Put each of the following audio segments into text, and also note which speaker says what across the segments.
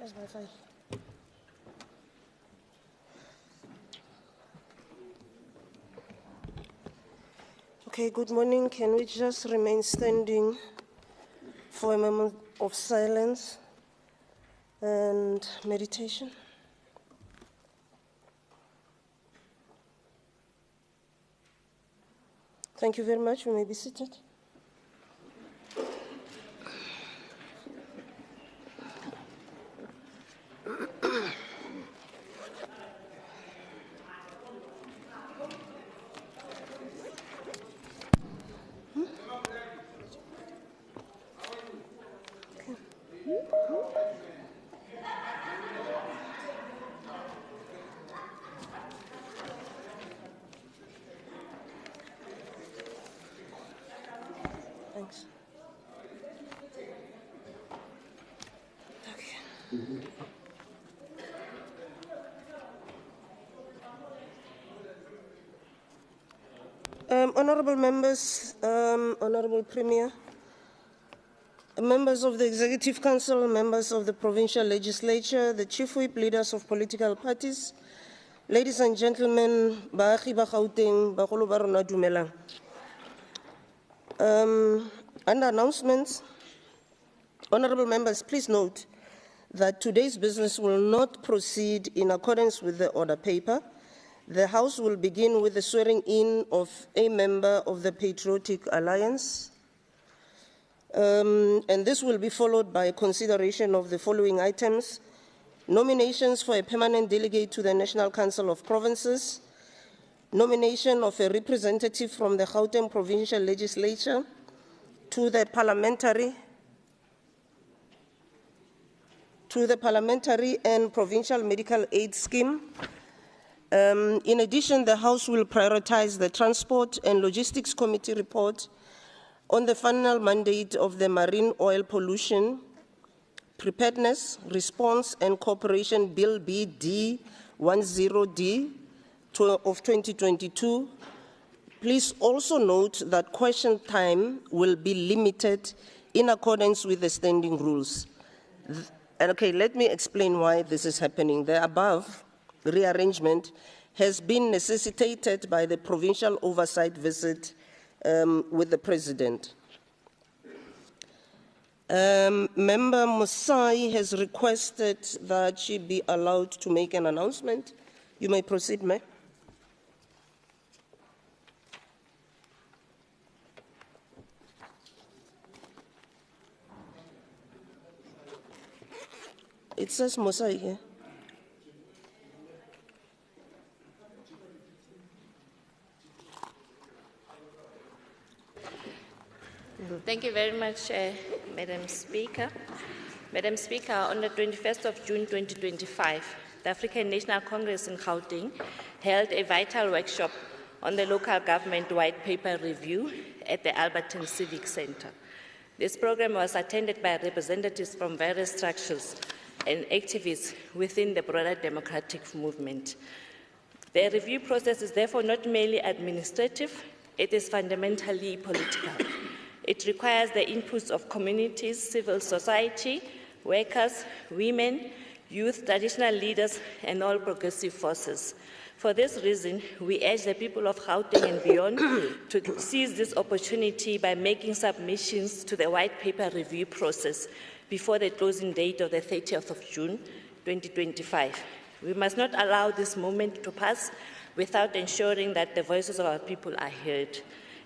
Speaker 1: Where's Wi-Fi? Okay, good morning. Can we just remain standing for a moment of silence and meditation? Thank you very much. You may be seated. Thanks. Okay. Honorable members, Honorable Premier, members of the Executive Council, members of the Provincial Legislature, the Chief Whip, leaders of political parties, ladies and gentlemen, baagi ba Gauteng, bagolo ba rona dumelang. Under announcements, honorable members, please note that today's business will not proceed in accordance with the order paper. The House will begin with the swearing in of a member of the Patriotic Alliance. And this will be followed by consideration of the following items: nominations for a permanent delegate to the National Council of Provinces, nomination of a representative from the Gauteng Provincial Legislature to the Parliamentary and Provincial Medical Aid Scheme. In addition, the House will prioritize the Transport and Logistics Committee report on the final mandate of the Marine Oil Pollution Preparedness, Response and Cooperation Bill BD10D of 2022. Please also note that question time will be limited in accordance with the standing rules. Okay, let me explain why this is happening. The above rearrangement has been necessitated by the provincial oversight visit with the President. Member Musai has requested that she be allowed to make an announcement. You may proceed, ma'am. It says Musai here.
Speaker 2: Thank you very much, Madam Speaker. Madam Speaker, on the 21st of June 2025, the African National Congress in Gauteng held a vital workshop on the local government white paper review at the Alberton Civic Center. This program was attended by representatives from various structures and activists within the broader democratic movement. The review process is therefore not merely administrative, it is fundamentally political. It requires the inputs of communities, civil society, workers, women, youth, traditional leaders, and all progressive forces. For this reason, we urge the people of Gauteng and beyond to seize this opportunity by making submissions to the white paper review process before the closing date of the 30th of June 2025. We must not allow this moment to pass without ensuring that the voices of our people are heard.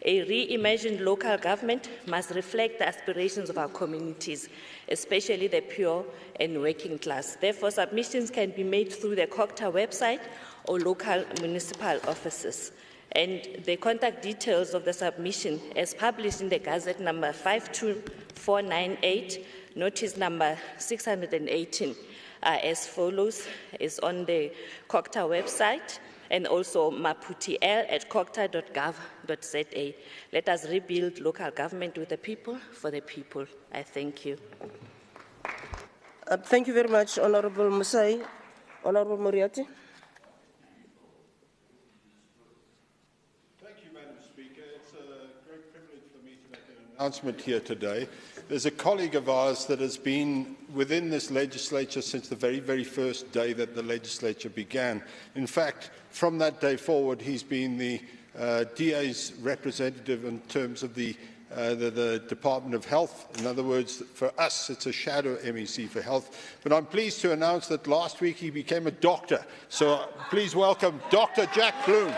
Speaker 2: A reimagined local government must reflect the aspirations of our communities, especially the poor and working class. Therefore, submissions can be made through the COCTA website or local municipal offices. And the contact details of the submission, as published in the Gazette number 52498, notice number 618, are as follows, is on the COCTA website, and also maputiel@cocta.gov.za. Let us rebuild local government with the people, for the people. I thank you.
Speaker 1: Thank you very much, Honorable Musai. Honorable Moriarty.
Speaker 3: Thank you, Madam Speaker. It's a great privilege for me to make an announcement here today. There's a colleague of ours that has been within this legislature since the very, very first day that the legislature began. In fact, from that day forward, he's been the DA's representative in terms of the Department of Health. In other words, for us, it's a shadow MEC for health. But I'm pleased to announce that last week he became a doctor. So please welcome Dr. Jack Bloom.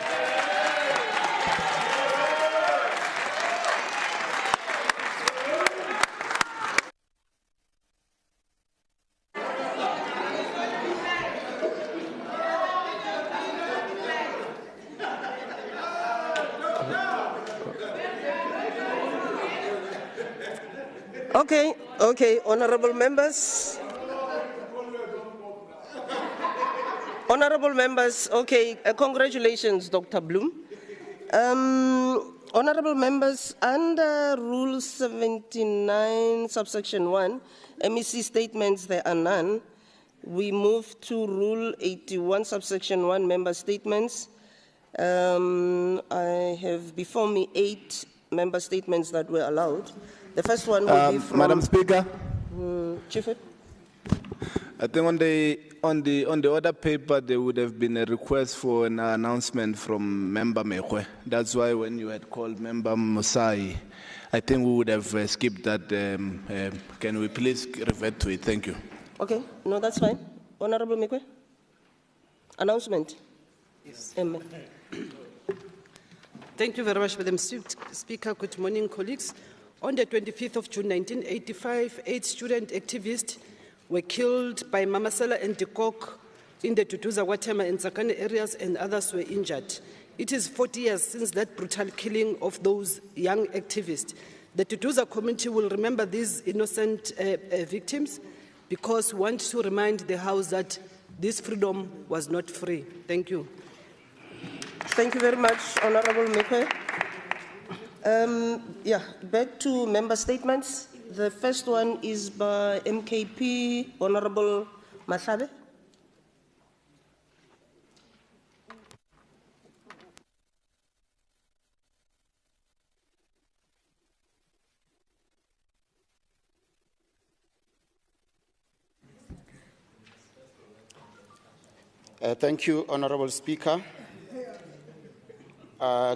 Speaker 1: Okay, honorable members. Honorable members, okay, congratulations, Dr. Bloom. Honorable members, under Rule 79, subsection 1, MEC statements, there are none. We move to Rule 81, subsection 1, member statements. I have before me 8 member statements that were allowed. The first one will be from
Speaker 4: Madam Speaker.
Speaker 1: Chief Whip.
Speaker 4: I think on the order paper there would have been a request for an announcement from Member Mekwe. That's why when you had called Member Musai, I think we would have skipped that. Can we please revert to it? Thank you.
Speaker 1: Okay, no, that's fine. Honorable Mekwe. Announcement.
Speaker 5: Yes. Thank you very much, Madam Speaker. Good morning, colleagues. On the 25th of June 1985, 8 student activists were killed by Mamasela and Dikok in the Tutuza, Watema and Tsakane areas, and others were injured. It is 40 years since that brutal killing of those young activists. The Tutuza community will remember these innocent victims because we want to remind the House that this freedom was not free. Thank you.
Speaker 1: Thank you very much, Honorable Mekwe. Back to member statements. The first one is by MKP, Honorable Masabe.
Speaker 6: Thank you, Honorable Speaker.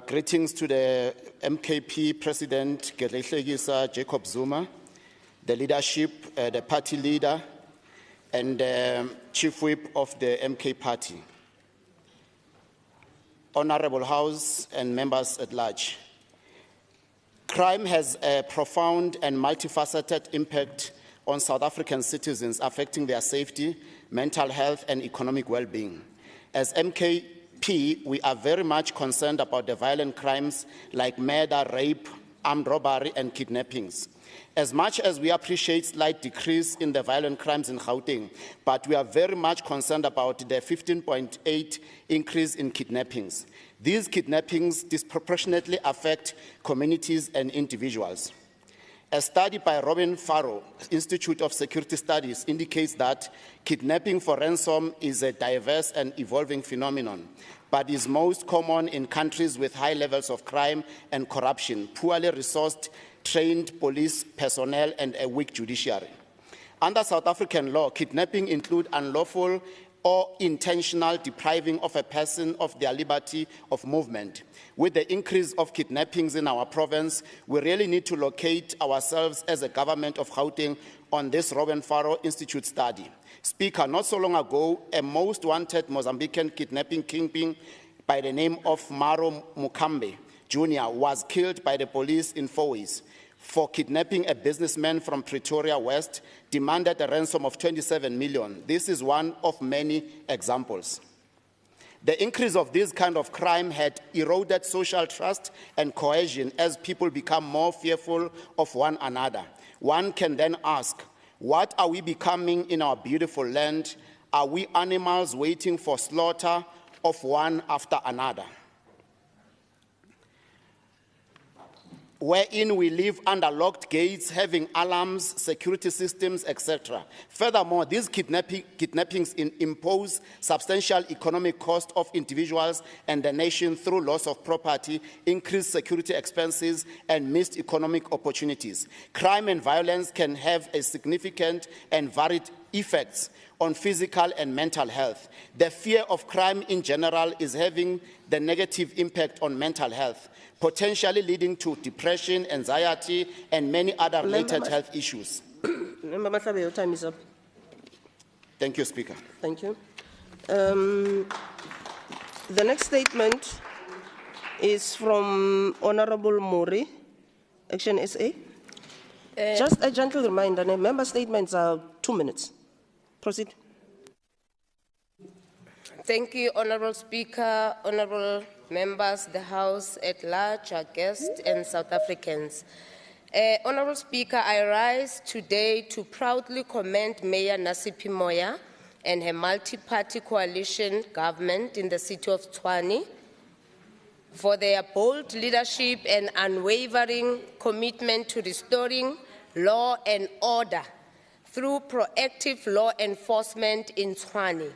Speaker 6: Greetings to the MKP President Gedlehlekisa Jacob Zuma, the leadership, the party leader, and the Chief Whip of the MK Party. Honorable House and members at large. Crime has a profound and multifaceted impact on South African citizens, affecting their safety, mental health, and economic well-being. As MKP, we are very much concerned about the violent crimes like murder, rape, armed robbery, and kidnappings. As much as we appreciate slight decrease in the violent crimes in Gauteng, but we are very much concerned about the 15.8% increase in kidnappings. These kidnappings disproportionately affect communities and individuals. A study by Robin Farrow, Institute of Security Studies, indicates that kidnapping for ransom is a diverse and evolving phenomenon, but is most common in countries with high levels of crime and corruption, poorly resourced, trained police personnel, and a weak judiciary. Under South African law, kidnapping includes unlawful or intentional depriving of a person of their liberty of movement. With the increase of kidnappings in our province, we really need to locate ourselves as a government of Gauteng on this Robin Farrow Institute study. Speaker, not so long ago, a most wanted Mozambican kidnapping kingpin by the name of Maro Mukambe Jr. was killed by the police in Fourways for kidnapping a businessman from Pretoria West, demanded a ransom of 27 million. This is one of many examples. The increase of this kind of crime had eroded social trust and cohesion as people become more fearful of one another. One can then ask, what are we becoming in our beautiful land? Are we animals waiting for slaughter of one after another? Wherein we live under locked gates, having alarms, security systems, etc. Furthermore, these kidnappings impose substantial economic cost of individuals and the nation through loss of property, increased security expenses, and missed economic opportunities. Crime and violence can have a significant and varied effects on physical and mental health. The fear of crime in general is having the negative impact on mental health, potentially leading to depression, anxiety, and many other related health issues.
Speaker 1: Member Masabe, your time is up.
Speaker 6: Thank you, Speaker.
Speaker 1: Thank you. The next statement is from Honorable Mori, Action SA. Just a gentle reminder, member statements are 2 minutes. Proceed.
Speaker 7: Thank you, Honorable Speaker, Honorable members, the House at large, our guests, and South Africans. Honorable Speaker, I rise today to proudly commend Mayor Nasipi Moya and her multi-party coalition government in the city of Tshwane for their bold leadership and unwavering commitment to restoring law and order through proactive law enforcement in Tshwane.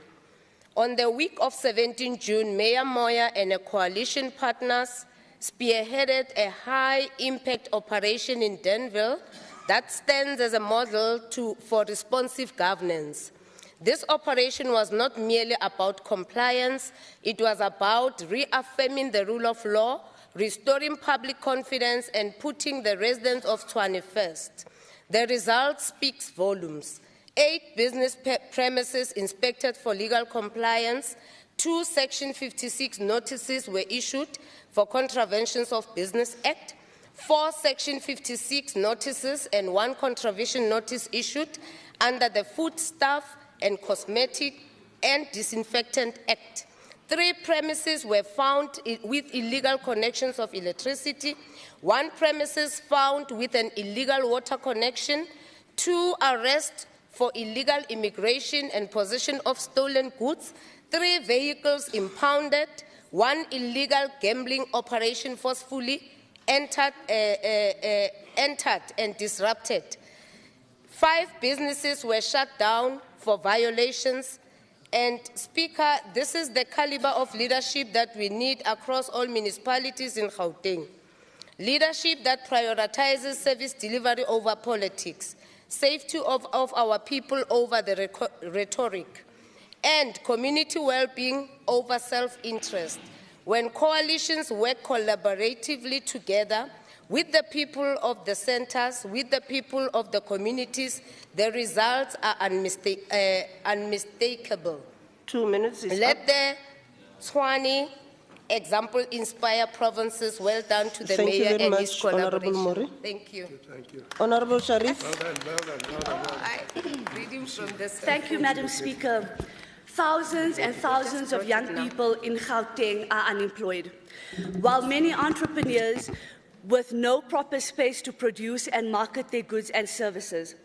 Speaker 7: On the week of 17 June, Mayor Moya and her coalition partners spearheaded a high-impact operation in Denville that stands as a model for responsive governance. This operation was not merely about compliance, it was about reaffirming the rule of law, restoring public confidence, and putting the residents of Tshwane first. The result speaks volumes. 8 business premises inspected for legal compliance, 2 Section 56 notices were issued for contraventions of Business Act, 4 Section 56 notices and 1 contravention notice issued under the Foodstuff and Cosmetic and Disinfectant Act. 3 premises were found with illegal connections of electricity, 1 premises found with an illegal water connection, 2 arrests for illegal immigration and possession of stolen goods, 3 vehicles impounded, 1 illegal gambling operation forcefully entered and disrupted. 5 businesses were shut down for violations. And Speaker, this is the caliber of leadership that we need across all municipalities in Gauteng. Leadership that prioritizes service delivery over politics, safety of our people over the rhetoric, and community well-being over self-interest. When coalitions work collaboratively together with the people of the centers, with the people of the communities, the results are unmistakable.
Speaker 1: 2 minutes is
Speaker 7: Let
Speaker 1: up.
Speaker 7: the Tshwane example inspire provinces. Well done to the
Speaker 1: Thank you
Speaker 7: mayor
Speaker 1: very
Speaker 7: and his
Speaker 1: much, Honourable
Speaker 7: collaboration.
Speaker 1: Mori.
Speaker 7: Thank you.
Speaker 1: Honourable Sharif.
Speaker 7: Reading from this.
Speaker 8: Thank you, Madam Speaker. Thousands and thousands of young people in Gauteng are unemployed, while many entrepreneurs with no proper space to produce and market their goods and services.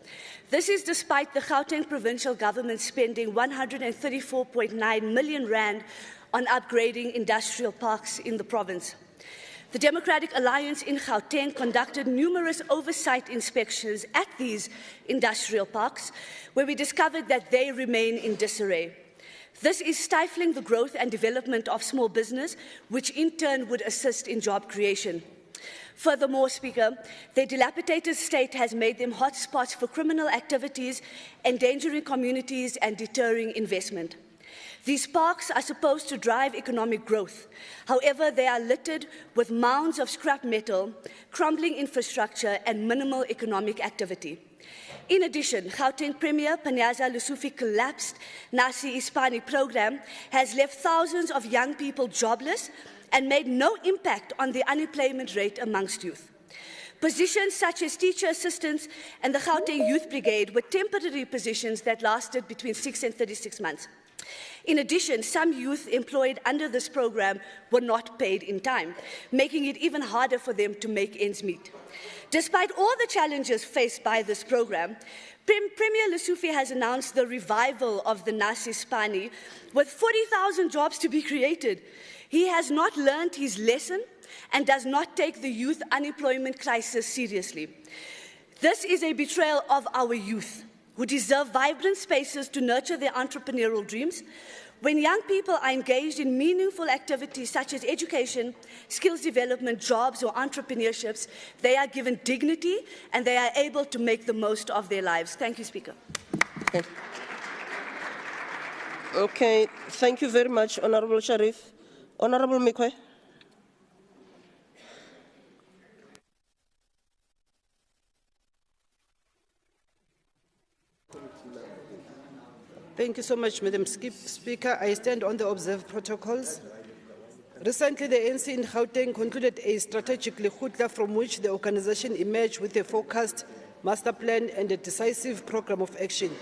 Speaker 8: This is despite the Gauteng provincial government spending 134.9 million rand on upgrading industrial parks in the province. The Democratic Alliance in Gauteng conducted numerous oversight inspections at these industrial parks, where we discovered that they remain in disarray. This is stifling the growth and development of small business, which in turn would assist in job creation. Furthermore, Speaker, their dilapidated state has made them hotspots for criminal activities, endangering communities and deterring investment. These parks are supposed to drive economic growth. However, they are littered with mounds of scrap metal, crumbling infrastructure, and minimal economic activity. In addition, Gauteng Premier Panyaza Lesufi's collapsed Nasi Ispani program has left thousands of young people jobless and made no impact on the unemployment rate amongst youth. Positions such as teacher assistants and the Gauteng Youth Brigade were temporary positions that lasted between 6 and 36 months. In addition, some youth employed under this program were not paid in time, making it even harder for them to make ends meet. Despite all the challenges faced by this program, Premier Lesufi has announced the revival of the Nasi Ispani, with 40,000 jobs to be created. He has not learned his lesson and does not take the youth unemployment crisis seriously. This is a betrayal of our youth, who deserve vibrant spaces to nurture their entrepreneurial dreams. When young people are engaged in meaningful activities such as education, skills development, jobs, or entrepreneurships, they are given dignity and they are able to make the most of their lives. Thank you, Speaker.
Speaker 1: Okay, thank you very much, Honourable Sharif. Honourable Mikwe.
Speaker 5: Thank you so much, Madam Speaker. I stand on the observed protocols. Recently, the ANC in Gauteng concluded a strategic likhutla from which the organization emerged with a focused master plan and a decisive program of action.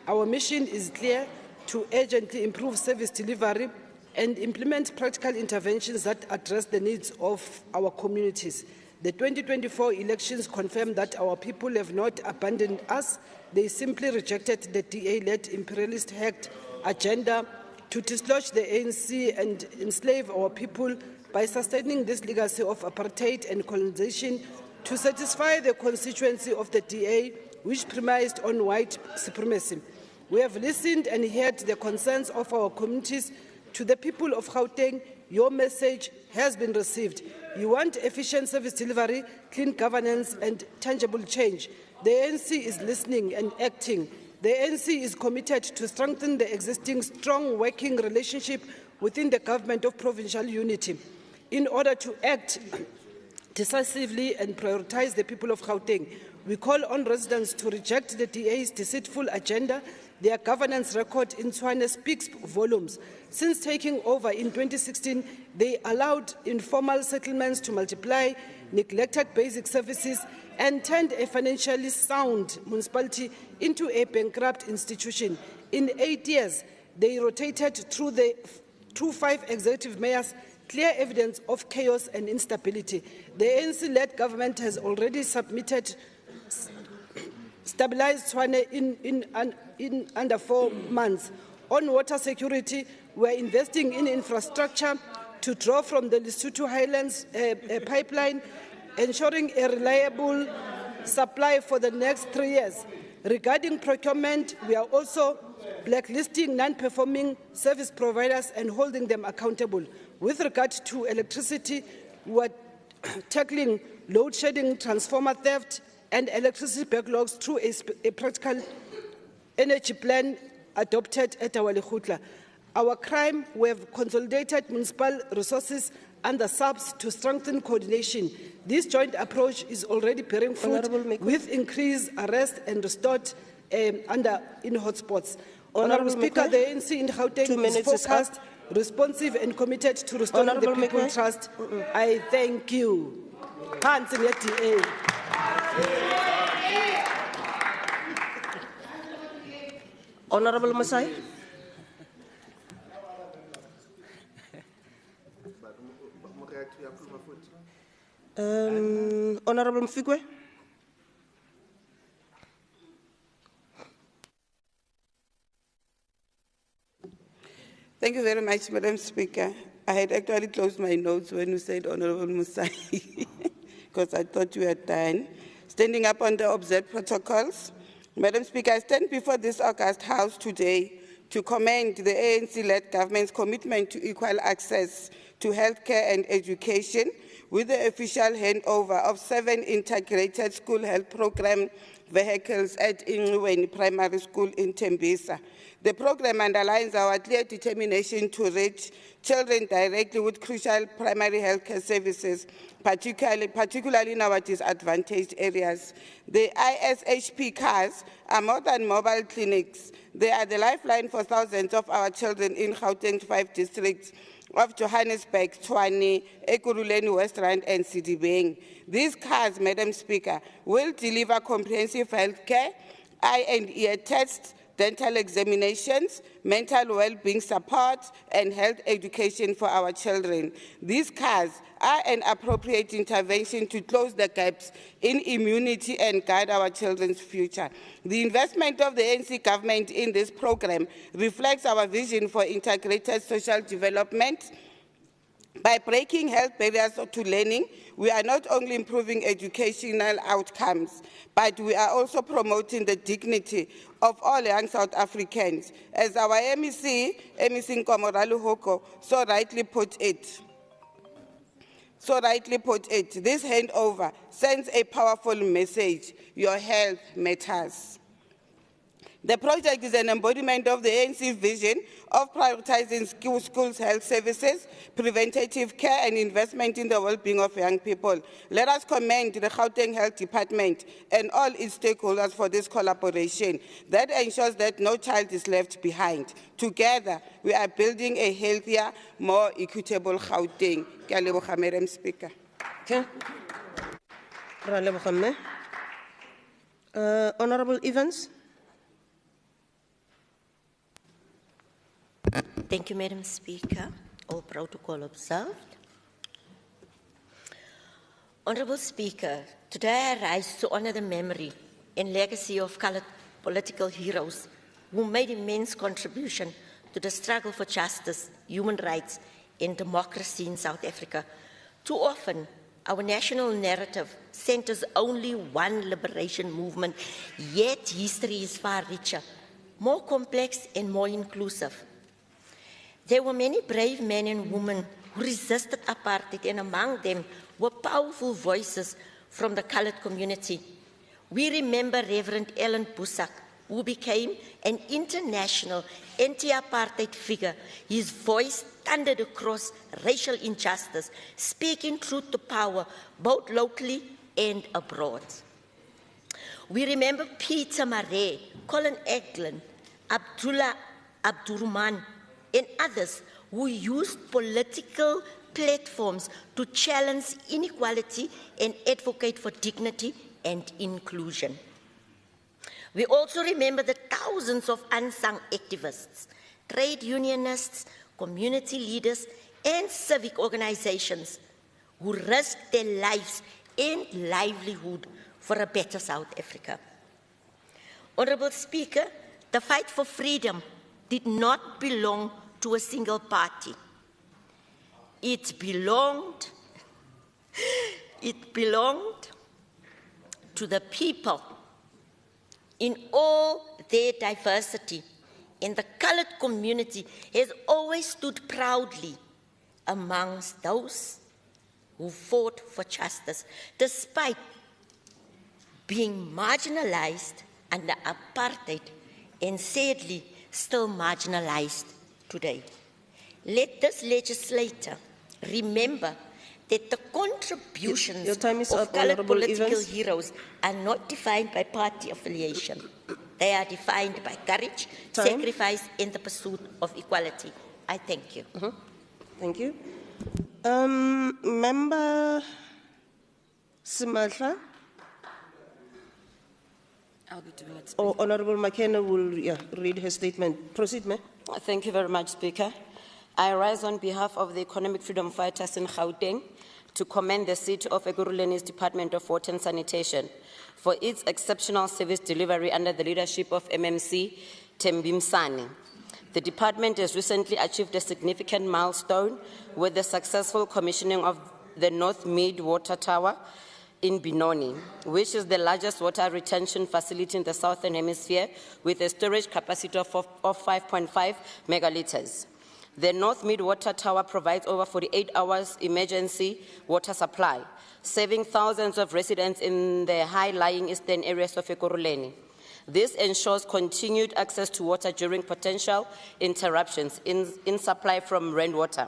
Speaker 5: Our mission is clear: to urgently improve service delivery and implement practical interventions that address the needs of our communities. The 2024 elections confirm that our people have not abandoned us. They simply rejected the DA-led imperialist hacked agenda to dislodge the ANC and enslave our people by sustaining this legacy of apartheid and colonization to satisfy the constituency of the DA, which premised on white supremacy. We have listened and heard the concerns of our communities. To the people of Gauteng, your message has been received. You want efficient service delivery, clean governance, and tangible change. The ANC is listening and acting. The ANC is committed to strengthen the existing strong working relationship within the government of provincial unity. In order to act decisively and prioritize the people of Gauteng, we call on residents to reject the DA's deceitful agenda. Their governance record in Tshwane speaks volumes. Since taking over in 2016, they allowed informal settlements to multiply, neglected basic services, and turned a financially sound municipality into a bankrupt institution. In 8 years, they rotated through 5 executive mayors, clear evidence of chaos and instability. The ANC-led government has already stabilized Tshwane in under 4 months. On water security, we are investing in infrastructure to draw from the Lesotho Highlands pipeline, ensuring a reliable supply for the next 3 years. Regarding procurement, we are also blacklisting non-performing service providers and holding them accountable. With regard to electricity, we are tackling load shedding, transformer theft, and electricity backlogs through a practical energy plan adopted at our Lekgotla. Our crime, we have consolidated municipal resources under SAPS to strengthen coordination. This joint approach is already bearing fruit with increased arrest and restored in hotspots. Honourable Speaker, the ANC in Gauteng is focused, responsive and committed to restoring the people's trust. I thank you. Hands in the DA.
Speaker 1: Honourable Masai. Honourable Mfikwe.
Speaker 9: Thank you very much, Madam Speaker. I had actually closed my notes when you said Honourable Musai, because I thought you were done. Standing up on the observed protocols, Madam Speaker, I stand before this August House today to commend the ANC-led government's commitment to equal access to healthcare and education with the official handover of 7 integrated school health program vehicles at Ingweni Primary School in Tembisa. The program underlines our clear determination to reach children directly with crucial primary health care services, particularly in our disadvantaged areas. The ISHP cars are more than mobile clinics. They are the lifeline for thousands of our children in Gauteng's 5 districts of Johannesburg, Tshwane, Ekurhuleni, West Rand, and Sidibeng. These cars, Madam Speaker, will deliver comprehensive health care, eye and ear tests, dental examinations, mental well-being support, and health education for our children. These cars are an appropriate intervention to close the gaps in immunity and guide our children's future. The investment of the ANC government in this program reflects our vision for integrated social development. By breaking health barriers to learning, we are not only improving educational outcomes, but we are also promoting the dignity of all young South Africans. As our MEC Nkomoralo Hoko so rightly put it, this handover sends a powerful message: your health matters. The project is an embodiment of the ANC vision of prioritizing schools' health services, preventative care, and investment in the well-being of young people. Let us commend the Gauteng Health Department and all its stakeholders for this collaboration that ensures that no child is left behind. Together, we are building a healthier, more equitable Gauteng. Ke a leboga, Madam Speaker.
Speaker 1: Okay. Honourable Evans.
Speaker 10: Thank you, Madam Speaker. All protocol observed. Honourable Speaker, today I rise to honour the memory and legacy of coloured political heroes who made immense contribution to the struggle for justice, human rights, and democracy in South Africa. Too often, our national narrative centres only one liberation movement, yet history is far richer, more complex and more inclusive. There were many brave men and women who resisted apartheid, and among them were powerful voices from the coloured community. We remember Reverend Ellen Busak, who became an international anti-apartheid figure. His voice thundered across racial injustice, speaking truth to power, both locally and abroad. We remember Peter Maree, Colin Eglin, Abdullah Abdurrahman, and others who used political platforms to challenge inequality and advocate for dignity and inclusion. We also remember the thousands of unsung activists, trade unionists, community leaders, and civic organizations who risked their lives and livelihood for a better South Africa. Honorable Speaker, the fight for freedom did not belong to a single party. It belonged to the people in all their diversity, and the colored community has always stood proudly amongst those who fought for justice, despite being marginalized under apartheid and sadly still marginalized today. Let this legislator remember that the contributions of colored political heroes are not defined by party affiliation. They are defined by courage, sacrifice, and the pursuit of equality. I thank you.
Speaker 1: Thank you. Member Simatla?
Speaker 11: I'll be doing it.
Speaker 1: Or Honorable McKenna will read her statement. Proceed, ma'am.
Speaker 11: Thank you very much, Speaker. I rise on behalf of the economic freedom fighters in Gauteng to commend the City of Ekurhulene's Department of Water and Sanitation for its exceptional service delivery under the leadership of MMC Tembimsani. The department has recently achieved a significant milestone with the successful commissioning of the North Mid Water Tower in Benoni, which is the largest water retention facility in the Southern Hemisphere with a storage capacity of 5.5 megalitres. The North Mid Water Tower provides over 48 hours emergency water supply, saving thousands of residents in the high-lying eastern areas of Ekurhuleni. This ensures continued access to water during potential interruptions in supply from rainwater.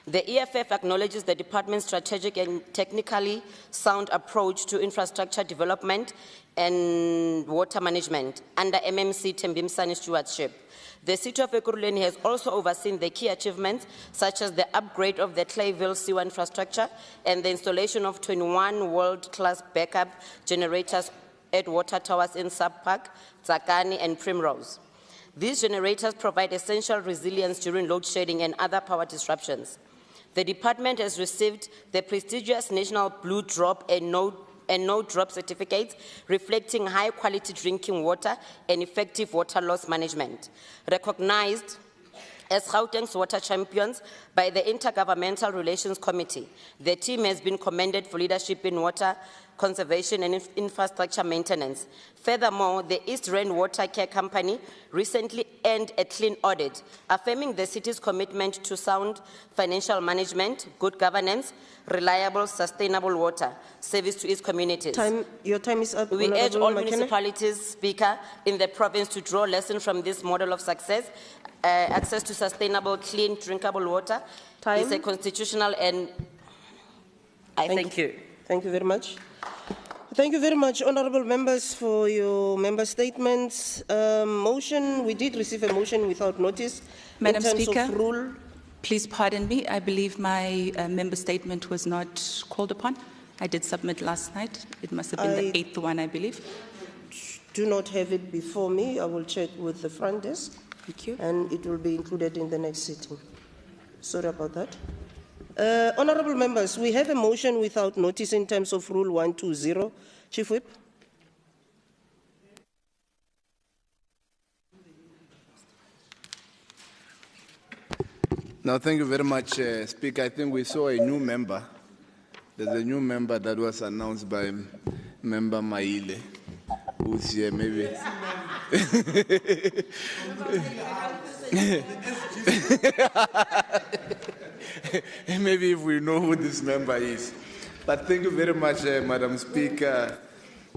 Speaker 11: The EFF acknowledges the department's strategic and technically sound approach to infrastructure development and water management under MMC Tembimsani's stewardship. The City of Ekurhuleni has also overseen the key achievements such as the upgrade of the Clayville sewer infrastructure and the installation of 21 world-class backup generators at water towers in Subpark, Tsakani, and Primrose. These generators provide essential resilience during load shedding and other power disruptions. The department has received the prestigious National Blue Drop and No Drop certificates, reflecting high-quality drinking water and effective water loss management. Recognized as Gauteng's water champions by the Intergovernmental Relations Committee, the team has been commended for leadership in water conservation and infrastructure maintenance. Furthermore, the East Rand Water Care Company recently earned a clean audit, affirming the city's commitment to sound financial management, good governance, reliable, sustainable water service to its communities.
Speaker 1: Your time is up.
Speaker 11: We urge all municipalities, Speaker, in the province to draw lessons from this model of success. Access to sustainable, clean, drinkable water is a constitutional and thank you.
Speaker 1: Thank you very much. Thank you very much, honourable members, for your member statements. Motion, we did receive a motion without notice.
Speaker 12: Madam
Speaker 1: in terms
Speaker 12: Speaker,
Speaker 1: of rule.
Speaker 12: Please pardon me. I believe my member statement was not called upon. I did submit last night. It must have been the 8th one, I believe.
Speaker 1: Do not have it before me. I will check with the front desk.
Speaker 12: Thank you.
Speaker 1: And it will be included in the next sitting. Sorry about that. Honourable members, we have a motion without notice in terms of Rule 120. Chief Whip.
Speaker 4: No, thank you very much, Speaker. I think we saw a new member. There's a new member that was announced by Member Maile, who's here maybe. Maybe if we know who this member is. But thank you very much, Madam Speaker,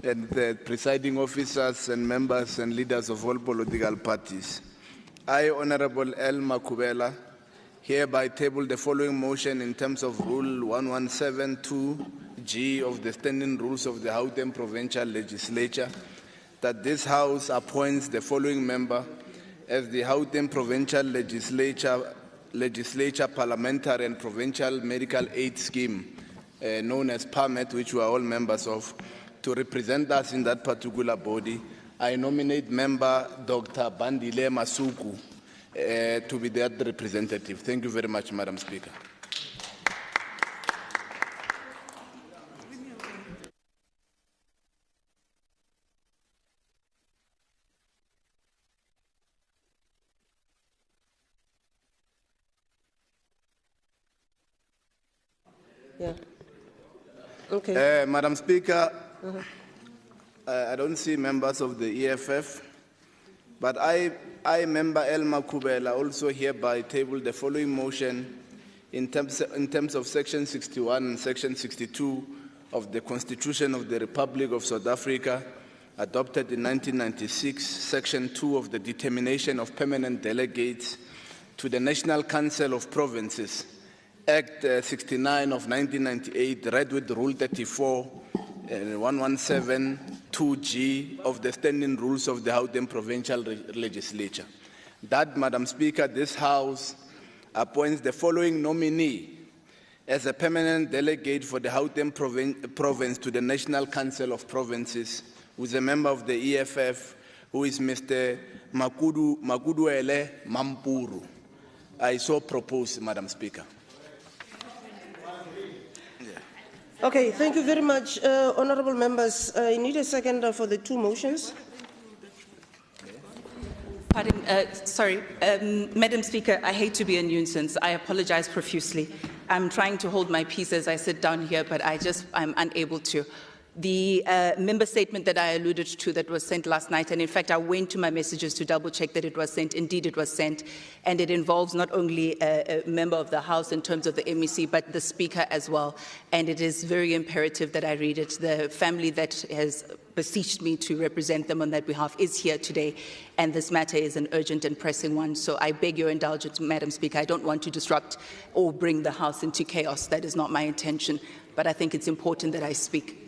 Speaker 4: and the presiding officers and members and leaders of all political parties. I, Honorable L. Makubela, hereby table the following motion in terms of Rule 1172G of the Standing Rules of the Gauteng Provincial Legislature, that this House appoints the following member as the Gauteng Provincial Legislature Legislature Parliamentary and Provincial Medical Aid Scheme, known as PAMET, which we are all members of, to represent us in that particular body. I nominate member Dr. Bandile Masuku to be that representative. Thank you very much, Madam Speaker.
Speaker 1: Yeah. Okay.
Speaker 4: Madam Speaker, I don't see members of the EFF, but I, Member Elma Kubela, also hereby table the following motion in terms of Section 61 and Section 62 of the Constitution of the Republic of South Africa, adopted in 1996, Section 2 of the Determination of Permanent Delegates to the National Council of Provinces, Act 69 of 1998, read with Rule 34, 117(2)G of the Standing Rules of the Gauteng Provincial Legislature. That, Madam Speaker, this House appoints the following nominee as a permanent delegate for the Gauteng Province to the National Council of Provinces, who is a member of the EFF, who is Mr. Makuduele Mampuru. I so propose, Madam Speaker.
Speaker 1: Okay, thank you very much, honourable members. I need a seconder for the two motions.
Speaker 12: Pardon, sorry, Madam Speaker, I hate to be a nuisance. I apologize profusely. I'm trying to hold my peace as I sit down here, but I'm unable to. The member statement that I alluded to that was sent last night, and in fact I went to my messages to double check that it was sent. Indeed it was sent, and it involves not only a member of the House in terms of the MEC, but the Speaker as well. And it is very imperative that I read it. The family that has beseeched me to represent them on that behalf is here today, and this matter is an urgent and pressing one. So I beg your indulgence, Madam Speaker. I don't want to disrupt or bring the House into chaos. That is not my intention, but I think it's important that I speak.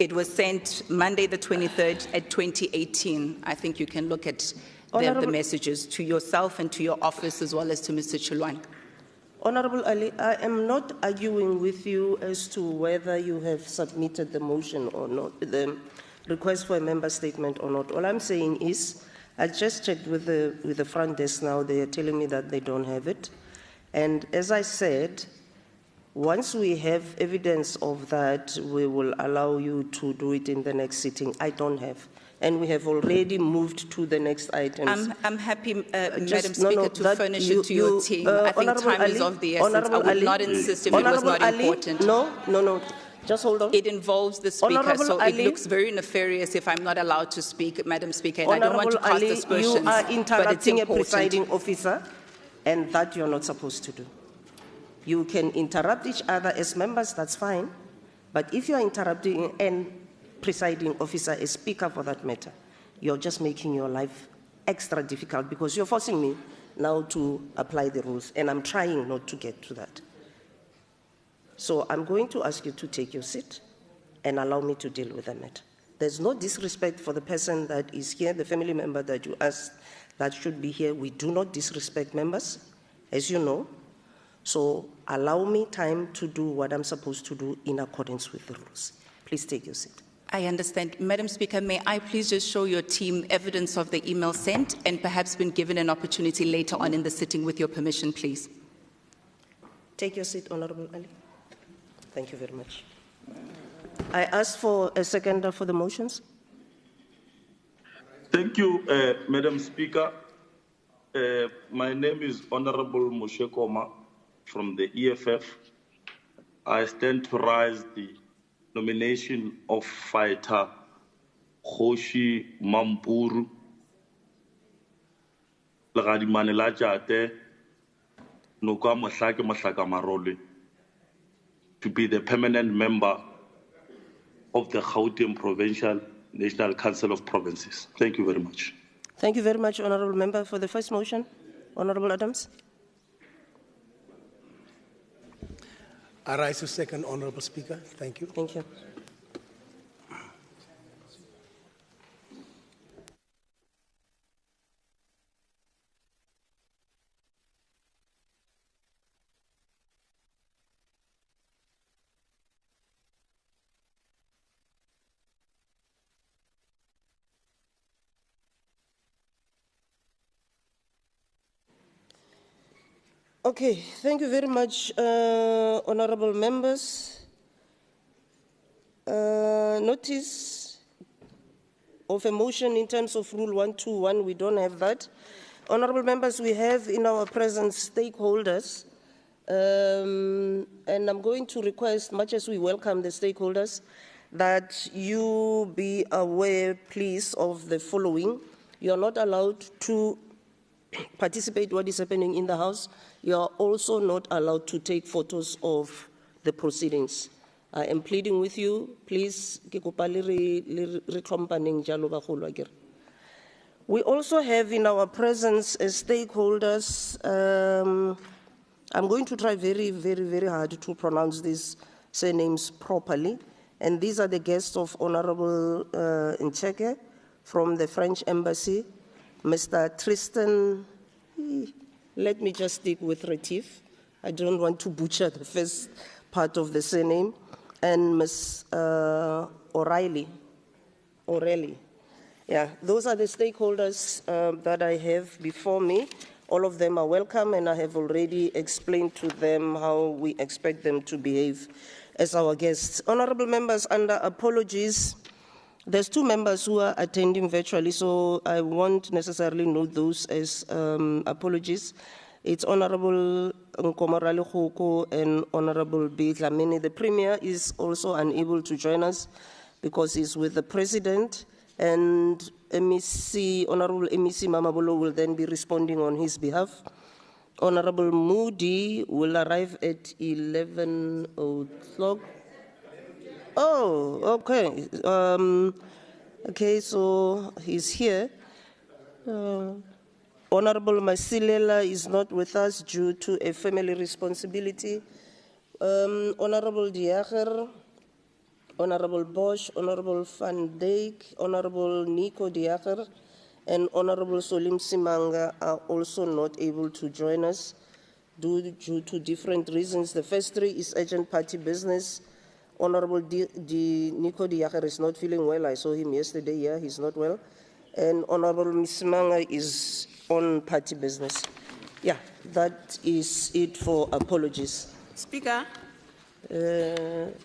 Speaker 12: It was sent Monday the 23rd at 2018. I think you can look at the messages to yourself and to your office as well as to Mr. Chilwan.
Speaker 1: Honourable Ali, I am not arguing with you as to whether you have submitted the motion or not, the request for a member statement or not. All I'm saying is, I just checked with the front desk now. They are telling me that they don't have it. And as I said, once we have evidence of that, we will allow you to do it in the next sitting. I don't have. And we have already moved to the next items.
Speaker 12: I'm happy, Madam Speaker, to furnish it to your team. I think time is of the essence. I would not insist if it was not important.
Speaker 1: No. Just hold on.
Speaker 12: It involves the Speaker, so it looks very nefarious if I'm not allowed to speak, Madam Speaker, and I don't want to cast aspersions,
Speaker 1: you are interrupting a
Speaker 12: but it's
Speaker 1: presiding officer, and that you're not supposed to do. You can interrupt each other as members, that's fine. But if you're interrupting a presiding officer, a speaker for that matter, you're just making your life extra difficult because you're forcing me now to apply the rules, and I'm trying not to get to that. So I'm going to ask you to take your seat and allow me to deal with the matter. There's no disrespect for the person that is here, the family member that you asked that should be here. We do not disrespect members, as you know. So allow me time to do what I'm supposed to do in accordance with the rules. Please take your seat.
Speaker 12: I understand. Madam Speaker, may I please just show your team evidence of the email sent and perhaps been given an opportunity later on in the sitting with your permission, please.
Speaker 1: Take your seat, Honourable Ali. Thank you very much. I ask for a seconder for the motions.
Speaker 13: Thank you, Madam Speaker. My name is Honourable Moshe Koma from the EFF. I stand to raise the nomination of fighter Khoshi Mampuru Lagadimane Lajate Nuka Mohlake Mohlaka Marole to be the permanent member of the Gauteng Provincial National Council of Provinces. Thank you very much.
Speaker 1: Thank you very much, Honourable Member. For the first motion, Honourable Adams.
Speaker 14: I rise to second, Honourable Speaker. Thank you.
Speaker 1: Thank you. Okay, thank you very much, honorable members. Notice of a motion in terms of Rule 121, we don't have that. Honorable members, we have in our presence stakeholders, and I'm going to request, much as we welcome the stakeholders, that you be aware, please, of the following. You are not allowed to participate in what is happening in the House. You are also not allowed to take photos of the proceedings. I am pleading with you, please. We also have in our presence as stakeholders, I'm going to try very, very, very hard to pronounce these surnames properly. And these are the guests of Honorable Ncheke from the French Embassy, Mr. Tristan, let me just stick with Retif. I don't want to butcher the first part of the surname, and Ms. O'Reilly. Yeah, those are the stakeholders that I have before me. All of them are welcome, and I have already explained to them how we expect them to behave as our guests. Honorable members, under apologies, there's 2 members who are attending virtually, so I won't necessarily note those as apologies. It's Honorable Nkomorale Khoko and Honorable B. Dlamini. The Premier is also unable to join us because he's with the President, and MEC, Honorable MEC Mamabolo will then be responding on his behalf. Honorable Moody will arrive at 11 o'clock. Oh, okay. Okay, so he's here. Honorable Masilela is not with us due to a family responsibility. Honorable Diacher, Honorable Bosch, Honorable Van Dijk, Honorable Nico Diacher, and Honorable Solim Simanga are also not able to join us due to different reasons. The first 3 is urgent party business. Honorable Nico Diacher is not feeling well. I saw him yesterday. Yeah, he's not well. And Honorable Simanga is on party business. Yeah, that is it for apologies.
Speaker 9: Speaker.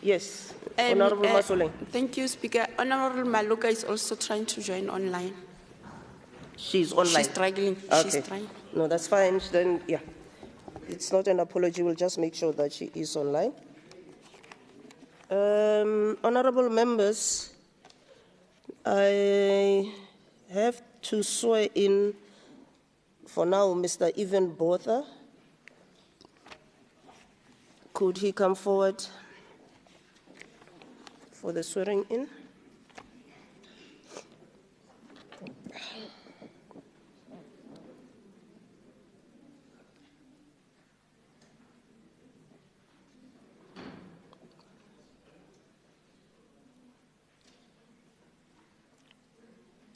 Speaker 1: Yes, Honorable Masoleng.
Speaker 9: Thank you, Speaker. Honorable Maluka is also trying to join online.
Speaker 1: She's online.
Speaker 9: She's struggling.
Speaker 1: Okay.
Speaker 9: She's trying.
Speaker 1: No, that's fine. Then, yeah, it's not an apology. We'll just make sure that she is online. Honorable members, I have to swear in, for now, Mr. Evan Botha. Could he come forward for the swearing in?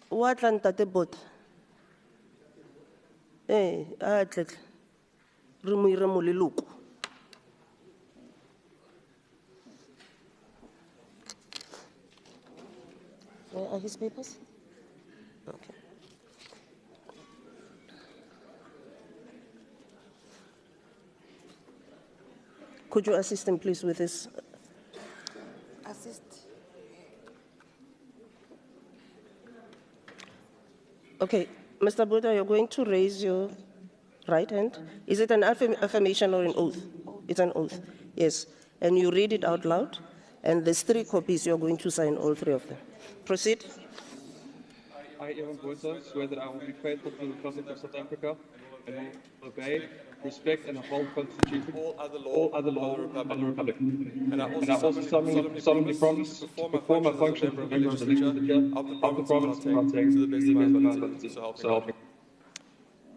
Speaker 1: What Ntate Botha? Eh, atle. Rumire mo leloko. Where are his papers? Okay. Could you assist him, please, with this?
Speaker 9: Assist.
Speaker 1: Okay, Mr. Botha, you're going to raise your right hand. Is it an affirmation or an oath? It's an oath, yes. And you read it out loud, and there's 3 copies. You're going to sign all 3 of them. Proceed.
Speaker 15: I, Evan Botha, swear that I will be faithful to the Republic of South Africa and will obey, respect, and uphold the Constitution, all other laws of the Republic. And I also solemnly promise to perform my function as a member of the legislature of the province of Gauteng to the best of my ability. So help me.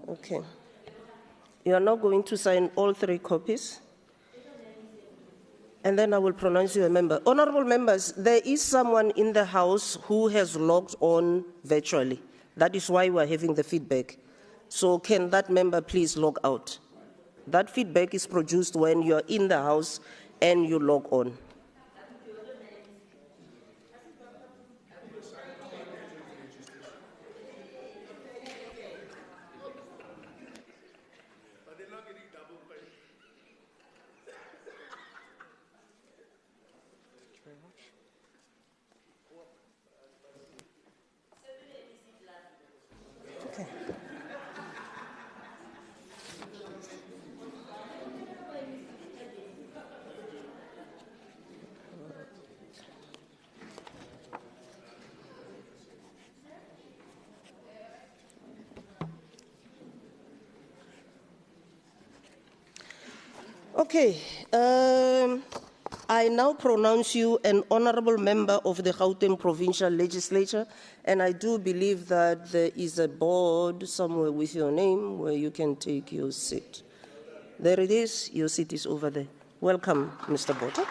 Speaker 1: Okay. You are now going to sign all 3 copies, and then I will pronounce you a member. Honorable members, there is someone in the House who has logged on virtually. That is why we are having the feedback. So can that member please log out? That feedback is produced when you are in the House and you log on. Okay. I now pronounce you an honorable member of the Gauteng Provincial Legislature, and I do believe that there is a board somewhere with your name where you can take your seat. There it is. Your seat is over there. Welcome, Mr. Botha.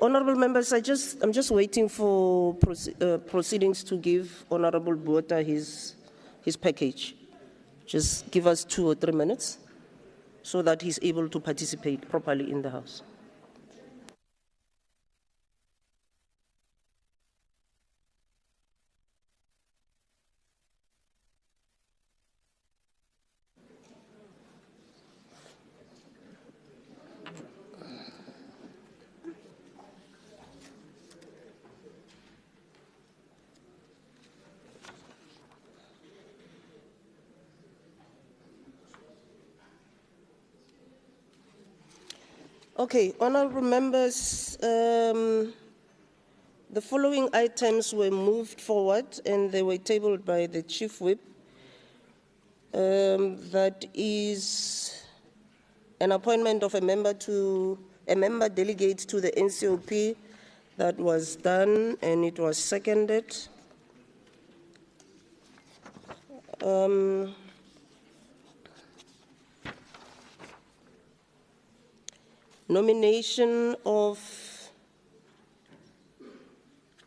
Speaker 1: Honourable members, I'm just waiting for proceedings to give Honourable Botha his package. Just give us 2 or 3 minutes so that he's able to participate properly in the House. Okay, honourable members, the following items were moved forward and they were tabled by the Chief Whip. That is an appointment of a member delegate to the NCOP. That was done and it was seconded. Nomination of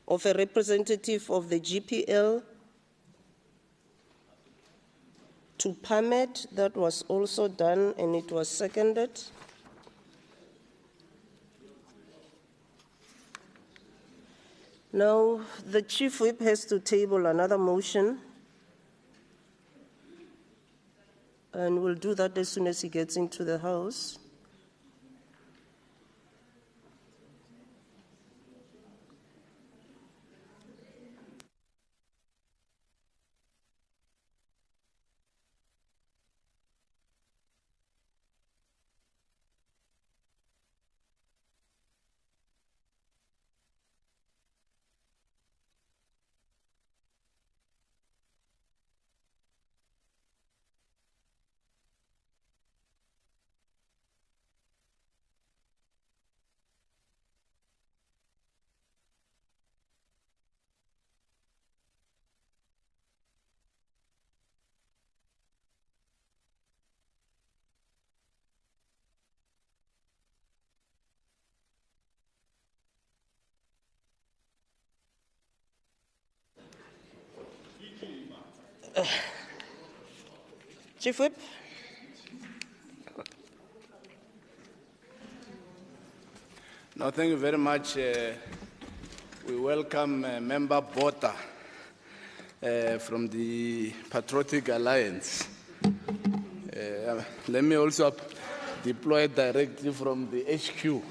Speaker 1: a representative of the GPL to PAMED, that was also done and it was seconded. Now, the Chief Whip has to table another motion, and we'll do that as soon as he gets into the House. Chief Whip.
Speaker 4: No, thank you very much. We welcome Member Botha from the Patriotic Alliance. Let me also deploy directly from the HQ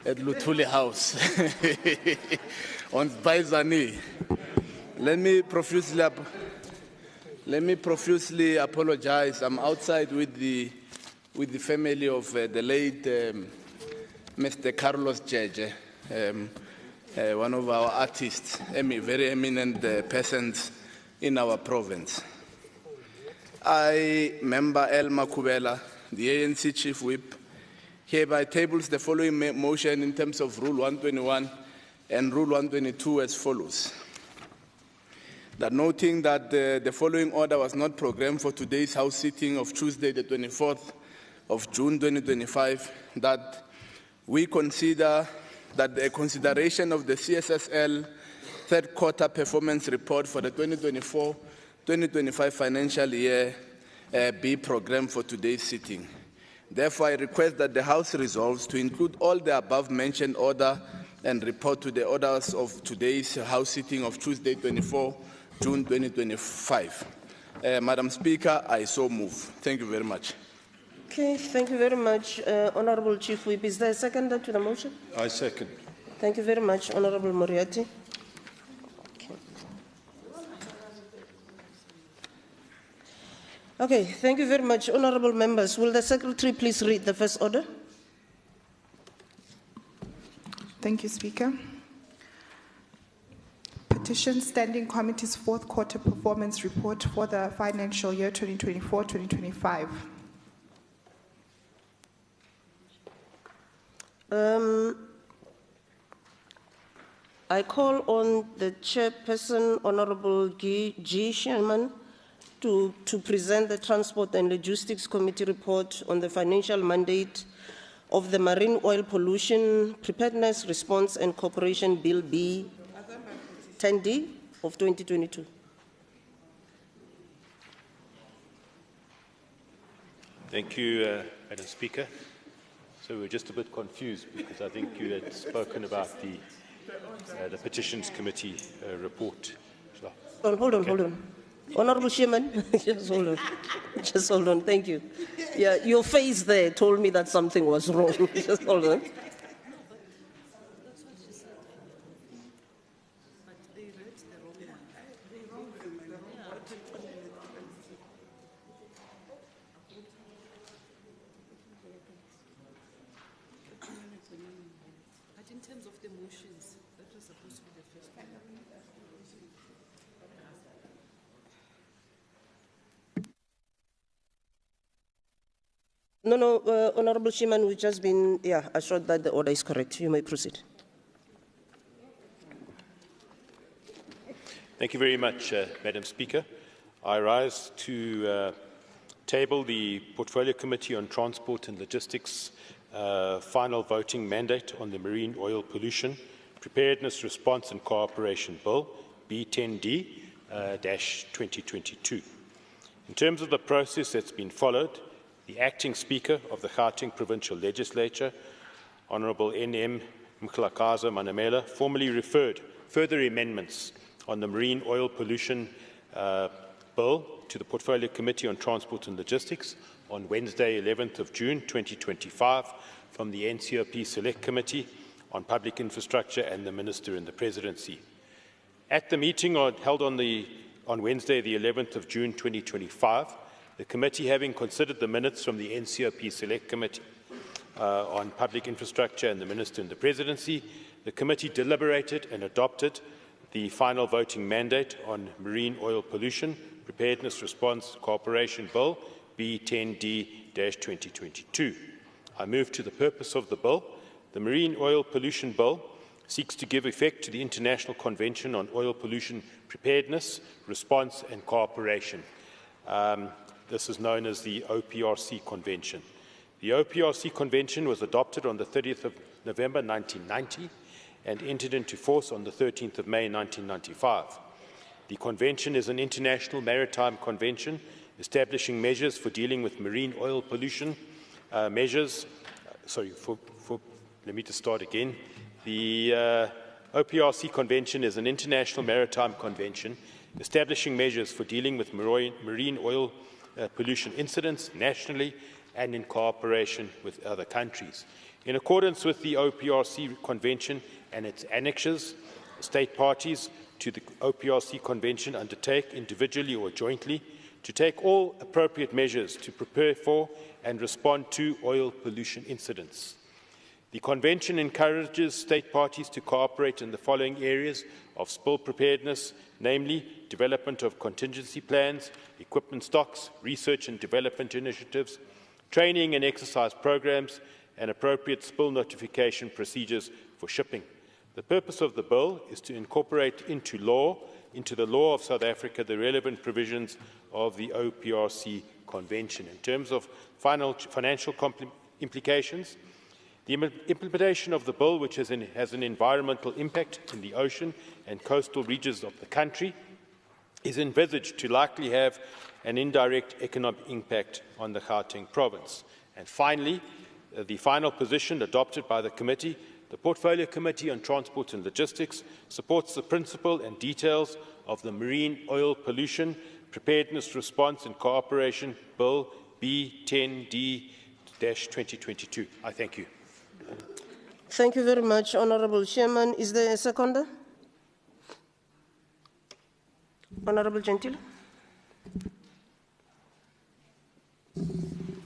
Speaker 4: at Luthuli House on Baizani. Let me profusely apologize. I'm outside with the family of the late Mr. Carlos Jeje, one of our artists, very eminent persons in our province. I, Member Elma Kubela, the ANC Chief Whip, hereby tables the following motion in terms of Rule 121 and Rule 122 as follows. That noting that the following order was not programmed for today's House sitting of Tuesday, the 24th of June 2025, that we consider that the consideration of the CSSL third quarter performance report for the 2024-2025 financial year be programmed for today's sitting. Therefore, I request that the House resolves to include all the above mentioned order and report to the orders of today's House sitting of Tuesday, 24 June 2025. Madam Speaker, I so move. Thank you very much.
Speaker 1: Okay, thank you very much, Honourable Chief Whip. Is there a seconder to the motion?
Speaker 3: I second.
Speaker 1: Thank you very much, Honourable Moriarty. Okay, thank you very much, Honourable members. Will the Secretary please read the first order?
Speaker 16: Thank you, Speaker. Petition Standing Committee's fourth quarter performance report for the financial year 2024-2025.
Speaker 1: I call on the Chairperson, Honourable G. Sherman, to present the Transport and Logistics Committee report on the financial mandate of the Marine Oil Pollution Preparedness, Response and Cooperation Bill B10D of 2022.
Speaker 17: Thank you, Madam Speaker. So we're just a bit confused because I think you had spoken about the Petitions Committee report.
Speaker 1: Hold on. Honourable Chairman, just hold on. Just hold on, thank you. Yeah, your face there told me that something was wrong. Just hold on.
Speaker 5: In terms of the motions, that was supposed to be the first one.
Speaker 1: No, Honourable Chairman, we've just been assured that the order is correct. You may proceed.
Speaker 17: Thank you very much, Madam Speaker. I rise to table the Portfolio Committee on Transport and Logistics final voting mandate on the Marine Oil Pollution Preparedness, Response and Cooperation Bill, B10D-2022. In terms of the process that's been followed, the Acting Speaker of the Gauteng Provincial Legislature, Honourable N.M. Mkhalakaza Manamela, formally referred further amendments on the Marine Oil Pollution Bill to the Portfolio Committee on Transport and Logistics on Wednesday, 11th of June 2025, from the NCOP Select Committee on Public Infrastructure and the Minister in the Presidency. At the meeting held on Wednesday, the 11th of June 2025, the committee, having considered the minutes from the NCOP Select Committee on Public Infrastructure and the Minister in the Presidency, the committee deliberated and adopted the final voting mandate on Marine Oil Pollution Preparedness, Response, Cooperation Bill, B10D-2022. I move to the purpose of the bill. The Marine Oil Pollution Bill seeks to give effect to the International Convention on Oil Pollution Preparedness, Response and Cooperation. This is known as the OPRC Convention. The OPRC Convention was adopted on the 30th of November 1990 and entered into force on the 13th of May 1995. The convention is an international maritime convention establishing measures for dealing with marine oil pollution. Let me just start again. The OPRC Convention is an international maritime convention establishing measures for dealing with marine oil pollution incidents nationally and in cooperation with other countries. In accordance with the OPRC Convention and its annexes, state parties to the OPRC Convention undertake individually or jointly to take all appropriate measures to prepare for and respond to oil pollution incidents. The Convention encourages state parties to cooperate in the following areas of spill preparedness, namely development of contingency plans, equipment stocks, research and development initiatives, training and exercise programs, and appropriate spill notification procedures for shipping. The purpose of the bill is to incorporate into the law of South Africa the relevant provisions of the OPRC Convention. In terms of financial implications, the implementation of the bill, which has an environmental impact in the ocean and coastal regions of the country, is envisaged to likely have an indirect economic impact on the Gauteng province. And finally, the final position adopted by the committee, the Portfolio Committee on Transport and Logistics, supports the principle and details of the Marine Oil Pollution Preparedness Response and Cooperation Bill B10D-2022. I thank you.
Speaker 1: Thank you very much, Honourable Chairman. Is there a seconder? Honourable Gentile.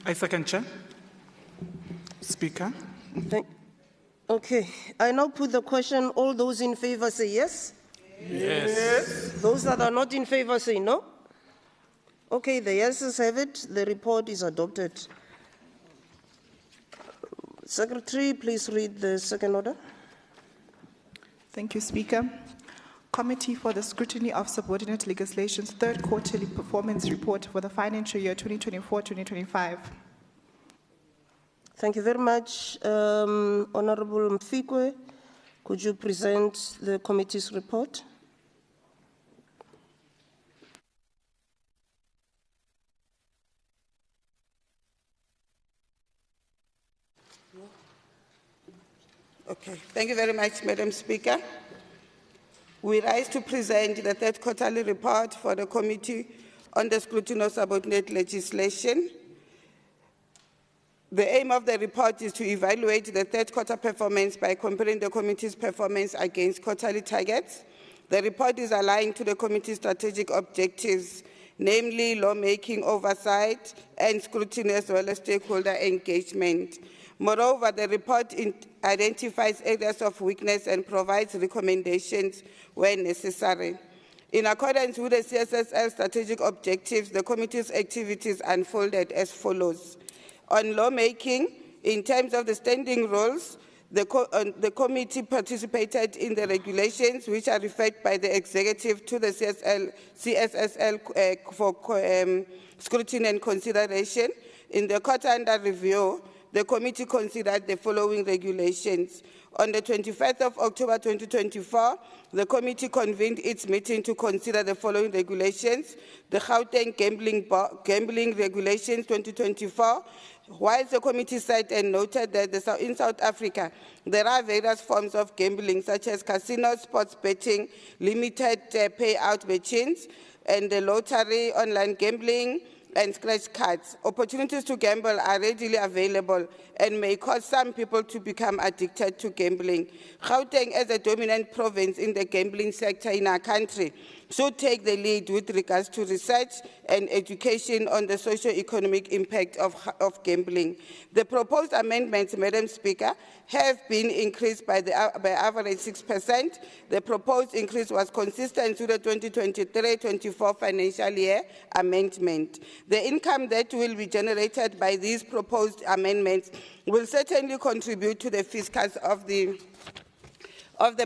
Speaker 18: I second, Chair. Speaker.
Speaker 1: Okay. I now put the question. All those in favour say yes?
Speaker 18: Yes.
Speaker 1: Those that are not in favour say no? Okay, the yeses have it. The report is adopted. Secretary, please read the second order.
Speaker 16: Thank you, Speaker. Committee for the Scrutiny of Subordinate Legislation's third quarterly performance report for the financial year 2024-2025.
Speaker 1: Thank you very much. Honourable Mfikwe, could you present the committee's report?
Speaker 9: Okay, thank you very much, Madam Speaker. We rise to present the third quarterly report for the Committee on the Scrutiny of Subordinate Legislation. The aim of the report is to evaluate the third quarter performance by comparing the committee's performance against quarterly targets. The report is aligned to the committee's strategic objectives, namely lawmaking oversight and scrutiny as well as stakeholder engagement. Moreover, the report identifies areas of weakness and provides recommendations where necessary. In accordance with the CSSL strategic objectives, the committee's activities unfolded as follows. On lawmaking, in terms of the standing roles, the committee participated in the regulations which are referred by the executive to the CSSL for scrutiny and consideration. In the quarter under review, the committee considered the following regulations. On the 21st of October 2024, the committee convened its meeting to consider the following regulations: the Gauteng Gambling Regulations 2024. Whilst the committee said and noted that in South Africa, there are various forms of gambling, such as casinos, sports betting, limited payout machines, and the lottery, online gambling, and scratch cards. Opportunities to gamble are readily available and may cause some people to become addicted to gambling. Gauteng, as a dominant province in the gambling sector in our country, should take the lead with regards to research and education on the socio-economic impact of gambling. The proposed amendments, Madam Speaker, have been increased by average 6%. The proposed increase was consistent with the 2023-24 financial year amendment. The income that will be generated by these proposed amendments will certainly contribute to the fiscus of the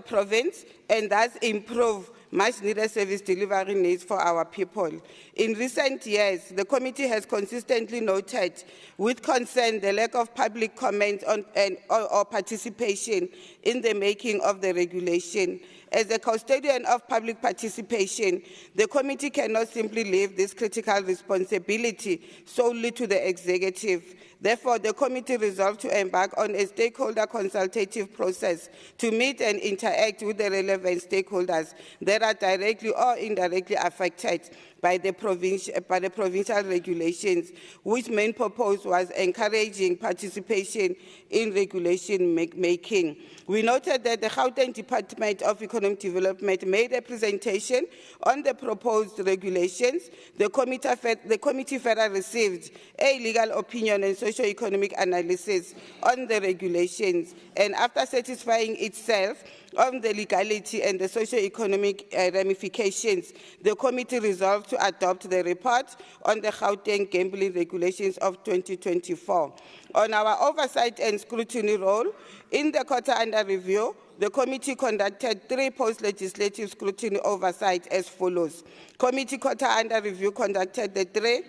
Speaker 9: province and thus improve much-needed service delivery needs for our people. In recent years, the committee has consistently noted with concern the lack of public comment on or participation in the making of the regulation. As a custodian of public participation, the committee cannot simply leave this critical responsibility solely to the executive. Therefore, the committee resolved to embark on a stakeholder consultative process to meet and interact with the relevant stakeholders that are directly or indirectly affected by the provincial regulations, which main purpose was encouraging participation in regulation making. We noted that the Gauteng Department of Economic Development made a presentation on the proposed regulations. The committee further received a legal opinion and socio-economic analysis on the regulations, and after satisfying itself on the legality and the socio-economic ramifications, the committee resolved to adopt the report on the Gauteng gambling regulations of 2024. On our oversight and scrutiny role, in the quarter under review, the committee conducted 3 post-legislative scrutiny oversight as follows. Committee quarter under review conducted the 3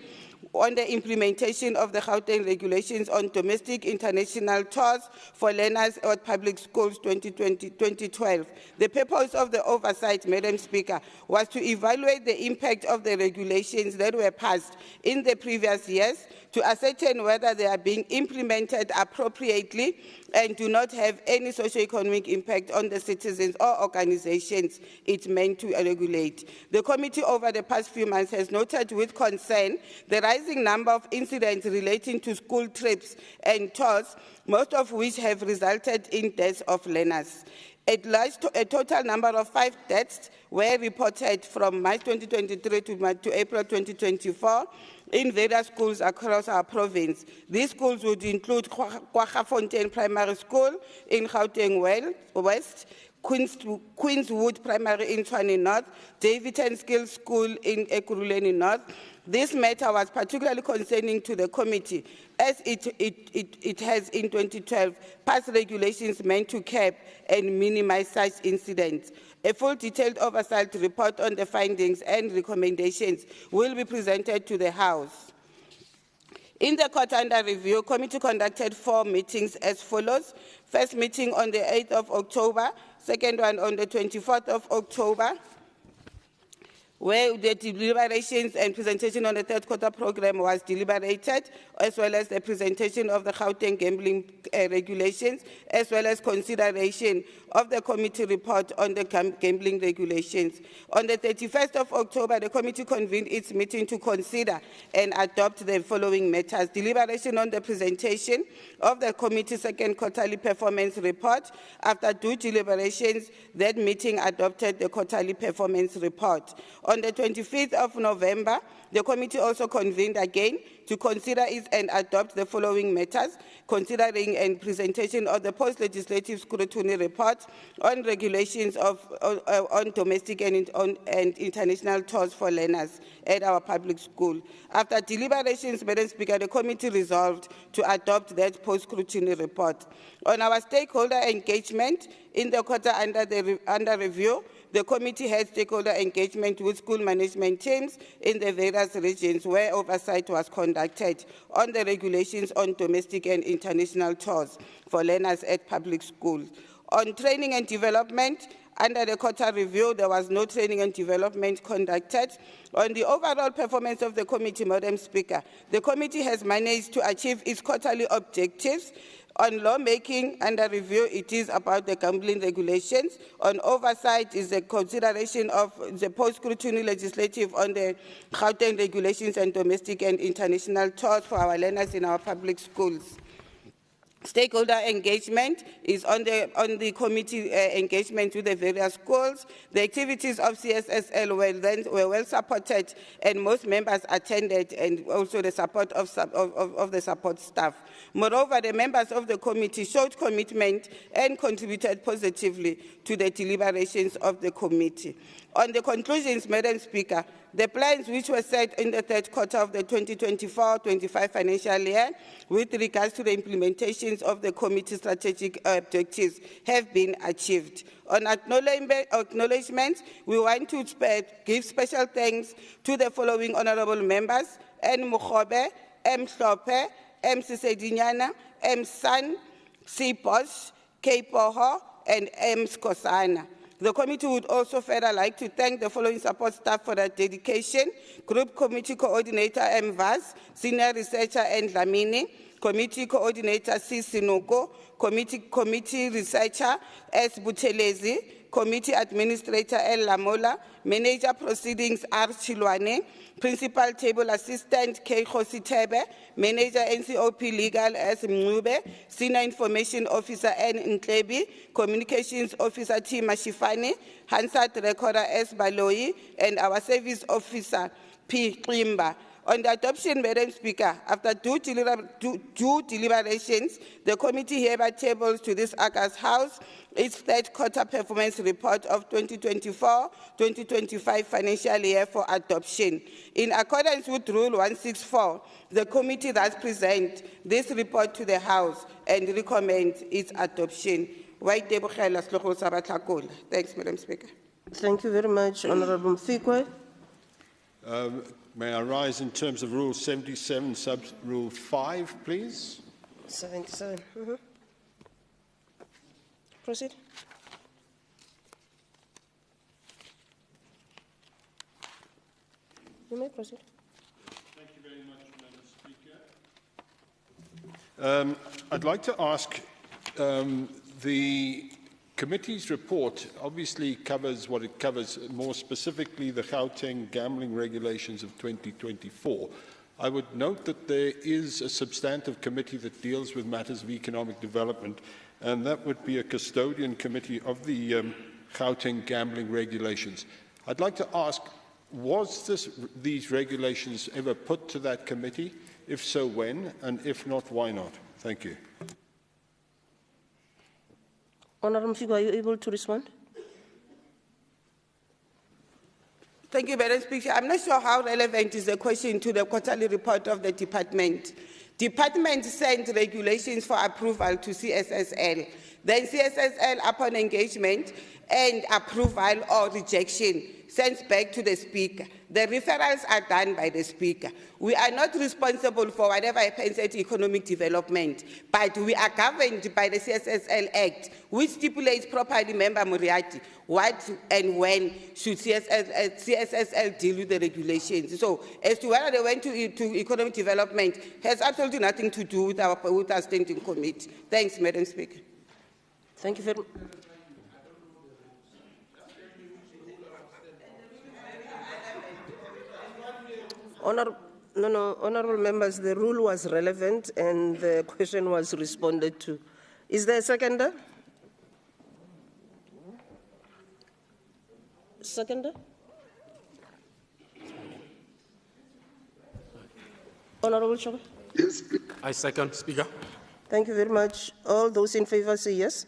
Speaker 9: on the implementation of the Gauteng regulations on domestic international tours for learners at public schools 2012. The purpose of the oversight, Madam Speaker, was to evaluate the impact of the regulations that were passed in the previous years to ascertain whether they are being implemented appropriately and do not have any socio-economic impact on the citizens or organizations it's meant to regulate. The committee over the past few months has noted with concern the rising number of incidents relating to school trips and tours, most of which have resulted in deaths of learners. A total number of 5 deaths were reported from March 2023 to April 2024 in various schools across our province. These schools would include Kwagafontein Primary School in Gauteng West, Queenswood Primary in Tshwane North, Davidson Skills School in Ekurhuleni North. This matter was particularly concerning to the committee, as it has in 2012 passed regulations meant to cap and minimize such incidents. A full detailed oversight report on the findings and recommendations will be presented to the House. In the quarter under review, committee conducted 4 meetings as follows. First meeting on the 8th of October, second one on the 24th of October, where the deliberations and presentation on the 3rd quarter program was deliberated, as well as the presentation of the Gauteng gambling regulations, as well as consideration of the committee report on the gambling regulations. On the 31st of October, the committee convened its meeting to consider and adopt the following matters. Deliberation on the presentation of the committee's 2nd quarterly performance report. After due deliberations, that meeting adopted the quarterly performance report. On the 25th of November, the committee also convened again to consider and adopt the following matters, considering and presentation of the post-legislative scrutiny report on regulations on domestic and international tours for learners at our public school. After deliberations, Madam Speaker, the committee resolved to adopt that post-scrutiny report. On our stakeholder engagement, in the quarter under review, the committee had stakeholder engagement with school management teams in the various regions where oversight was conducted on the regulations on domestic and international tours for learners at public schools. On training and development, under the quarter review, there was no training and development conducted. On the overall performance of the committee, Madam Speaker, the committee has managed to achieve its quarterly objectives. On lawmaking, under review, it is about the gambling regulations. On oversight is the consideration of the post-scrutiny legislative on the Gauteng regulations and domestic and international tours for our learners in our public schools. Stakeholder engagement is on the committee engagement with the various schools. The activities of CSSL were well supported, and most members attended, and also the support of the support staff. Moreover, the members of the committee showed commitment and contributed positively to the deliberations of the committee. On the conclusions, Madam Speaker, the plans which were set in the 3rd quarter of the 2024-25 financial year with regards to the implementations of the committee's strategic objectives have been achieved. On acknowledgements, we want to give special thanks to the following honourable members: N. Mukhobe, M. Hlope, M. Sisedinyana, M. San, C. Bosch, K. Poho, and M. Skosana. The committee would also further like to thank the following support staff for their dedication: Group Committee Coordinator M. Vaz, Senior Researcher N. Dlamini, Committee Coordinator C. Sinoko, Committee Researcher S. Buthelezi, Committee Administrator L. Lamola, Manager Proceedings R. Chilwane, Principal Table Assistant K. Khositebe, Manager NCOP Legal S. Mngube, Senior Information Officer N. Nklebi, Communications Officer T. Mashifani, Hansard Recorder S. Baloi, and our Service Officer P. Klimba. On the adoption, Madam Speaker, after due deliberations, the committee hereby tables to this August House its third quarter performance report of 2024-2025 financial year for adoption. In accordance with Rule 164, the committee thus presents this report to the House and recommends its adoption. Thanks, Madam Speaker.
Speaker 1: Thank you very much, Honourable Mfikwe.
Speaker 3: May I rise in terms of Rule 77, Sub-Rule 5, please?
Speaker 1: 77. Proceed. You may proceed.
Speaker 3: Thank you very much, Madam Speaker. I'd like to ask the committee's report obviously covers what it covers, more specifically the Gauteng gambling regulations of 2024. I would note that there is a substantive committee that deals with matters of economic development, and that would be a custodian committee of the Gauteng gambling regulations. I'd like to ask, was these regulations ever put to that committee? If so, when? And if not, why not? Thank you.
Speaker 1: Honourable Mfikwe, are you able to respond?
Speaker 9: Thank you, Madam Speaker. I'm not sure how relevant is the question to the quarterly report of the department. Department sent regulations for approval to CSSL. Then CSSL, upon engagement and approval or rejection, sends back to the Speaker. The referrals are done by the Speaker. We are not responsible for whatever happens at economic development, but we are governed by the CSSL Act, which stipulates properly, Member Muriati, what and when should CSSL deal with the regulations. So, as to whether they went to economic development has absolutely nothing to do with our standing committee. Thanks, Madam Speaker.
Speaker 1: Thank you very much. Honourable members, the rule was relevant and the question was responded to. Is there a seconder? Seconder? Honourable Chobe?
Speaker 18: Yes, I second, Speaker.
Speaker 1: Thank you very much. All those in favour say yes.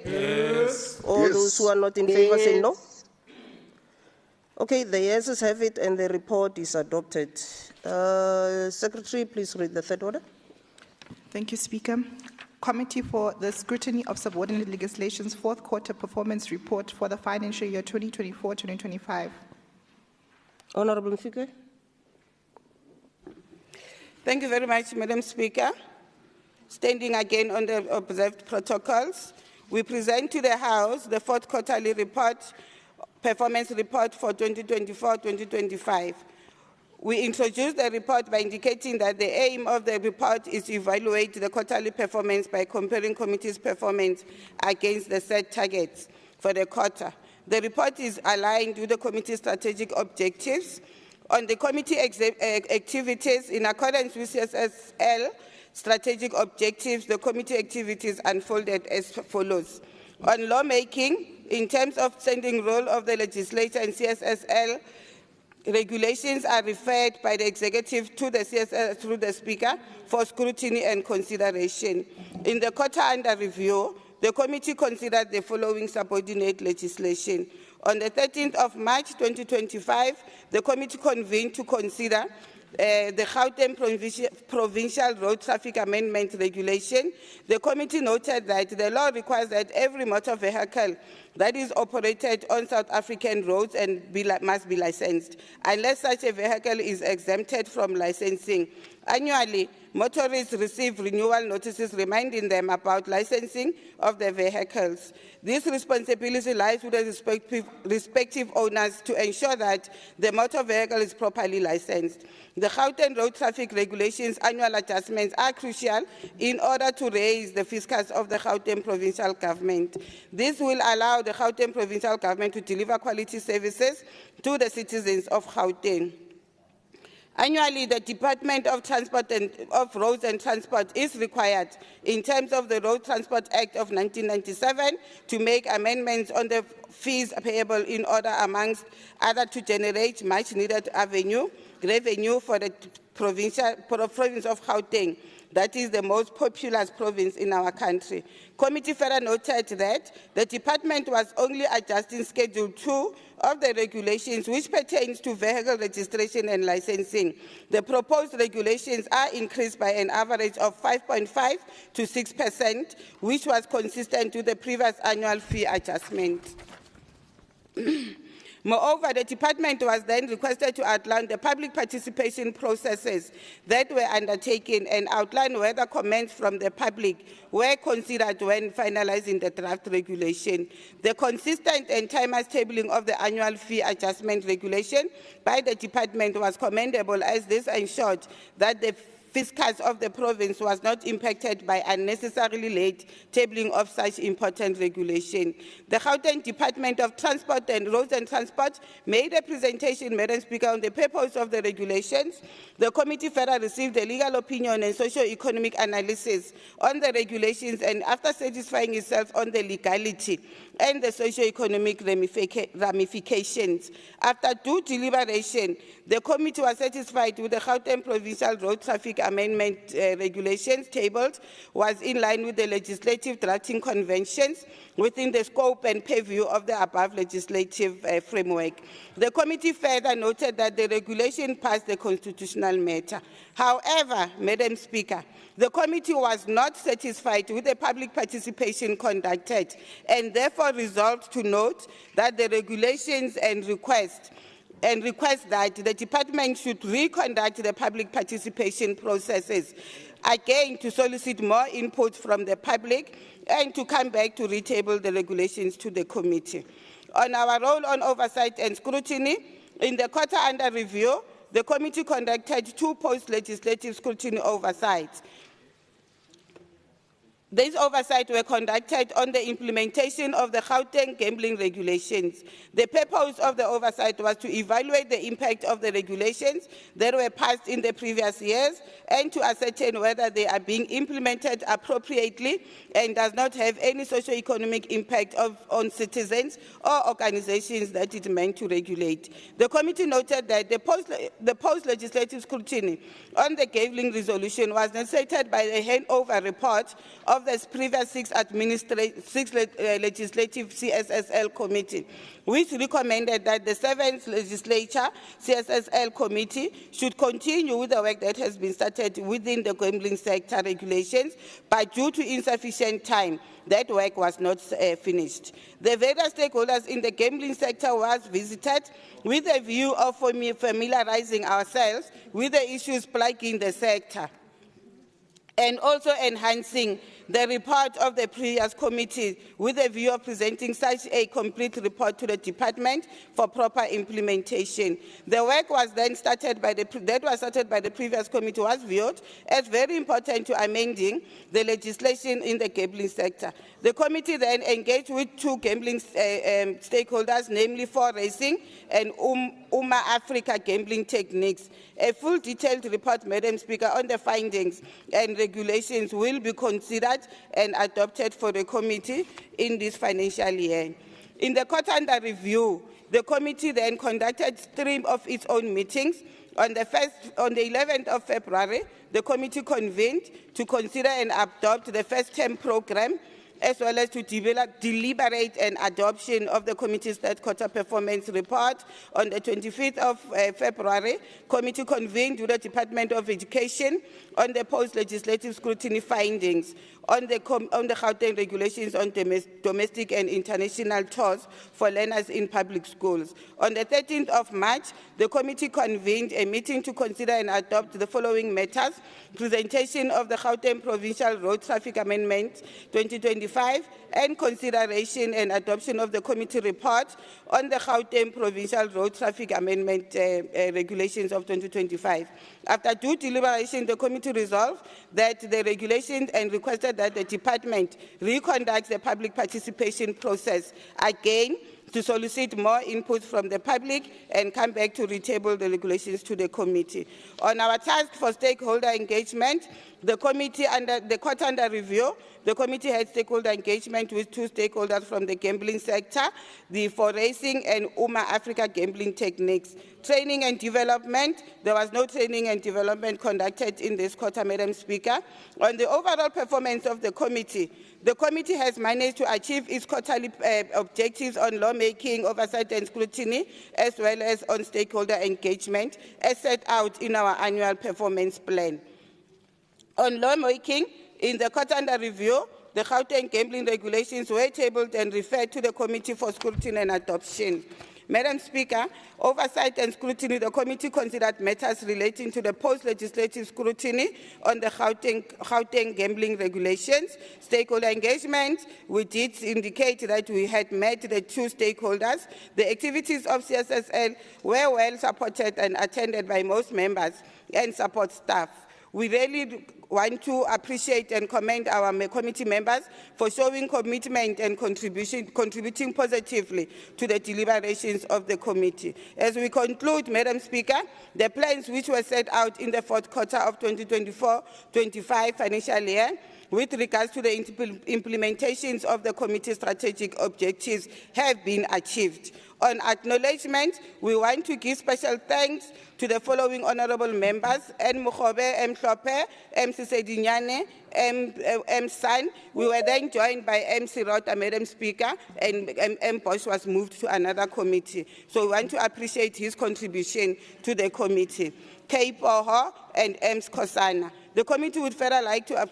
Speaker 18: Yes.
Speaker 1: All those who are not in favour say no. Okay, the yeses have it and the report is adopted. Secretary, please read the third order.
Speaker 16: Thank you, Speaker. Committee for the Scrutiny of Subordinate Legislation's fourth quarter performance report for the financial year 2024-2025.
Speaker 1: Honourable Mfikwe.
Speaker 9: Thank you very much, Madam Speaker. Standing again on the observed protocols, we present to the House the fourth quarterly report, performance report for 2024-2025. We introduced the report by indicating that the aim of the report is to evaluate the quarterly performance by comparing committee's performance against the set targets for the quarter. The report is aligned with the committee's strategic objectives. On the committee activities, in accordance with CSSL strategic objectives, the committee activities unfolded as follows. On lawmaking, in terms of standing role of the legislature and CSSL, regulations are referred by the executive to the CSSL through the Speaker for scrutiny and consideration. In the quarter under review, the committee considered the following subordinate legislation. On the 13th of March 2025, the committee convened to consider the Gauteng Provincial Road Traffic Amendment Regulation. The committee noted that the law requires that every motor vehicle that is operated on South African roads and must be licensed, unless such a vehicle is exempted from licensing. Annually, motorists receive renewal notices reminding them about licensing of their vehicles. This responsibility lies with the respective owners to ensure that the motor vehicle is properly licensed. The Gauteng road traffic regulations annual adjustments are crucial in order to raise the fiscus of the Gauteng provincial government. This will allow the Gauteng provincial government to deliver quality services to the citizens of Gauteng. Annually, the Department of Transport and of Roads and Transport is required, in terms of the Road Transport Act of 1997, to make amendments on the fees payable in order, amongst other, to generate much-needed revenue for the province of Gauteng. That is the most populous province in our country. Committee further noted that the department was only adjusting Schedule 2 of the regulations, which pertains to vehicle registration and licensing. The proposed regulations are increased by an average of 5.5 to 6%, which was consistent with the previous annual fee adjustment. Moreover, the department was then requested to outline the public participation processes that were undertaken and outline whether comments from the public were considered when finalizing the draft regulation. The consistent and timeless tabling of the annual fee adjustment regulation by the department was commendable, as this ensured that the fiscus of the province was not impacted by unnecessarily late tabling of such important regulation. The Gauteng Department of Transport and Roads and Transport made a presentation, Madam Speaker, on the purpose of the regulations. The committee further received a legal opinion and socio-economic analysis on the regulations, and after satisfying itself on the legality and the socio-economic ramifications, after due deliberation, the committee was satisfied with the Gauteng Provincial Road Traffic Amendment regulations tabled was in line with the legislative drafting conventions within the scope and purview of the above legislative framework. The committee further noted that the regulation passed the constitutional matter. However, Madam Speaker, the committee was not satisfied with the public participation conducted and therefore resolved to note that the regulations and request that the department should reconduct the public participation processes, again to solicit more input from the public and to come back to retable the regulations to the committee. On our role on oversight and scrutiny, in the quarter under review, the committee conducted 2 post-legislative scrutiny oversights. These oversights were conducted on the implementation of the Gauteng gambling regulations. The purpose of the oversight was to evaluate the impact of the regulations that were passed in the previous years and to ascertain whether they are being implemented appropriately and does not have any socio-economic impact on citizens or organizations that it meant to regulate. The committee noted that the post-legislative scrutiny on the gambling resolution was necessitated by the handover report of the previous 6 legislative CSSL committee, which recommended that the 7th legislature CSSL committee should continue with the work that has been started within the gambling sector regulations, but due to insufficient time, that work was not finished. The various stakeholders in the gambling sector was visited with a view of familiarizing ourselves with the issues plaguing the sector, and also enhancing the report of the previous committee with a view of presenting such a complete report to the department for proper implementation. The work was then started by the previous committee was viewed as very important to amending the legislation in the gambling sector. The committee then engaged with 2 gambling stakeholders, namely 4 Racing and UMA Africa Gambling Techniques. A full detailed report, Madam Speaker, on the findings and regulations will be considered and adopted for the committee in this financial year. In the quarter under review, the committee then conducted 3 of its own meetings. On the 11th of February, the committee convened to consider and adopt the first term program as well as to deliberate and adoption of the committee's third quarter performance report. On the 25th of February, committee convened with the Department of Education on the post-legislative scrutiny findings on the Gauteng regulations on domestic and international tours for learners in public schools. On the 13th of March, the committee convened a meeting to consider and adopt the following matters: presentation of the Gauteng Provincial Road Traffic Amendment 2025 and consideration and adoption of the committee report on the Gauteng Provincial Road Traffic Amendment regulations of 2025. After due deliberation, the committee resolved that the regulations and requested that the department reconduct the public participation process again to solicit more input from the public and come back to retable the regulations to the committee. On our task for stakeholder engagement, the court under review, the committee had stakeholder engagement with 2 stakeholders from the gambling sector, the For Racing and UMA Africa Gambling Techniques. Training and development, there was no training and development conducted in this quarter, Madam Speaker. On the overall performance of the committee has managed to achieve its quarterly objectives on lawmaking, oversight and scrutiny, as well as on stakeholder engagement, as set out in our annual performance plan. On lawmaking, in the court under review, the Gauteng gambling regulations were tabled and referred to the Committee for Scrutiny and Adoption. Madam Speaker, oversight and scrutiny, the committee considered matters relating to the post-legislative scrutiny on the Gauteng gambling regulations. Stakeholder engagement, we did indicate that we had met the 2 stakeholders. The activities of CSSL were well supported and attended by most members and support staff. We really want to appreciate and commend our committee members for showing commitment and contributing positively to the deliberations of the committee. As we conclude, Madam Speaker, the plans which were set out in the 4th quarter of 2024-25 financial year with regards to the implementations of the committee's strategic objectives have been achieved. On acknowledgement, we want to give special thanks to the following honourable members: N. Mukhobe, M. Hlope, M. Sisedinyane, M. San. We were then joined by M. Sirota, Madam Speaker, and M. Bosch was moved to another committee. So we want to appreciate his contribution to the committee. K. Poho and M. Skosana. The committee would further like to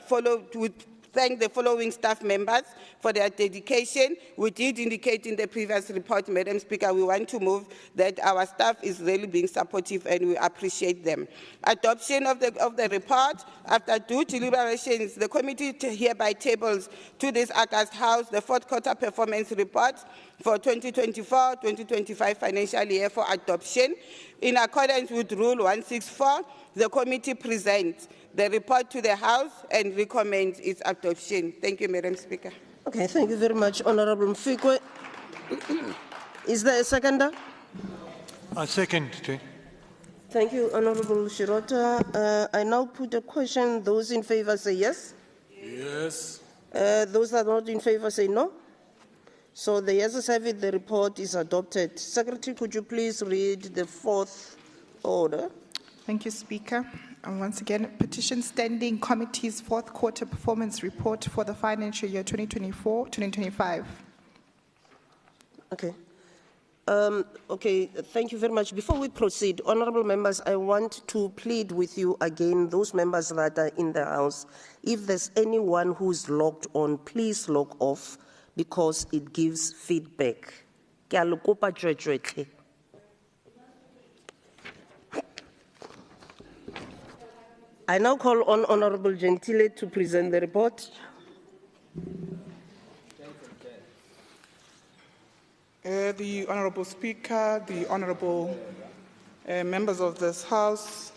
Speaker 9: thank the following staff members for their dedication. We did indicate in the previous report, Madam Speaker, we want to move that our staff is really being supportive and we appreciate them. Adoption of the report. After due deliberations, the committee hereby tables to this August House the 4th quarter performance report for 2024-2025 financial year for adoption. In accordance with Rule 164, the committee presents the report to the House and recommends its adoption. Thank you, Madam Speaker.
Speaker 1: Okay, thank you very much, Honourable Mfikwe. Is there a seconder?
Speaker 19: I second.
Speaker 1: Thank you, Honourable Shirota. I now put a question. Those in favour say yes.
Speaker 19: Yes.
Speaker 1: Those that are not in favour say no. So the yeses have it, the report is adopted. Secretary, could you please read the 4th order?
Speaker 16: Thank you, Speaker. And once again, Petition Standing Committee's 4th quarter performance report for the financial year 2024-2025.
Speaker 1: Okay. Okay, thank you very much. Before we proceed, honourable members, I want to plead with you again, those members that are in the House, if there's anyone who's logged on, please log off because it gives feedback. Ke a le kopa tswetswe hle. I now call on Honourable Gentile to present the report.
Speaker 20: The Honourable Speaker, the Honourable members of this House,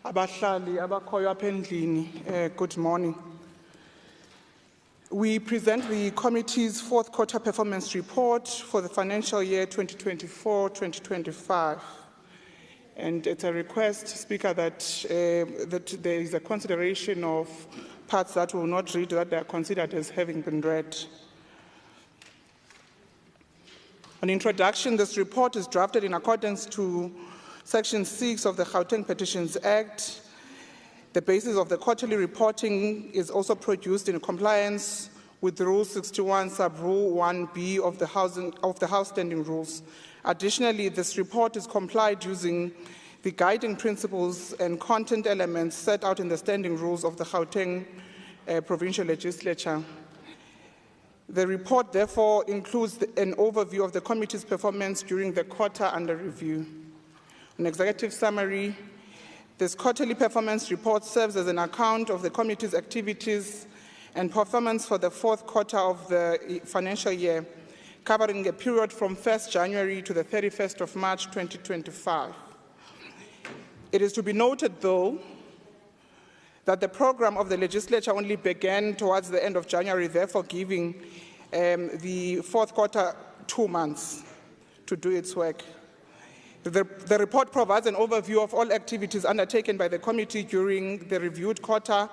Speaker 20: abahlali abakhoyo apha endlini, good morning. We present the committee's 4th quarter performance report for the financial year 2024-2025. And it's a request, Speaker, that there is a consideration of parts that will not read, that they are considered as having been read. On introduction, this report is drafted in accordance to Section 6 of the Gauteng Petitions Act. The basis of the quarterly reporting is also produced in compliance with Rule 61, Sub-Rule 1B of the House Standing Rules. Additionally, this report is complied using the guiding principles and content elements set out in the Standing Rules of the Gauteng Provincial Legislature. The report, therefore, includes an overview of the committee's performance during the quarter under review. An executive summary: this quarterly performance report serves as an account of the committee's activities and performance for the fourth quarter of the financial year, covering a period from 1st January to the 31st of March 2025. It is to be noted, though, that the program of the legislature only began towards the end of January, therefore giving the fourth quarter 2 months to do its work. The report provides an overview of all activities undertaken by the committee during the reviewed quarter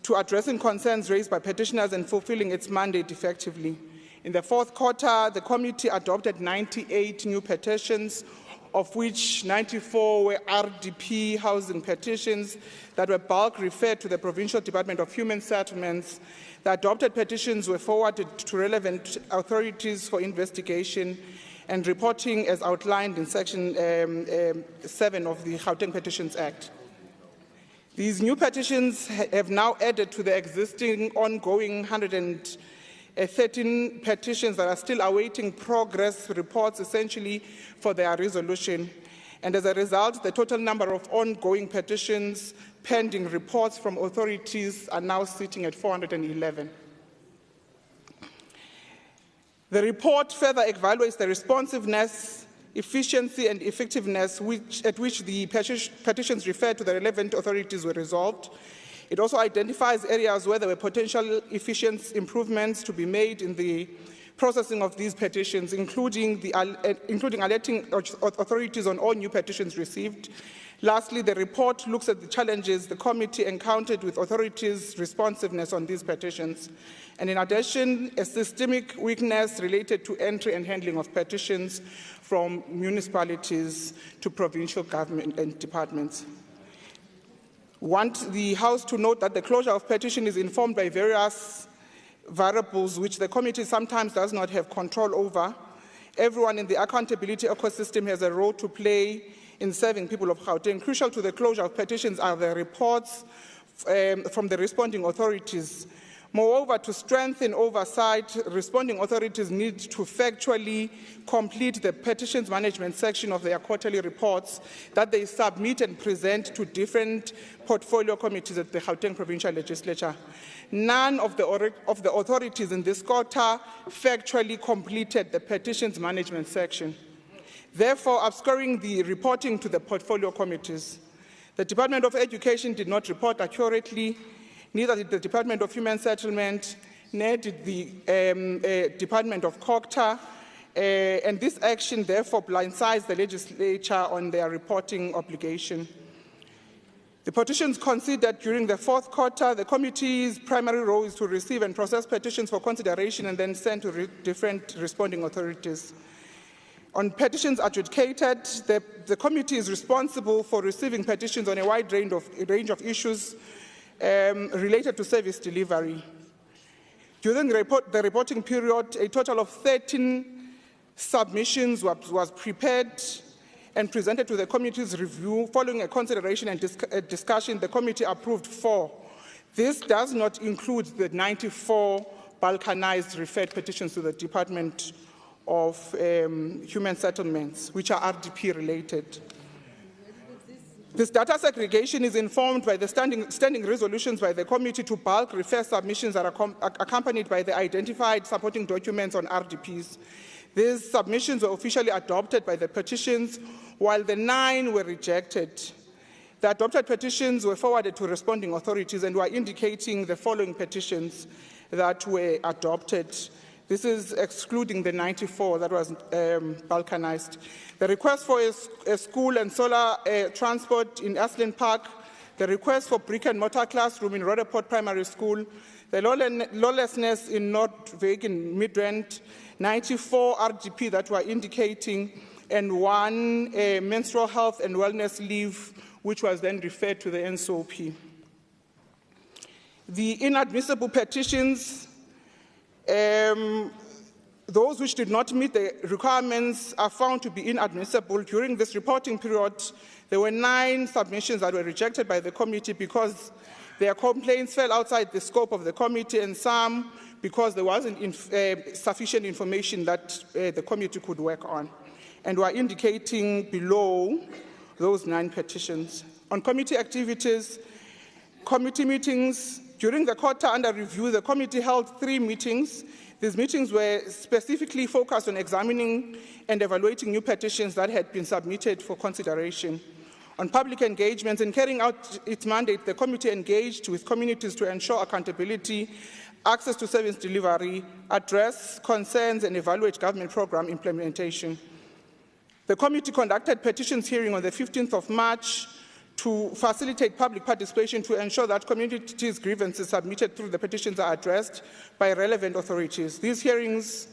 Speaker 20: to addressing concerns raised by petitioners and fulfilling its mandate effectively. In the fourth quarter, the committee adopted 98 new petitions, of which 94 were RDP housing petitions that were bulk referred to the Provincial Department of Human Settlements. The adopted petitions were forwarded to relevant authorities for investigation and reporting as outlined in Section 7 of the Gauteng Petitions Act. These new petitions have now added to the existing ongoing 113 petitions that are still awaiting progress reports, essentially for their resolution. And as a result, the total number of ongoing petitions pending reports from authorities are now sitting at 411. The report further evaluates the responsiveness, efficiency and effectiveness at which the petitions referred to the relevant authorities were resolved. It also identifies areas where there were potential efficiency improvements to be made in the processing of these petitions, including alerting authorities on all new petitions received. Lastly, the report looks at the challenges the committee encountered with authorities' responsiveness on these petitions. And in addition, a systemic weakness related to entry and handling of petitions from municipalities to provincial government and departments. Want the House to note that the closure of petition is informed by various variables which the committee sometimes does not have control over. Everyone in the accountability ecosystem has a role to play in serving people of Gauteng. Crucial to the closure of petitions are the reports from the responding authorities. Moreover, to strengthen oversight, responding authorities need to factually complete the petitions management section of their quarterly reports that they submit and present to different portfolio committees at the Gauteng Provincial Legislature. None of the authorities in this quarter factually completed the petitions management section, therefore obscuring the reporting to the portfolio committees. The Department of Education did not report accurately. Neither did the Department of Human Settlement, nor did the Department of COGTA, and this action therefore blindsides the legislature on their reporting obligation. The petitions considered during the fourth quarter, the committee's primary role is to receive and process petitions for consideration and then send to different responding authorities. On petitions adjudicated, the committee is responsible for receiving petitions on a wide range of issues related to service delivery. During the reporting period, a total of 13 submissions was prepared and presented to the committee's review. Following a consideration and discussion, the committee approved 4. This does not include the 94 balkanized referred petitions to the Department of Human Settlements, which are RDP related. This data segregation is informed by the standing resolutions by the committee to bulk refer submissions that are accompanied by the identified supporting documents on RDPs. These submissions were officially adopted by the petitions, while the 9 were rejected. The adopted petitions were forwarded to responding authorities and were indicating the following petitions that were adopted. This is excluding the 94 that was balkanized. The request for a school and solar transport in Aslan Park, the request for brick and mortar classroom in Rhodeport Primary School, the lawlessness in North Vegan Midrand, 94 RGP that were indicating, and 1 menstrual health and wellness leave, which was then referred to the NSOP. The inadmissible petitions Those which did not meet the requirements are found to be inadmissible. During this reporting period, there were 9 submissions that were rejected by the committee because their complaints fell outside the scope of the committee, and some because there wasn't sufficient information that the committee could work on. And we are indicating below those 9 petitions. On committee activities, committee meetings. During the quarter under review, the committee held 3 meetings. These meetings were specifically focused on examining and evaluating new petitions that had been submitted for consideration. On public engagement, in carrying out its mandate, the committee engaged with communities to ensure accountability, access to service delivery, address concerns, and evaluate government program implementation. The committee conducted petitions hearing on the 15th of March to facilitate public participation to ensure that communities' grievances submitted through the petitions are addressed by relevant authorities. These hearings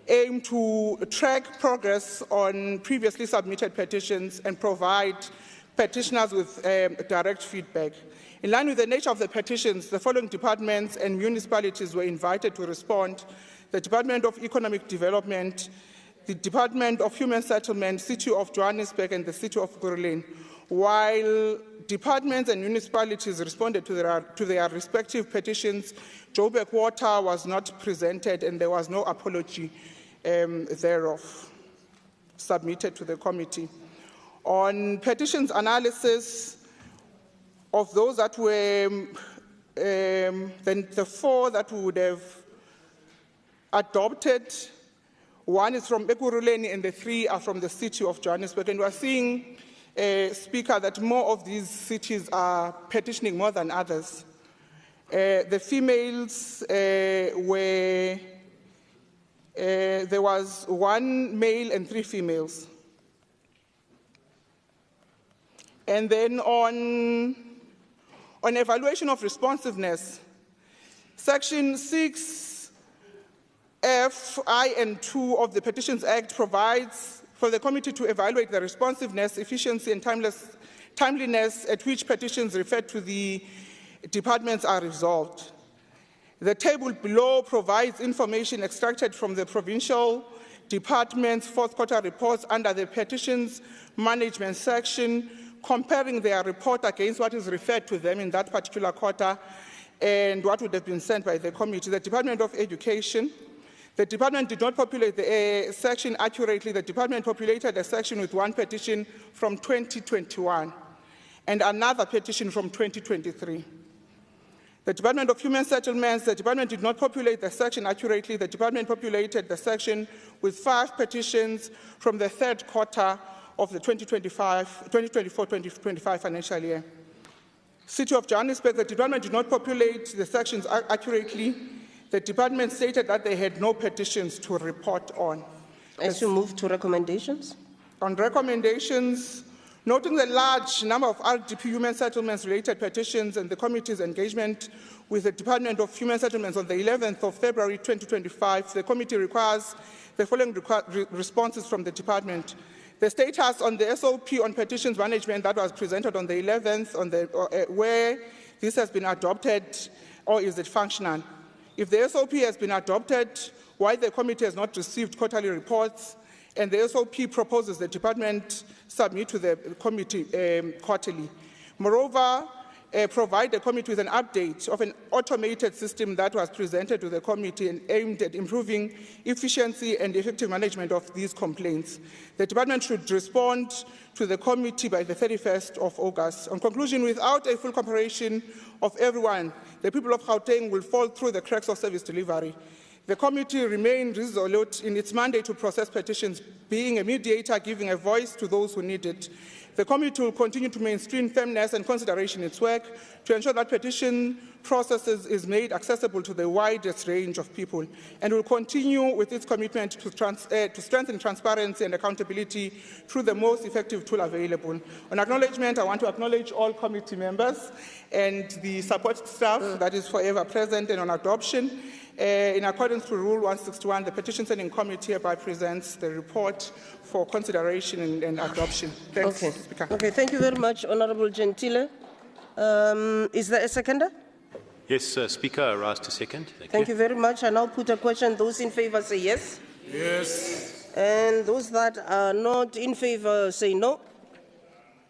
Speaker 20: aim to track progress on previously submitted petitions and provide petitioners with direct feedback. In line with the nature of the petitions, the following departments and municipalities were invited to respond: the Department of Economic Development, the Department of Human Settlement, City of Johannesburg, and the City of Ekurhuleni. While departments and municipalities responded to their respective petitions, Joburg Water was not presented and there was no apology thereof submitted to the committee. On petitions analysis, of those that were, then the 4 that we would have adopted, 1 is from Ekurhuleni and the 3 are from the City of Johannesburg. And we are seeing, Speaker, that more of these cities are petitioning more than others. The females were, there was 1 male and 3 females. And then on evaluation of responsiveness, Section 6F, I, and 2 of the Petitions Act provides for the committee to evaluate the responsiveness, efficiency, and timeliness at which petitions referred to the departments are resolved. The table below provides information extracted from the provincial department's 4th quarter reports under the petitions management section, comparing their report against what is referred to them in that particular quarter and what would have been sent by the committee. The Department of Education, the department did not populate the section accurately. The department populated a section with 1 petition from 2021 and another petition from 2023. The Department of Human Settlements, the department did not populate the section accurately. The department populated the section with 5 petitions from the 3rd quarter of the 2024-2025 financial year. City of Johannesburg, the department did not populate the sections accurately. The department stated that they had no petitions to report on.
Speaker 1: As you move to recommendations?
Speaker 20: On recommendations, noting the large number of RDP human settlements related petitions and the committee's engagement with the Department of Human Settlements on the 11th of February 2025, the committee requires the following responses from the department. The status on the SOP on petitions management that was presented on the 11th, where this has been adopted, or is it functional? If the SOP has been adopted, why the committee has not received quarterly reports, and the SOP proposes the department submit to the committee quarterly. Moreover, provide the committee with an update of an automated system that was presented to the committee and aimed at improving efficiency and effective management of these complaints. The department should respond to the committee by the 31st of August. On conclusion, without a full cooperation of everyone, the people of Gauteng will fall through the cracks of service delivery. The committee remains resolute in its mandate to process petitions, being a mediator, giving a voice to those who need it. The committee will continue to mainstream fairness and consideration in its work to ensure that petition processes is made accessible to the widest range of people, and will continue with its commitment to strengthen transparency and accountability through the most effective tool available. On acknowledgement, I want to acknowledge all committee members and the support staff that is forever present. And on adoption, in accordance to Rule 161, the Petition Sending Committee hereby presents the report for consideration and adoption. Thanks,
Speaker 1: okay.
Speaker 20: Speaker.
Speaker 1: Okay, thank you very much, Honourable Gentile. Is there a seconder?
Speaker 17: Yes, Speaker, I rise to second.
Speaker 1: Thank you very much. I now put a question. Those in favour say yes.
Speaker 19: Yes.
Speaker 1: And those that are not in favour say no.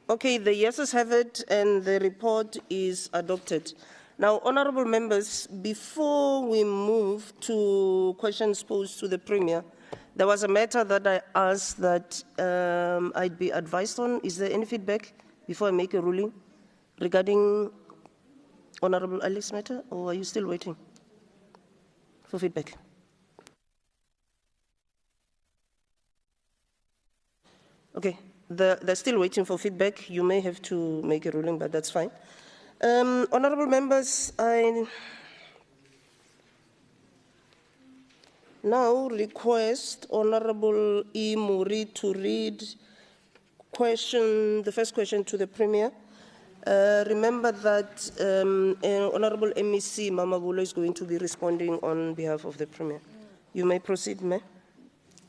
Speaker 1: Okay, the yeses have it and the report is adopted. Now, honourable members, before we move to questions posed to the Premier, there was a matter that I asked that I'd be advised on. Is there any feedback before I make a ruling regarding Honourable Ali's matter, or are you still waiting for feedback? Okay, they're still waiting for feedback. You may have to make a ruling, but that's fine. Honourable members, I now request Honourable E. Muri to read the first question to the Premier. Remember that Honourable MEC Mamabolo is going to be responding on behalf of the Premier. You may proceed, Ma'am.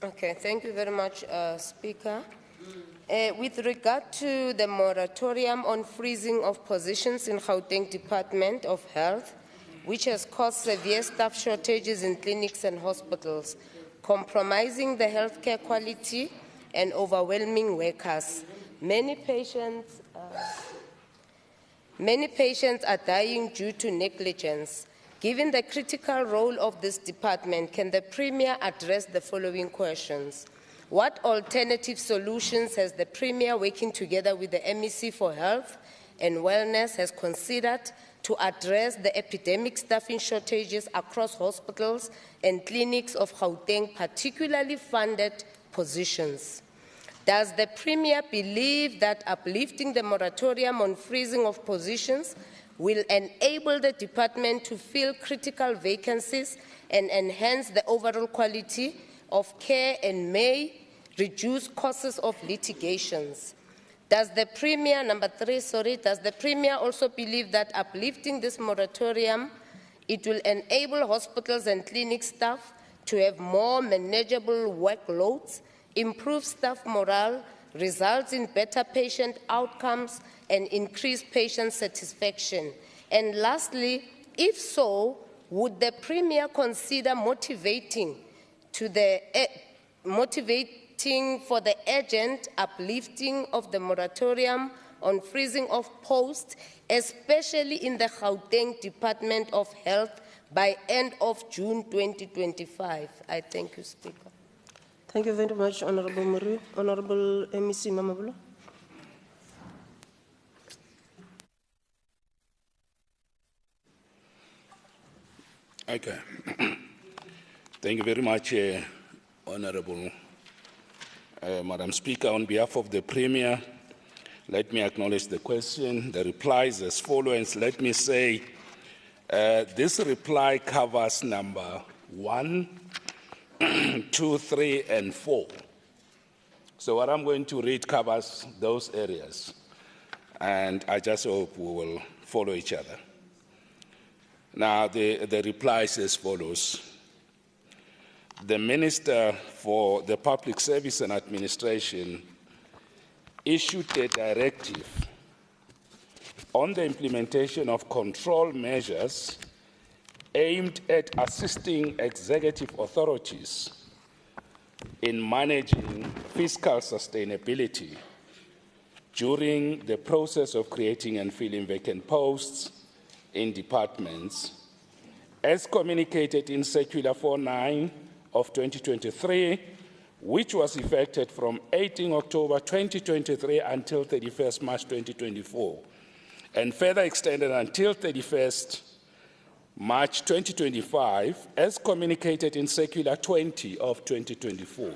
Speaker 7: Okay, thank you very much, Speaker. With regard to the moratorium on freezing of positions in Gauteng Department of Health, which has caused severe staff shortages in clinics and hospitals, compromising the healthcare quality and overwhelming workers. Many patients are dying due to negligence. Given the critical role of this department, can the Premier address the following questions? What alternative solutions has the Premier, working together with the MEC for Health and Wellness, has considered to address the epidemic staffing shortages across hospitals and clinics of Gauteng, particularly funded positions? Does the Premier believe that uplifting the moratorium on freezing of positions will enable the department to fill critical vacancies and enhance the overall quality of care and may reduce costs of litigations? Does the Premier, does the Premier also believe that uplifting this moratorium, it will enable hospitals and clinic staff to have more manageable workloads, improve staff morale, results in better patient outcomes, and increase patient satisfaction? And lastly, if so, would the Premier consider motivating for the urgent uplifting of the moratorium on freezing of posts, especially in the Gauteng Department of Health, by end of June 2025? I thank you, Speaker.
Speaker 1: Thank you very much, Honourable Muri. Honourable MEC Mamabolo.
Speaker 21: Okay. Thank you very much, Honourable Madam Speaker. On behalf of the Premier, let me acknowledge the question. The reply is as follows. Let me say this reply covers number 1, 2, 3, and 4. So what I'm going to read covers those areas, and I just hope we will follow each other. Now, the reply is as follows. The Minister for the Public Service and Administration issued a directive on the implementation of control measures aimed at assisting executive authorities in managing fiscal sustainability during the process of creating and filling vacant posts in departments, as communicated in Circular 49 of 2023, which was effected from 18 October 2023 until 31st March 2024, and further extended until 31st March 2025, as communicated in Circular 20 of 2024.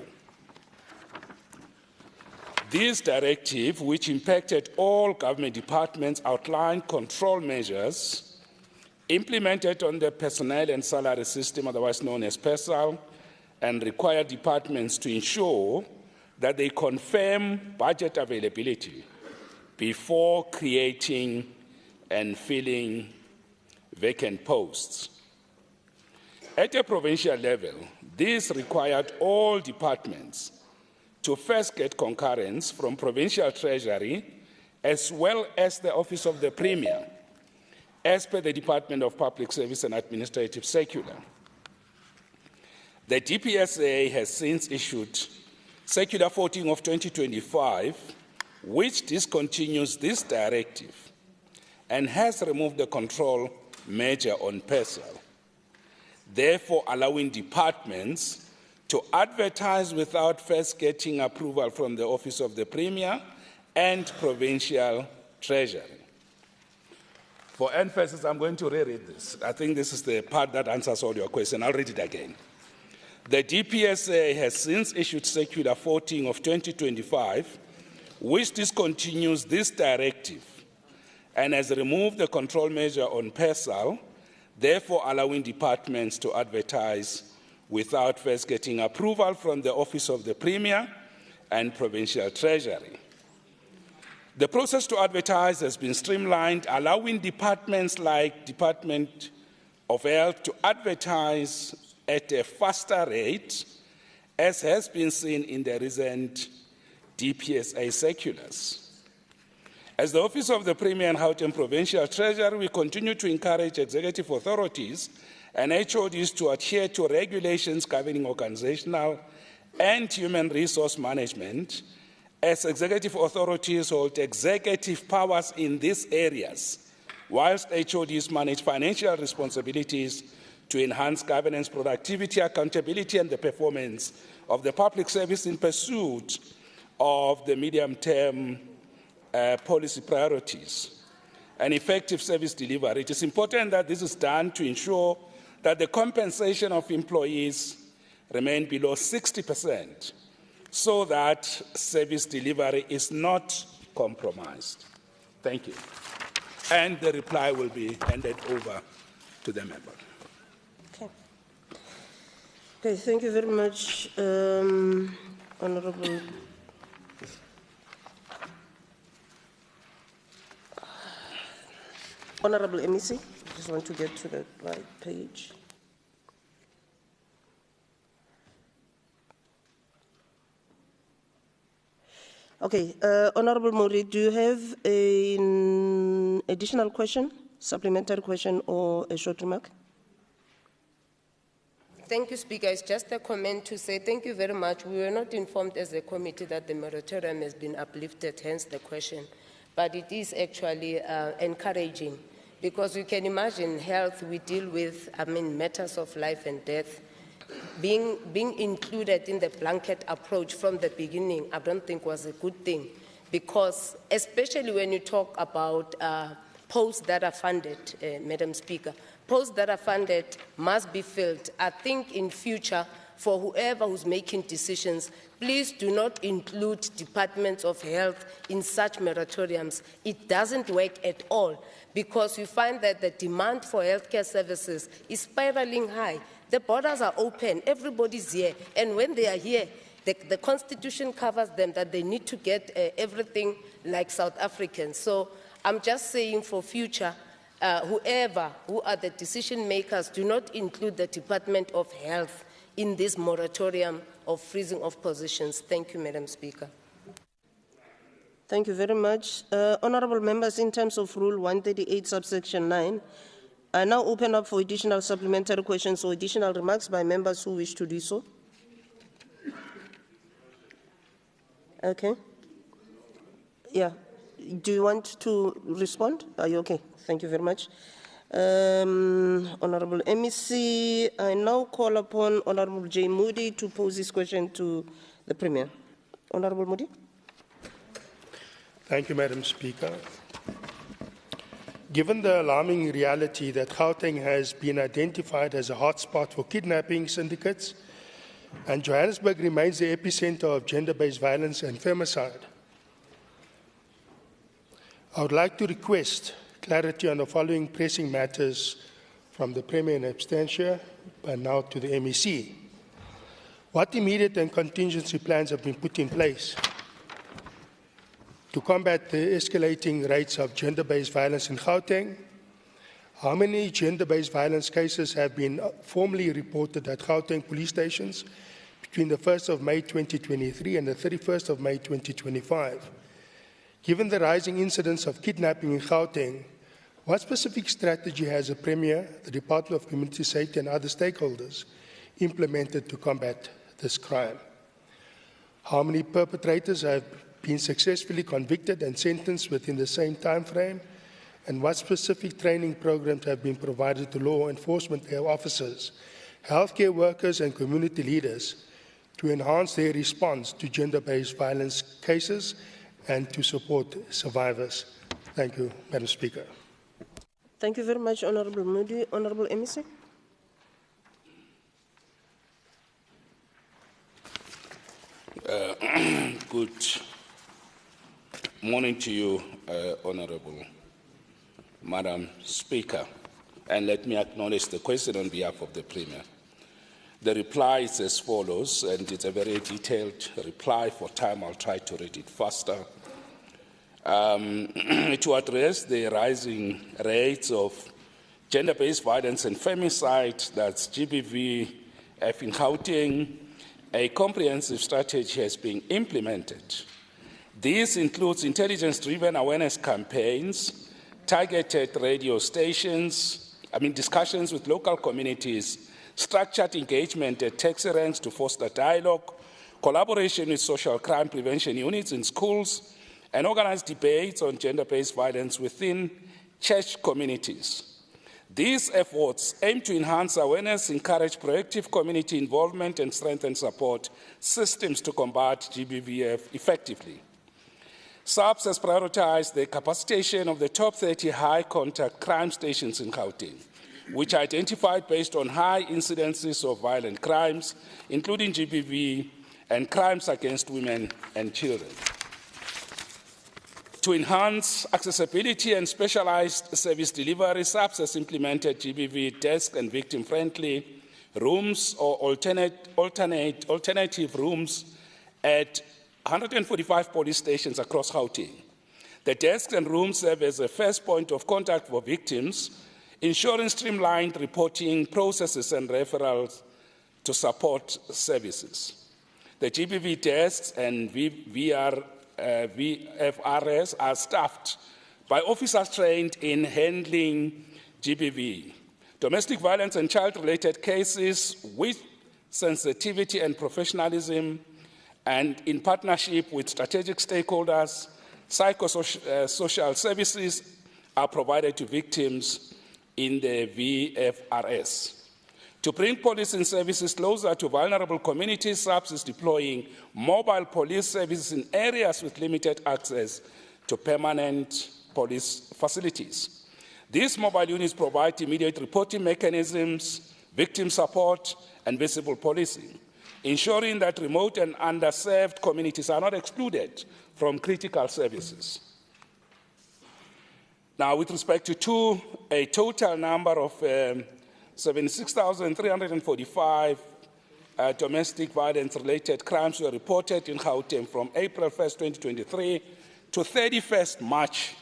Speaker 21: This directive, which impacted all government departments, outlined control measures implemented on the personnel and salary system, otherwise known as PERSAL, and required departments to ensure that they confirm budget availability before creating and filling vacant posts. At a provincial level, this required all departments to first get concurrence from Provincial Treasury as well as the Office of the Premier as per the Department of Public Service and Administrative Circular. The DPSA has since issued Circular 14 of 2025, which discontinues this directive and has removed the control measure on parcel, therefore allowing departments to advertise without first getting approval from the Office of the Premier and Provincial Treasury. For emphasis, I'm going to reread this. I think this is the part that answers all your questions. I'll read it again. The DPSA has since issued Circular 14 of 2025, which discontinues this directive and has removed the control measure on parcel, therefore allowing departments to advertise without first getting approval from the Office of the Premier and Provincial Treasury. The process to advertise has been streamlined, allowing departments like Department of Health to advertise at a faster rate, as has been seen in the recent DPSA circulars. As the Office of the Premier and Gauteng Provincial Treasury, we continue to encourage executive authorities and HODs to adhere to regulations governing organizational and human resource management, as executive authorities hold executive powers in these areas, whilst HODs manage financial responsibilities to enhance governance, productivity, accountability, and the performance of the public service in pursuit of the medium-term policy priorities and effective service delivery. It is important that this is done to ensure that the compensation of employees remain below 60%, so that service delivery is not compromised. Thank you. And the reply will be handed over to the member.
Speaker 1: Okay, thank you very much, Honorable. Honorable MEC, I just want to get to the right page. Okay, Honorable Mori, do you have an additional question, supplementary question, or a short remark?
Speaker 7: Thank you, Speaker. It's just a comment to say thank you very much. We were not informed as a committee that the moratorium has been uplifted, hence the question. But it is actually encouraging, because you can imagine health, we deal with, matters of life and death. Being included in the blanket approach from the beginning, I don't think was a good thing, because especially when you talk about posts that are funded, Madam Speaker, posts that are funded must be filled. I think in future, for whoever who's making decisions, please do not include departments of health in such moratoriums. It doesn't work at all, because you find that the demand for healthcare services is spiraling high. The borders are open, everybody's here, and when they are here, the Constitution covers them that they need to get everything like South Africans. So I'm just saying for future, who are the decision makers, do not include the Department of Health in this moratorium of freezing of positions. Thank you, Madam Speaker.
Speaker 1: Thank you very much. Honourable members, in terms of Rule 138, subsection 9, I now open up for additional supplementary questions or additional remarks by members who wish to do so. Okay. Yeah. Do you want to respond? Are you okay? Thank you very much. Honourable MEC, I now call upon Honourable J. Moody to pose this question to the Premier. Honourable Moody.
Speaker 2: Thank you, Madam Speaker. Given the alarming reality that Gauteng has been identified as a hotspot for kidnapping syndicates, and Johannesburg remains the epicenter of gender-based violence and femicide, I would like to request clarity on the following pressing matters from the Premier in absentia, but now to the MEC. What immediate and contingency plans have been put in place to combat the escalating rates of gender-based violence in Gauteng? How many gender-based violence cases have been formally reported at Gauteng police stations between the 1st of May 2023 and the 31st of May 2025? Given the rising incidence of kidnapping in Gauteng, What specific strategy has the Premier, the Department of Community Safety and other stakeholders implemented to combat this crime? How many perpetrators have been successfully convicted and sentenced within the same time frame? And what specific training programs have been provided to law enforcement officers, healthcare workers and community leaders to enhance their response to gender-based violence cases and to support survivors? Thank you, Madam Speaker.
Speaker 1: Thank you very much, Honourable Moody. Honourable Emerson.
Speaker 21: Good morning to you, Honourable Madam Speaker. And let me acknowledge the question on behalf of the Premier. The reply is as follows, and it's a very detailed reply. For time, I'll try to read it faster. To address the rising rates of gender-based violence and femicide, that's GBVF in Gauteng, a comprehensive strategy has been implemented. This includes intelligence-driven awareness campaigns, targeted radio stations, discussions with local communities, structured engagement at taxi ranks to foster dialogue, collaboration with social crime prevention units in schools, and organized debates on gender-based violence within church communities. These efforts aim to enhance awareness, encourage proactive community involvement, and strengthen support systems to combat GBVF effectively. SAPS has prioritized the capacitation of the top 30 high-contact crime stations in Gauteng, which are identified based on high incidences of violent crimes, including GBV and crimes against women and children. To enhance accessibility and specialized service delivery, SAPS has implemented GBV desk and victim-friendly rooms or alternative rooms at 145 police stations across Gauteng. The desks and rooms serve as a first point of contact for victims, ensuring streamlined reporting processes and referrals to support services. The GBV desks and VFRS are staffed by officers trained in handling GBV, domestic violence and child-related cases with sensitivity and professionalism, and in partnership with strategic stakeholders, psychosocial services are provided to victims in the VFRS. To bring policing services closer to vulnerable communities, SAPS is deploying mobile police services in areas with limited access to permanent police facilities. These mobile units provide immediate reporting mechanisms, victim support, and visible policing, ensuring that remote and underserved communities are not excluded from critical services. Now, with respect to a total number of 76,345 domestic violence-related crimes were reported in Gauteng from April 1st, 2023 to 31st March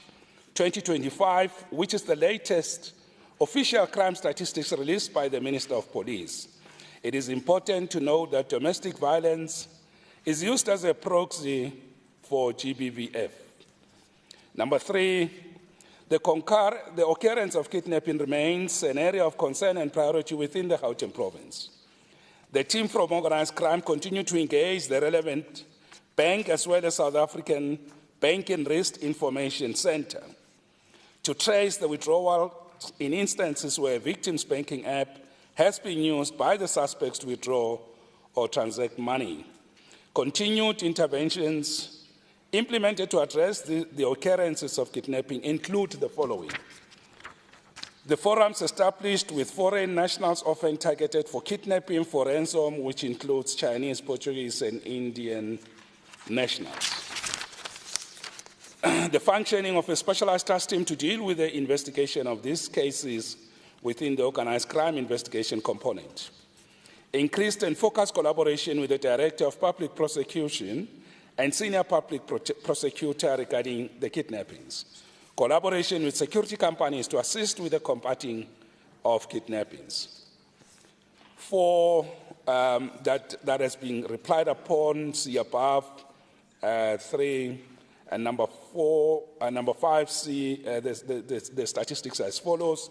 Speaker 21: 2025, which is the latest official crime statistics released by the Minister of Police. It is important to note that domestic violence is used as a proxy for GBVF. Number three, the occurrence of kidnapping remains an area of concern and priority within the Gauteng province. The team from organized crime continue to engage the relevant bank as well as South African Banking Risk Information Center to trace the withdrawal in instances where a victim's banking app has been used by the suspects to withdraw or transact money. Continued interventions implemented to address the occurrences of kidnapping include the following. The forums established with foreign nationals often targeted for kidnapping for ransom, which includes Chinese, Portuguese, and Indian nationals. The functioning of a specialized task team to deal with the investigation of these cases within the organized crime investigation component. Increased and focused collaboration with the Director of Public Prosecution and Senior Public Prosecutor regarding the kidnappings. Collaboration with security companies to assist with the combating of kidnappings. Four, that has been replied upon, see above. Three, And number 5C, the statistics as follows.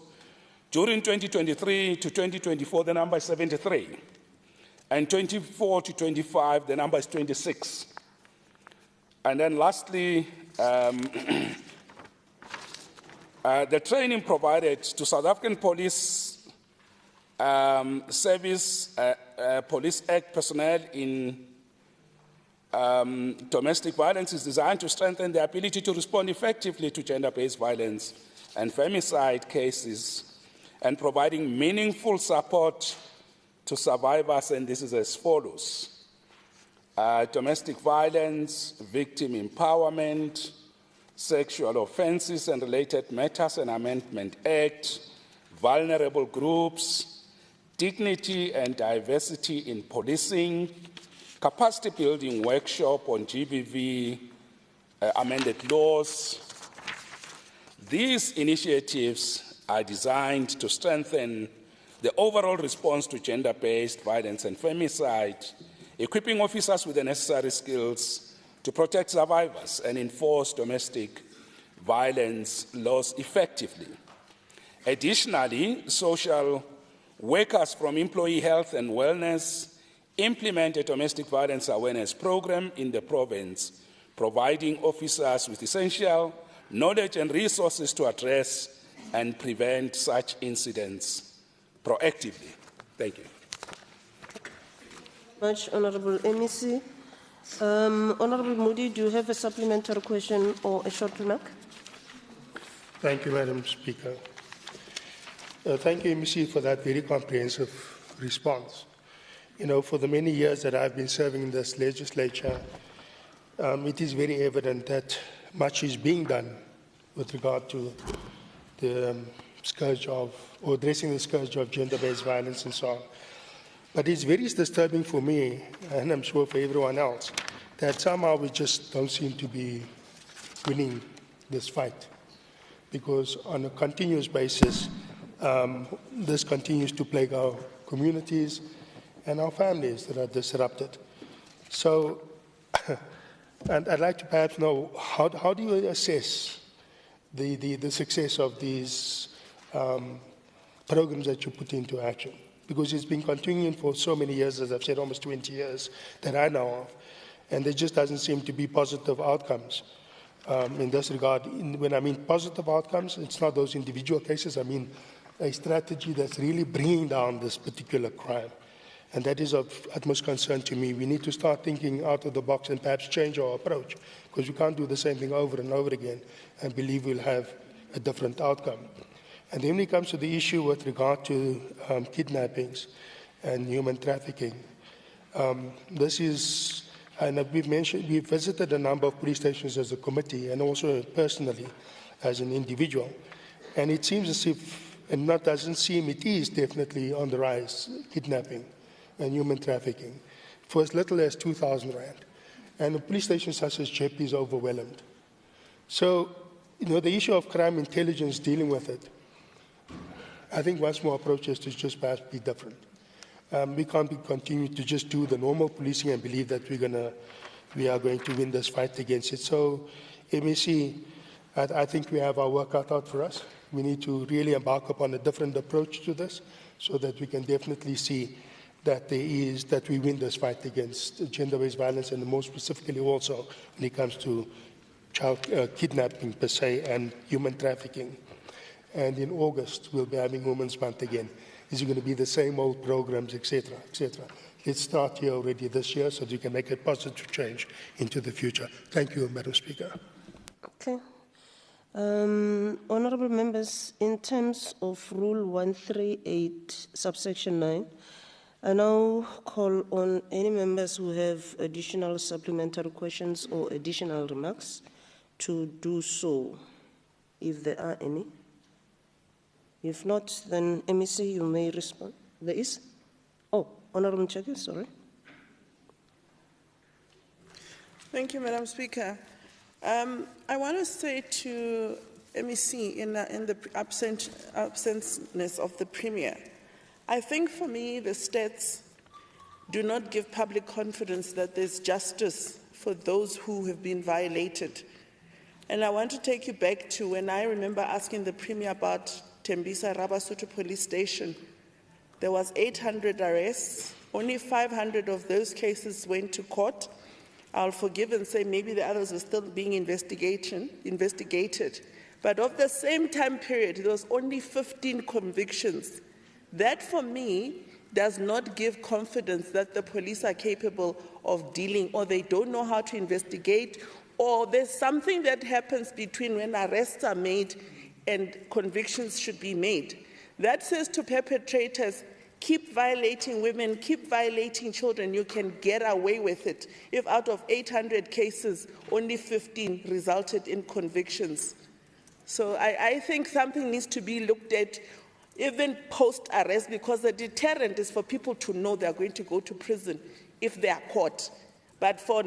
Speaker 21: During 2023 to 2024, the number is 73. And 24 to 25, the number is 26. And then lastly, the training provided to South African Police Service Police Act personnel in domestic violence is designed to strengthen the ability to respond effectively to gender-based violence and femicide cases and providing meaningful support to survivors, and this is as follows. Domestic violence, victim empowerment, Sexual Offences and Related Matters and Amendment Act, vulnerable groups, dignity and diversity in policing, capacity building workshop on GBV amended laws. These initiatives are designed to strengthen the overall response to gender-based violence and femicide, equipping officers with the necessary skills to protect survivors and enforce domestic violence laws effectively. Additionally, social workers from Employee Health and Wellness implement a domestic violence awareness program in the province, providing officers with essential knowledge and resources to address and prevent such incidents proactively. Thank you.
Speaker 1: Much, Honourable MEC. Honourable Moody, do you have a supplementary question or a short remark?
Speaker 2: Thank you, Madam Speaker. Thank you, MEC, for that very comprehensive response. You know, for the many years that I've been serving in this legislature, it is very evident that much is being done with regard to the scourge of, or addressing the scourge of gender-based violence and so on. But it's very disturbing for me, and I'm sure for everyone else, that somehow we just don't seem to be winning this fight. Because on a continuous basis, this continues to plague our communities and our families that are disrupted. So, and I'd like to perhaps know, how do you assess the success of these programs that you put into action? Because it's been continuing for so many years, as I've said, almost 20 years that I know of, and there just doesn't seem to be positive outcomes in this regard. When I mean positive outcomes, it's not those individual cases. I mean a strategy that's really bringing down this particular crime. And that is of utmost concern to me. We need to start thinking out of the box and perhaps change our approach, because we can't do the same thing over and over again and believe we'll have a different outcome. And then when it comes to the issue with regard to kidnappings and human trafficking, this is, and we've visited a number of police stations as a committee and also personally as an individual. And it seems as if, and not doesn't seem, it is definitely on the rise, kidnapping and human trafficking, for as little as 2,000 rand. And a police station such as JP is overwhelmed. So, you know, the issue of crime intelligence dealing with it, I think once more approach is to just perhaps be different. We can't continue to just do the normal policing and believe that we are going to win this fight against it. So, MEC, I think we have our work cut out for us. We need to really embark upon a different approach to this so that we can definitely see that that we win this fight against gender-based violence, and more specifically also when it comes to child kidnapping per se and human trafficking. And in August, we'll be having Women's Month again. Is it going to be the same old programs, etc., etc.? Let's start here already this year so that we can make a positive change into the future. Thank you, Madam Speaker.
Speaker 1: Okay. Honourable members, in terms of Rule 138, subsection 9, I now call on any members who have additional supplementary questions or additional remarks to do so, if there are any. If not, then MEC, you may respond. There is? Oh, Honourable Mcheke, sorry.
Speaker 6: Thank you, Madam Speaker. I want to say to MEC in the absenceness of the Premier, I think for me the stats do not give public confidence that there's justice for those who have been violated And I want to take you back to when I remember asking the Premier about Tembisa Rabasutu police station. There was 800 arrests. Only 500 of those cases went to court. I'll forgive and say maybe the others were still being investigated. But of the same time period, there was only 15 convictions. That, for me, does not give confidence that the police are capable of dealing, or they don't know how to investigate, or there's something that happens between when arrests are made and convictions should be made. That says to perpetrators, keep violating women, keep violating children, you can get away with it. If out of 800 cases, only 15 resulted in convictions. So I think something needs to be looked at even post-arrest, because the deterrent is for people to know they're going to go to prison if they are caught. But for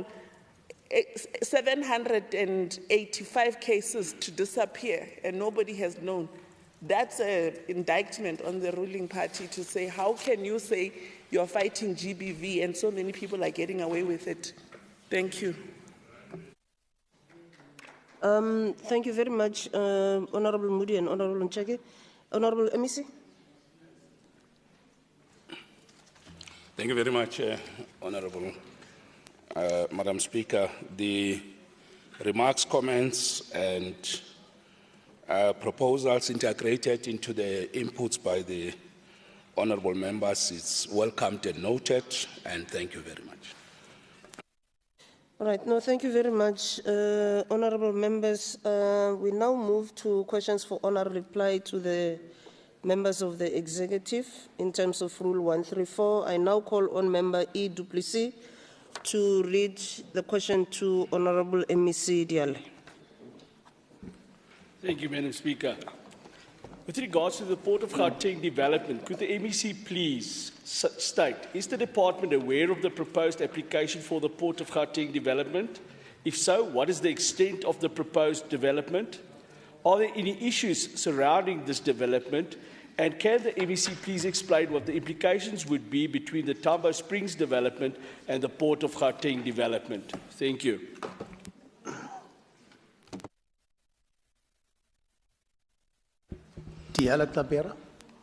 Speaker 6: 785 cases to disappear and nobody has known, that's an indictment on the ruling party to say, how can you say you're fighting GBV and so many people are getting away with it? Thank you.
Speaker 1: Thank you very much, Honorable Moody and Honorable Ncheke. Honorable MEC.
Speaker 21: Thank you very much, Honorable Madam Speaker. The remarks, comments, and proposals integrated into the inputs by the honorable members is welcomed and noted, and thank you very much.
Speaker 1: All right, no, thank you very much, honorable members. We now move to questions for honor reply to the members of the executive in terms of Rule 134. I now call on Member E. Duplessis to read the question to Honorable MEC Diale.
Speaker 8: Thank you, Madam Speaker. With regards to the Port of Gauteng development, could the MEC please state, is the department aware of the proposed application for the Port of Gauteng development? If so, what is the extent of the proposed development? Are there any issues surrounding this development? And can the MEC please explain what the implications would be between the Tambo Springs development and the Port of Gauteng development? Thank you.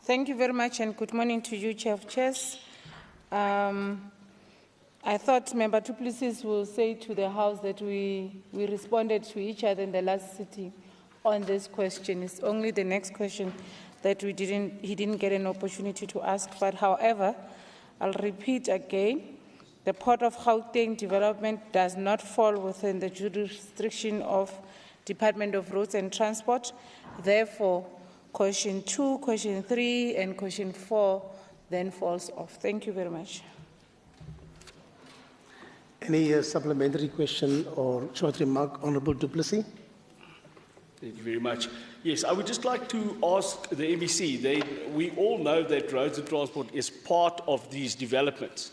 Speaker 22: Thank you very much, and good morning to you, Chair of Chairs. I thought Member Duplessis will say to the House that we responded to each other in the last sitting on this question. It's only the next question that he didn't get an opportunity to ask. But however, I'll repeat again, the Port of Gauteng development does not fall within the jurisdiction of Department of Roads and Transport. Therefore, question 2, question 3, and question 4 then falls off. Thank you very much.
Speaker 14: Any supplementary question or short remark, Honourable Duplessis?
Speaker 8: Thank you very much. Yes, I would just like to ask the MEC, we all know that roads and transport is part of these developments.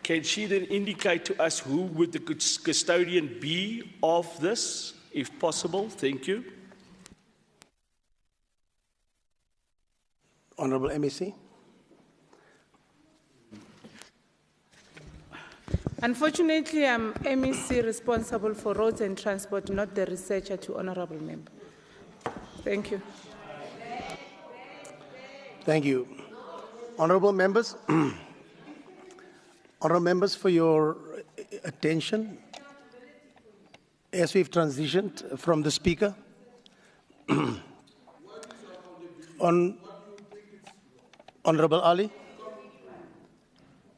Speaker 8: Can she then indicate to us who would the custodian be of this, if possible? Thank you.
Speaker 14: Honourable MEC.
Speaker 22: Unfortunately, I'm MEC responsible for roads and transport, not the researcher to honourable member. Thank you.
Speaker 14: Thank you. Honourable members, honourable members, for your attention, as we've transitioned from the Speaker, Honourable Ali,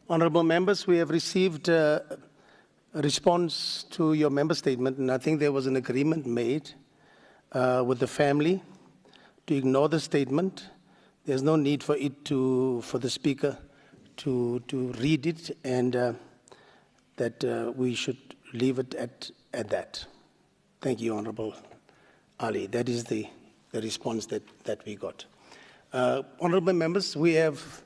Speaker 14: honourable members, we have received a response to your member statement, and I think there was an agreement made with the family to ignore the statement. There's no need for for the Speaker to read it, and that we should leave it at that. Thank you, Honourable Ali. That is the response that we got. Honourable members, we have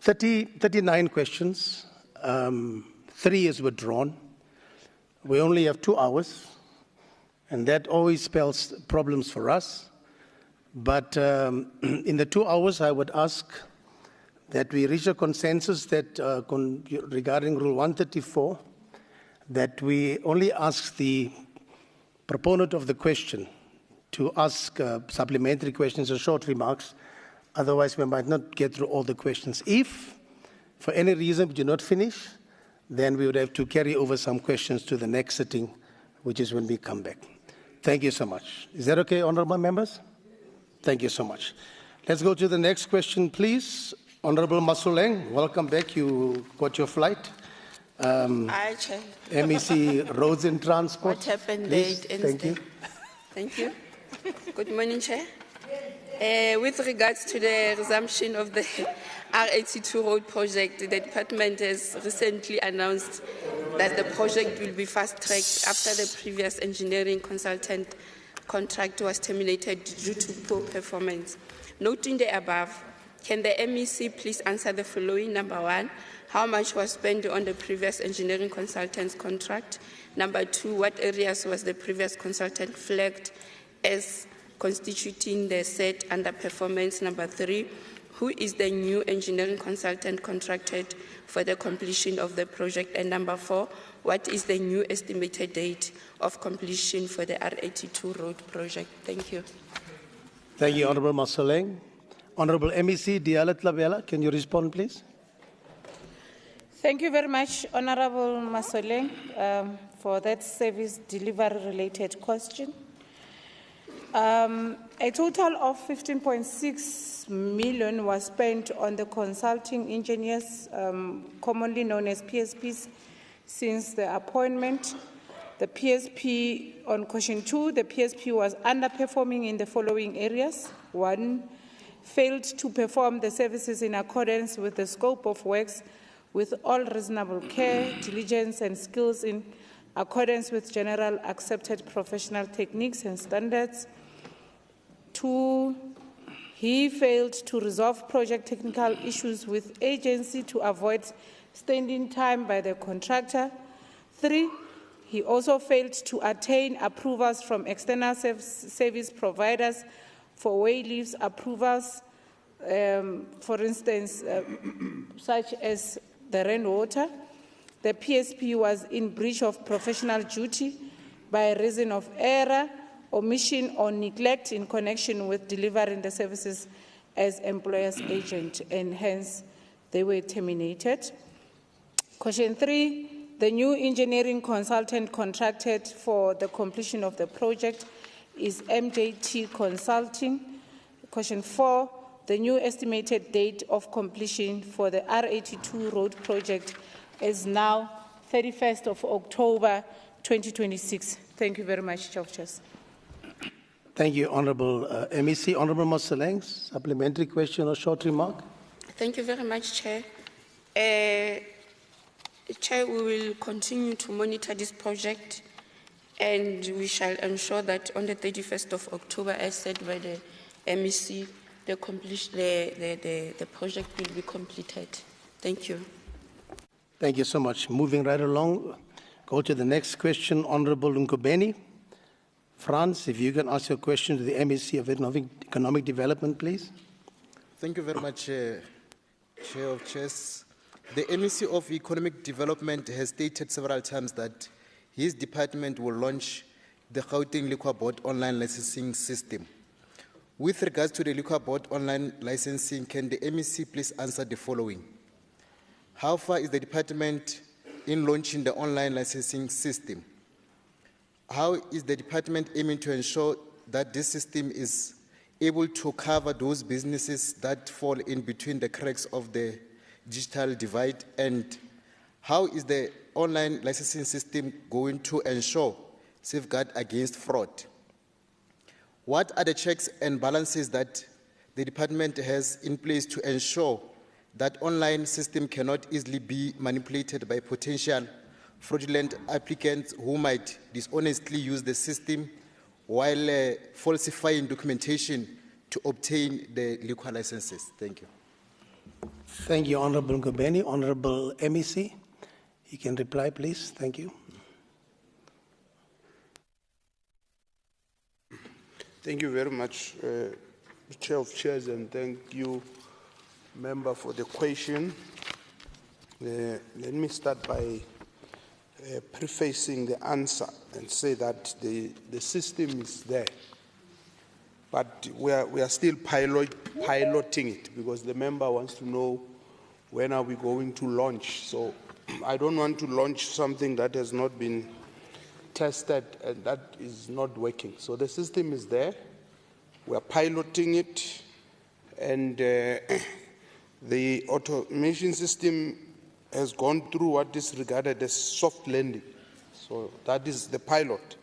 Speaker 14: 39 questions. 3 is withdrawn. We only have 2 hours, and that always spells problems for us. But in the 2 hours, I would ask that we reach a consensus that regarding Rule 134, that we only ask the proponent of the question to ask supplementary questions or short remarks. Otherwise, we might not get through all the questions. If, for any reason, we do not finish, then we would have to carry over some questions to the next sitting, which is when we come back. Thank you so much. Is that okay, honourable members? Thank you so much. Let's go to the next question, please. Honourable Masoleng, welcome back. You got your flight.
Speaker 9: Hi, Chair.
Speaker 14: MEC Roads and Transport.
Speaker 9: What happened
Speaker 14: please.
Speaker 9: late?
Speaker 14: Thank you.
Speaker 9: Thank you. Good morning, Chair. With regards to the resumption of the R82 road project, the department has recently announced that the project will be fast-tracked after the previous engineering consultant contract was terminated due to poor performance. Noting the above, can the MEC please answer the following? Number one, how much was spent on the previous engineering consultant's contract? Number two, what areas was the previous consultant flagged as constituting the said underperformance? Number three, who is the new engineering consultant contracted for the completion of the project? And number four, what is the new estimated date of completion for the R82 road project? Thank you.
Speaker 14: Thank you, Honourable Masoleng. Honourable MEC Diala Tlabela, can you respond, please?
Speaker 22: Thank you very much, Honourable Masoleng, for that service delivery-related question. A total of 15.6 million was spent on the consulting engineers, commonly known as PSPs, since the appointment. The PSP, on question 2, the PSP was underperforming in the following areas. 1, failed to perform the services in accordance with the scope of works with all reasonable care, diligence and skills in accordance with general accepted professional techniques and standards. 2, he failed to resolve project technical issues with agency to avoid standing time by the contractor. 3, he also failed to attain approvals from external service providers for way leaves approvals, for instance, such as the rainwater. The PSP was in breach of professional duty by reason of error, omission or neglect in connection with delivering the services as employer's agent, and hence they were terminated. Question 3, the new engineering consultant contracted for the completion of the project is MJT Consulting. Question 4, the new estimated date of completion for the R82 road project is now 31st of October 2026. Thank you very much, Chair of Chairs.
Speaker 14: Thank you, Honourable MEC. Honourable Masoleng, supplementary question or short remark?
Speaker 9: Thank you very much, Chair. Chair, we will continue to monitor this project and we shall ensure that on the 31st of October, as said by the MEC, the project will be completed. Thank you.
Speaker 14: Thank you so much. Moving right along, go to the next question, Honourable Nkobeni. Franz, if you can ask your question to the MEC of Economic Development, please.
Speaker 10: Thank you very much, Chair of Chairs. The MEC of Economic Development has stated several times that his department will launch the Gauteng Liquor Board online licensing system. With regards to the Liquor Board online licensing, can the MEC please answer the following? How far is the department in launching the online licensing system? How is the department aiming to ensure that this system is able to cover those businesses that fall in between the cracks of the digital divide? And how is the online licensing system going to ensure safeguard against fraud? What are the checks and balances that the department has in place to ensure that online system cannot easily be manipulated by potential fraudulent applicants who might dishonestly use the system while falsifying documentation to obtain the liquor licenses? Thank you.
Speaker 14: Thank you, Honourable Nkobeni. Honourable MEC, you can reply, please. Thank you.
Speaker 2: Thank you very much, Chair of Chairs, and thank you, Member, for the question. Let me start by prefacing the answer and say that the system is there.
Speaker 11: but we are still piloting it because the member wants to know when are we going to launch. So I don't want to launch something that has not been tested and that is not working. So the system is there. We are piloting it, and the automation system has gone through what is regarded as soft landing. So that is the pilot.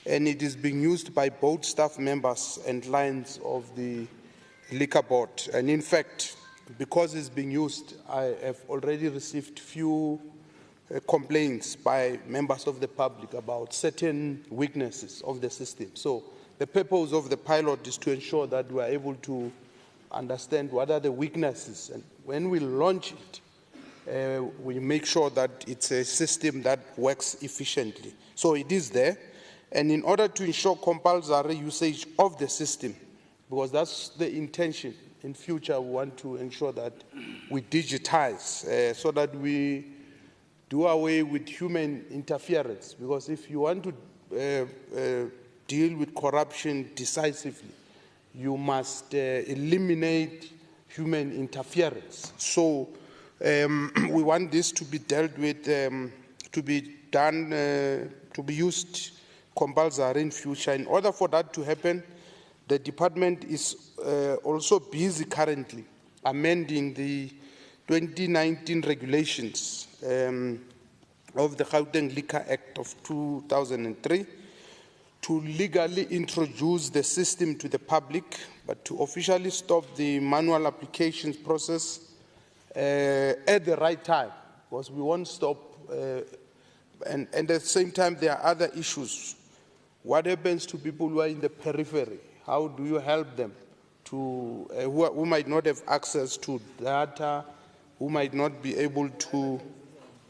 Speaker 11: And it is being used by both staff members and clients of the liquor board. And in fact, because it's being used, I have already received few complaints by members of the public about certain weaknesses of the system. So the purpose of the pilot is to ensure that we are able to understand what are the weaknesses. And when we launch it, we make sure that it's a system that works efficiently. So it is there. And in order to ensure compulsory usage of the system, because that's the intention, in future we want to ensure that we digitize so that we do away with human interference. Because if you want to deal with corruption decisively, you must eliminate human interference. So we want this to be dealt with, to be done, to be used compulsory in future. In order for that to happen, the department is also busy currently amending the 2019 regulations of the Gauteng Liquor Act of 2003 to legally introduce the system to the public, but to officially stop the manual applications process at the right time, because we won't stop. And at the same time, there are other issues. What happens to people who are in the periphery? How do you help them to, who might not have access to data, who might not be able to,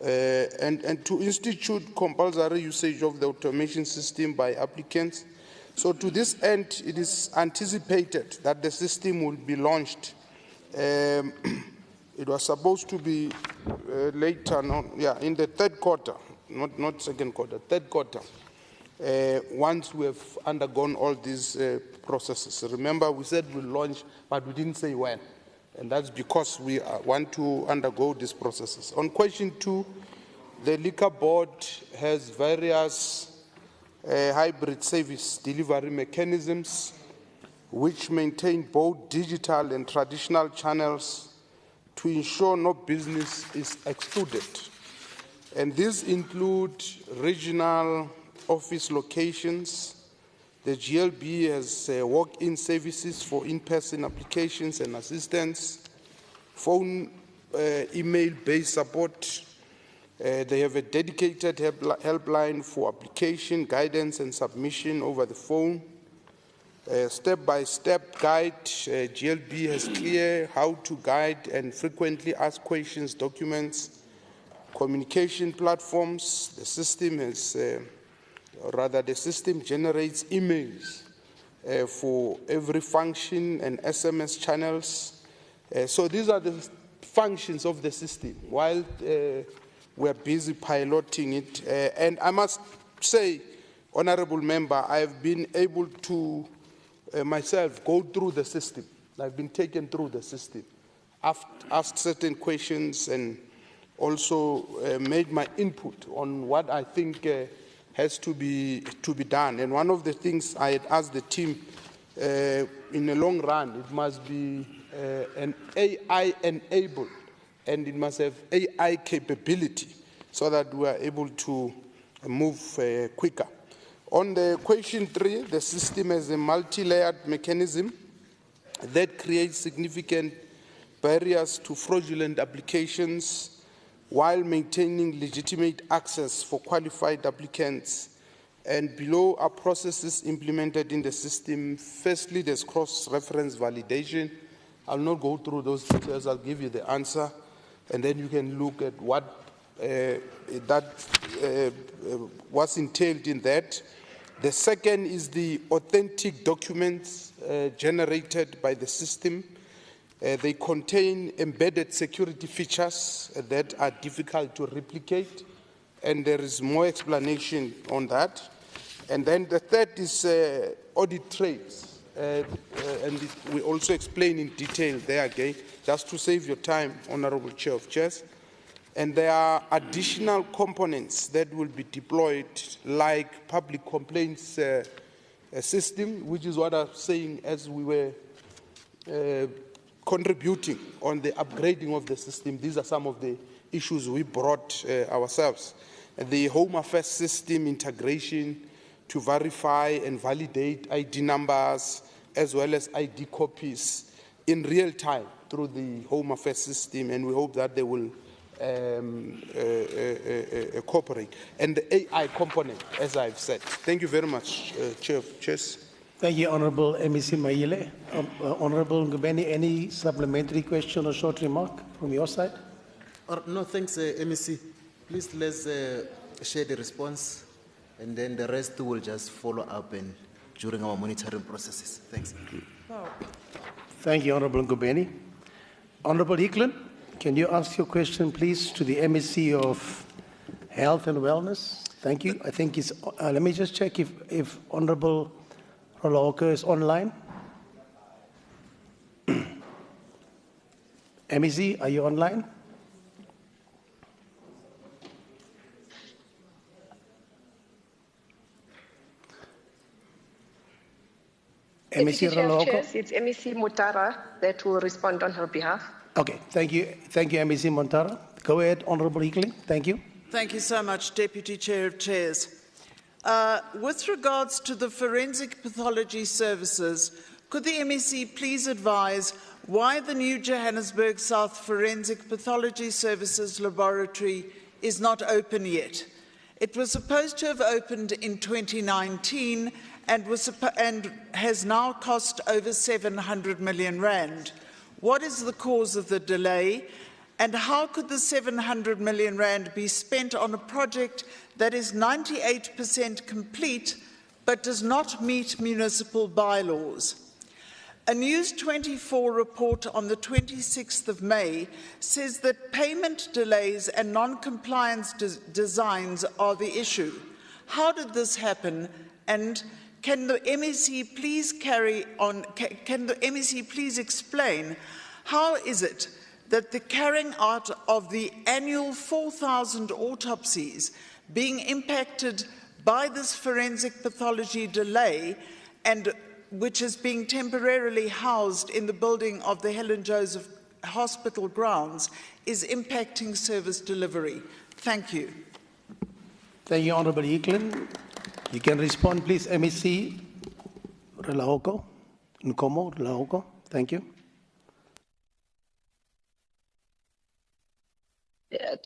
Speaker 11: and to institute compulsory usage of the automation system by applicants. So to this end, it is anticipated that the system will be launched. It was supposed to be later, in the third quarter, not second quarter, third quarter. Once we have undergone all these processes. Remember, we said we'll launch, but we didn't say when. And that's because we want to undergo these processes. On question 2, the Liquor Board has various hybrid service delivery mechanisms which maintain both digital and traditional channels to ensure no business is excluded. And these include regional office locations. The GLB has walk-in services for in-person applications and assistance, phone, email-based support. They have a dedicated helpline for application, guidance, and submission over the phone. Step-by-step guide. GLB has clear how-to guide and frequently asked questions documents. Communication platforms. The system has the system generates emails for every function and SMS channels. So these are the functions of the system while we're busy piloting it. And I must say, Honorable Member, I've been able to myself go through the system. I've been taken through the system, asked certain questions, and also made my input on what I think has to be done. And one of the things I had asked the team, in the long run, it must be an AI enabled, and it must have AI capability so that we are able to move quicker. On the question 3, the system has a multi-layered mechanism that creates significant barriers to fraudulent applications while maintaining legitimate access for qualified applicants. And below are processes implemented in the system. Firstly, there's cross-reference validation. I'll not go through those details. I'll give you the answer, and then you can look at what was entailed in that. The second is the authentic documents generated by the system. They contain embedded security features that are difficult to replicate, and there is more explanation on that. And then the third is audit trails. and we also explain in detail there again, just to save your time, Honorable Chair of Chairs. And there are additional components that will be deployed, like public complaints system, which is what I'm saying as we were contributing on the upgrading of the system. These are some of the issues we brought ourselves. The Home Affairs system integration to verify and validate ID numbers as well as ID copies in real time through the Home Affairs system, and we hope that they will cooperate. And the AI component, as I've said. Thank you very much, Chair.
Speaker 14: Thank you, Honourable MEC Maile. Honourable Ngubeni, any supplementary question or short remark from your side?
Speaker 10: No, thanks, MEC. Please let's share the response, and then the rest will just follow up and during our monitoring processes. Thanks.
Speaker 14: Thank you, Honourable Ngubeni. Honourable Eklund, can you ask your question, please, to the MEC of Health and Wellness? Thank you. I think it's. Let me just check if Honourable Roloka is online. MEC, are you online?
Speaker 12: MEC Roloka? It's MEC Mutara that will respond on her behalf.
Speaker 14: Okay, thank you. Thank you, MEC Montara. Go ahead, Honourable Eklund. Thank you.
Speaker 13: Thank you so much, Deputy Chair of Chairs. With regards to the forensic pathology services, could the MEC please advise why the new Johannesburg South Forensic Pathology Services Laboratory is not open yet? It was supposed to have opened in 2019 and has now cost over 700 million rand. What is the cause of the delay, and how could the 700 million rand be spent on a project that is 98% complete but does not meet municipal bylaws? A News 24 report on the 26th of May says that payment delays and non-compliance designs are the issue. How did this happen, and can the MEC please can the MEC please explain how is it that the carrying out of the annual 4,000 autopsies being impacted by this forensic pathology delay, and which is being temporarily housed in the building of the Helen Joseph Hospital grounds, is impacting service delivery? Thank you.
Speaker 14: Thank you, Honourable Eklund. You can respond, please, MEC Relahoko, Nkomo Relahoko. Thank you.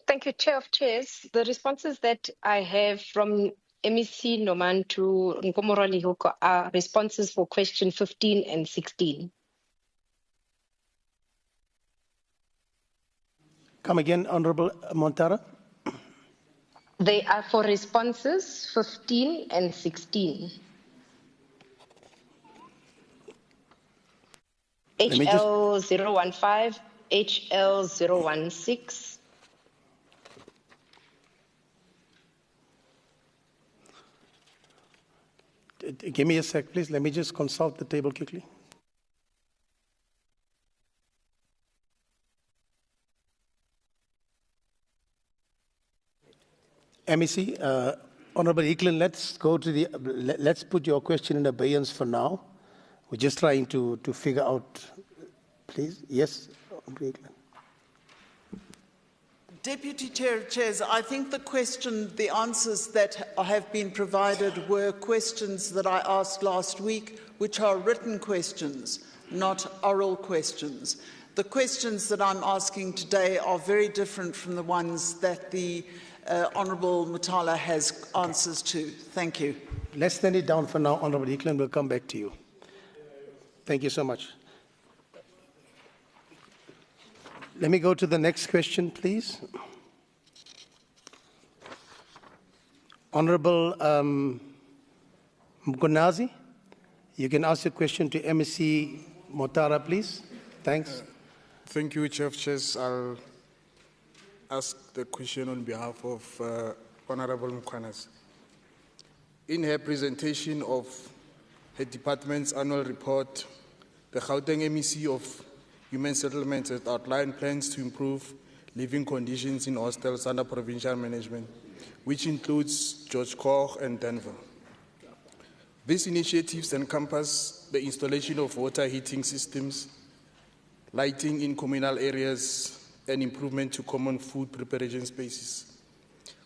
Speaker 12: Thank you, Chair of Chairs. The responses that I have from MEC Noman to Nkomo Relahoko are responses for question 15 and 16.
Speaker 14: Come again, Honourable Montara.
Speaker 12: They are for responses 15 and 16. HL015, HL016.
Speaker 14: Give me a sec, please. Let me just consult the table quickly. MEC, Honourable Eklund, let's go to the. Let's put your question in abeyance for now. We're just trying to figure out. Please, yes, Honourable Eklund.
Speaker 13: Deputy Chair of Chairs, I think the answers that have been provided were questions that I asked last week, which are written questions, not oral questions. The questions that I'm asking today are very different from the ones that the Honourable Mutala has answers to. Thank you.
Speaker 14: Let's stand it down for now, Honourable Eklund. We'll come back to you. Thank you so much. Let me go to the next question, please. Honourable Mgunazi, you can ask your question to MEC Motara, please. Thanks.
Speaker 23: Thank you, Chair of Chairs. I'll ask the question on behalf of Honourable Mkhwanazi. In her presentation of her department's annual report, the Gauteng MEC of Human Settlements has outlined plans to improve living conditions in hostels under provincial management, which includes George Koch and Denver. These initiatives encompass the installation of water heating systems, lighting in communal areas, and improvement to common food preparation spaces.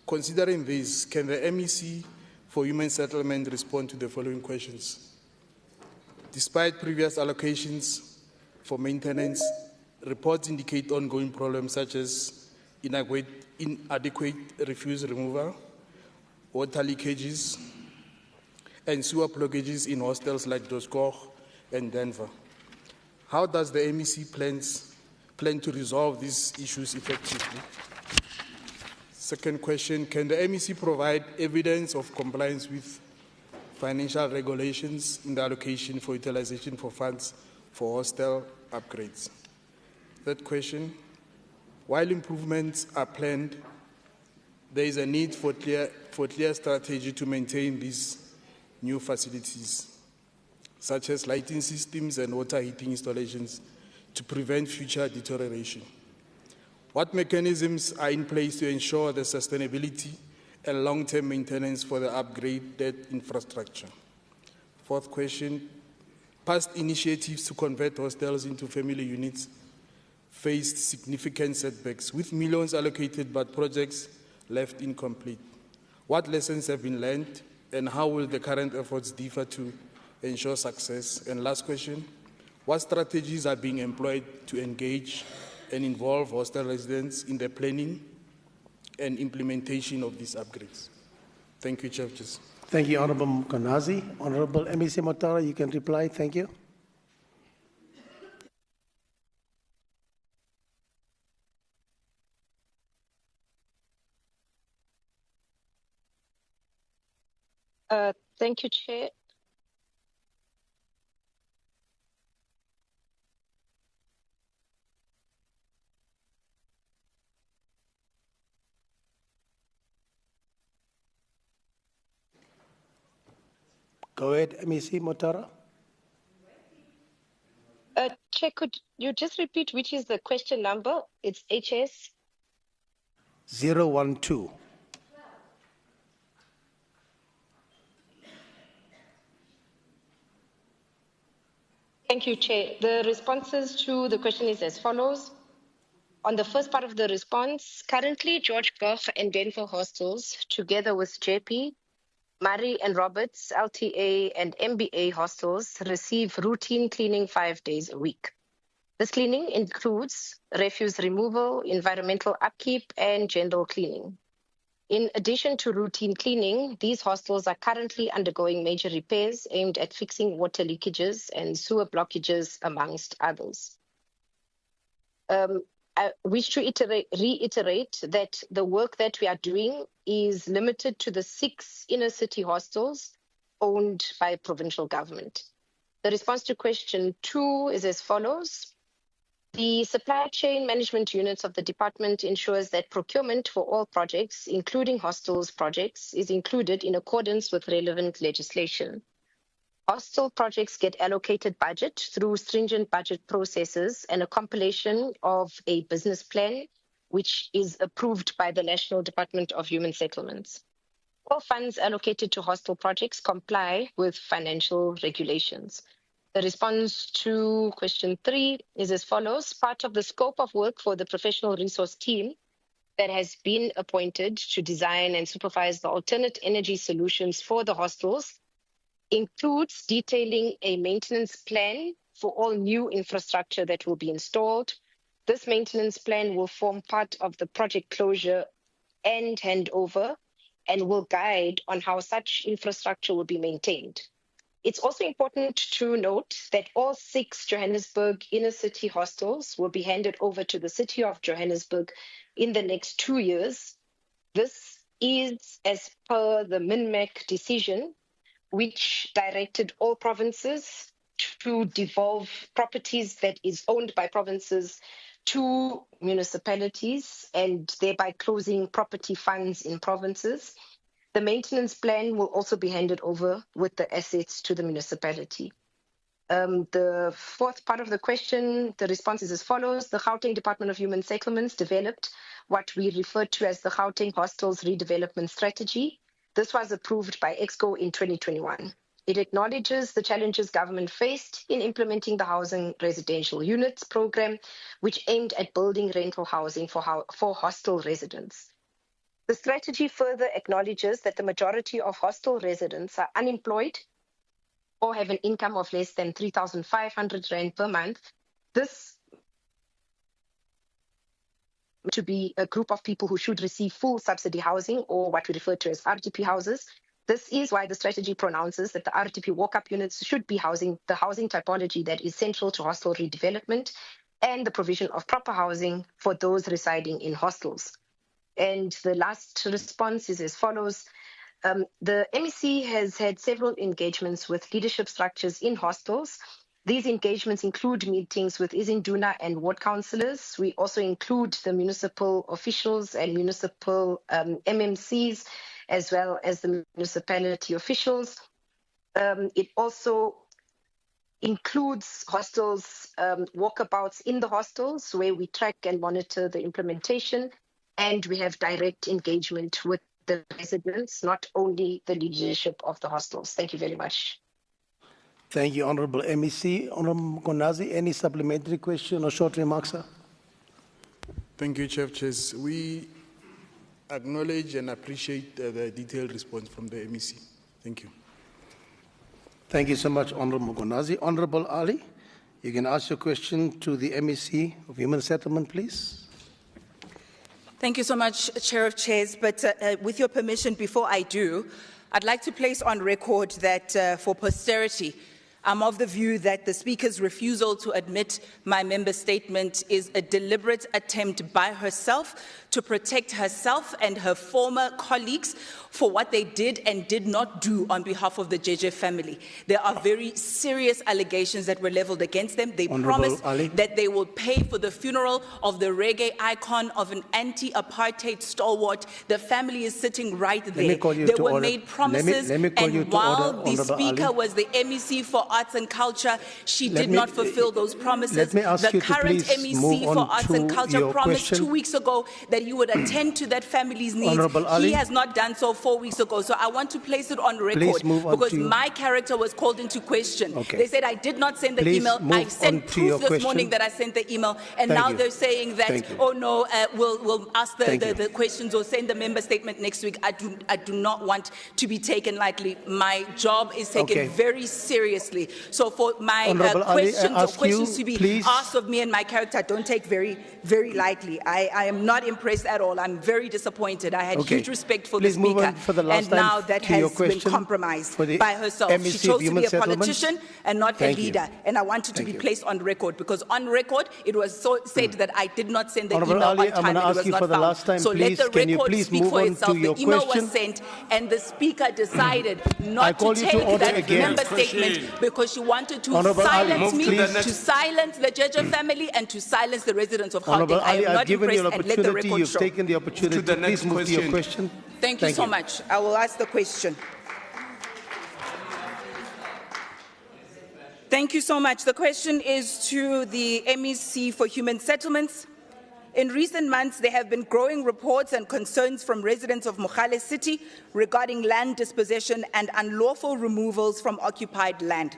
Speaker 23: Considering this, can the MEC for Human Settlement respond to the following questions? Despite previous allocations for maintenance, reports indicate ongoing problems such as inadequate refuse removal, water leakages, and sewer blockages in hostels like Doskor and Denver. How does the MEC plan to resolve these issues effectively? Second question, can the MEC provide evidence of compliance with financial regulations in the allocation for utilization for funds for hostel upgrades? Third question, while improvements are planned, there is a need for clear strategy to maintain these new facilities, such as lighting systems and water heating installations, to prevent future deterioration. What mechanisms are in place to ensure the sustainability and long-term maintenance for the upgraded infrastructure? Fourth question, past initiatives to convert hostels into family units faced significant setbacks, with millions allocated but projects left incomplete. What lessons have been learned, and how will the current efforts differ to ensure success? And last question, what strategies are being employed to engage and involve hostel residents in the planning and implementation of these upgrades? Thank you, Chair.
Speaker 14: Thank you, Honourable Mkonazi. Honourable MEC Motara, you can reply. Thank you.
Speaker 12: Thank you, Chair.
Speaker 14: Go ahead, MEC Motara.
Speaker 12: Chair, could you just repeat which is the question number? It's HS
Speaker 14: 012.
Speaker 12: Thank you, Chair. The responses to the question is as follows. On the first part of the response, currently George Gough and Denver hostels, together with JP, Murray and Roberts, LTA and MBA hostels, receive routine cleaning 5 days a week. This cleaning includes refuse removal, environmental upkeep, and general cleaning. In addition to routine cleaning, these hostels are currently undergoing major repairs aimed at fixing water leakages and sewer blockages, amongst others. I wish to reiterate that the work that we are doing is limited to the 6 inner city hostels owned by provincial government. The response to question 2 is as follows. The supply chain management units of the department ensures that procurement for all projects, including hostels projects, is included in accordance with relevant legislation. Hostel projects get allocated budget through stringent budget processes and a compilation of a business plan, which is approved by the National Department of Human Settlements. All funds allocated to hostel projects comply with financial regulations. The response to question 3 is as follows. Part of the scope of work for the professional resource team that has been appointed to design and supervise the alternate energy solutions for the hostels includes detailing a maintenance plan for all new infrastructure that will be installed. This maintenance plan will form part of the project closure and handover and will guide on how such infrastructure will be maintained. It's also important to note that all 6 Johannesburg inner city hostels will be handed over to the City of Johannesburg in the next 2 years. This is as per the MINMAC decision, which directed all provinces to devolve properties that is owned by provinces to municipalities and thereby closing property funds in provinces. The maintenance plan will also be handed over with the assets to the municipality. The fourth part of the question, the response is as follows. The Gauteng Department of Human Settlements developed what we refer to as the Gauteng Hostels Redevelopment Strategy. This was approved by EXCO in 2021. It acknowledges the challenges government faced in implementing the Housing Residential Units program, which aimed at building rental housing for hostel residents. The strategy further acknowledges that the majority of hostel residents are unemployed or have an income of less than 3,500 Rand per month. This to be a group of people who should receive full subsidy housing, or what we refer to as RTP houses. This is why the strategy pronounces that the RTP walk-up units should be housing the housing typology that is central to hostel redevelopment and the provision of proper housing for those residing in hostels. And the last response is as follows. The MEC has had several engagements with leadership structures in hostels. These engagements include meetings with Izinduna and ward councillors. We also include the municipal officials and municipal MMCs, as well as the municipality officials. It also includes hostels, walkabouts in the hostels, where we track and monitor the implementation, and we have direct engagement with the residents, not only the leadership of the hostels. Thank you very much.
Speaker 14: Thank you, Honourable MEC. Honourable Mkonazi, any supplementary question or short remarks, sir?
Speaker 23: Thank you, Chair. We acknowledge and appreciate the detailed response from the MEC. Thank you.
Speaker 14: Thank you so much, Honourable Mkonazi. Honourable Ali, you can ask your question to the MEC of Human Settlement, please.
Speaker 4: Thank you so much, Chair of Chairs. But with your permission, before I do, I'd like to place on record that for posterity, I'm of the view that the Speaker's refusal to admit my member statement is a deliberate attempt by herself to protect herself and her former colleagues for what they did and did not do on behalf of the JJ family. There are very serious allegations that were leveled against them. They promised that they will pay for the funeral of the reggae icon of an anti-apartheid stalwart. The family is sitting right there. They were made promises, and while the Speaker was the MEC for Arts and Culture, she did not fulfill those promises. The current MEC for Arts and Culture promised 2 weeks ago that he would attend to that family's needs. He has not done so 4 weeks ago. So I want to place it on record because my character was called into question. They said I did not send the email. I sent proof this morning that I sent the email, and now they're saying that, oh no, we'll ask the questions or send the member statement next week. I do not want to be taken lightly. My job is taken very seriously. So for my questions to be asked of me and my character, I don't take very lightly. I am not impressed at all. I'm very disappointed. I had huge respect for the Speaker, and now that has been compromised by herself. She chose to be a politician and not a leader, and I want it to be placed on record, because on record it was said that I did not send the email on time and it was not found. So let the record speak for itself. The email was sent, and the Speaker decided not to take that member statement because she wanted to silence me, to silence the Jeje family, and to silence the residents of Gauteng. I am not impressed, and let the record show.
Speaker 14: You've taken the opportunity. Please move to your question.
Speaker 4: Thank you so much. I will ask the question. Thank you so much. The question is to the MEC for Human Settlements. In recent months, there have been growing reports and concerns from residents of Mogale City regarding land dispossession and unlawful removals from occupied land.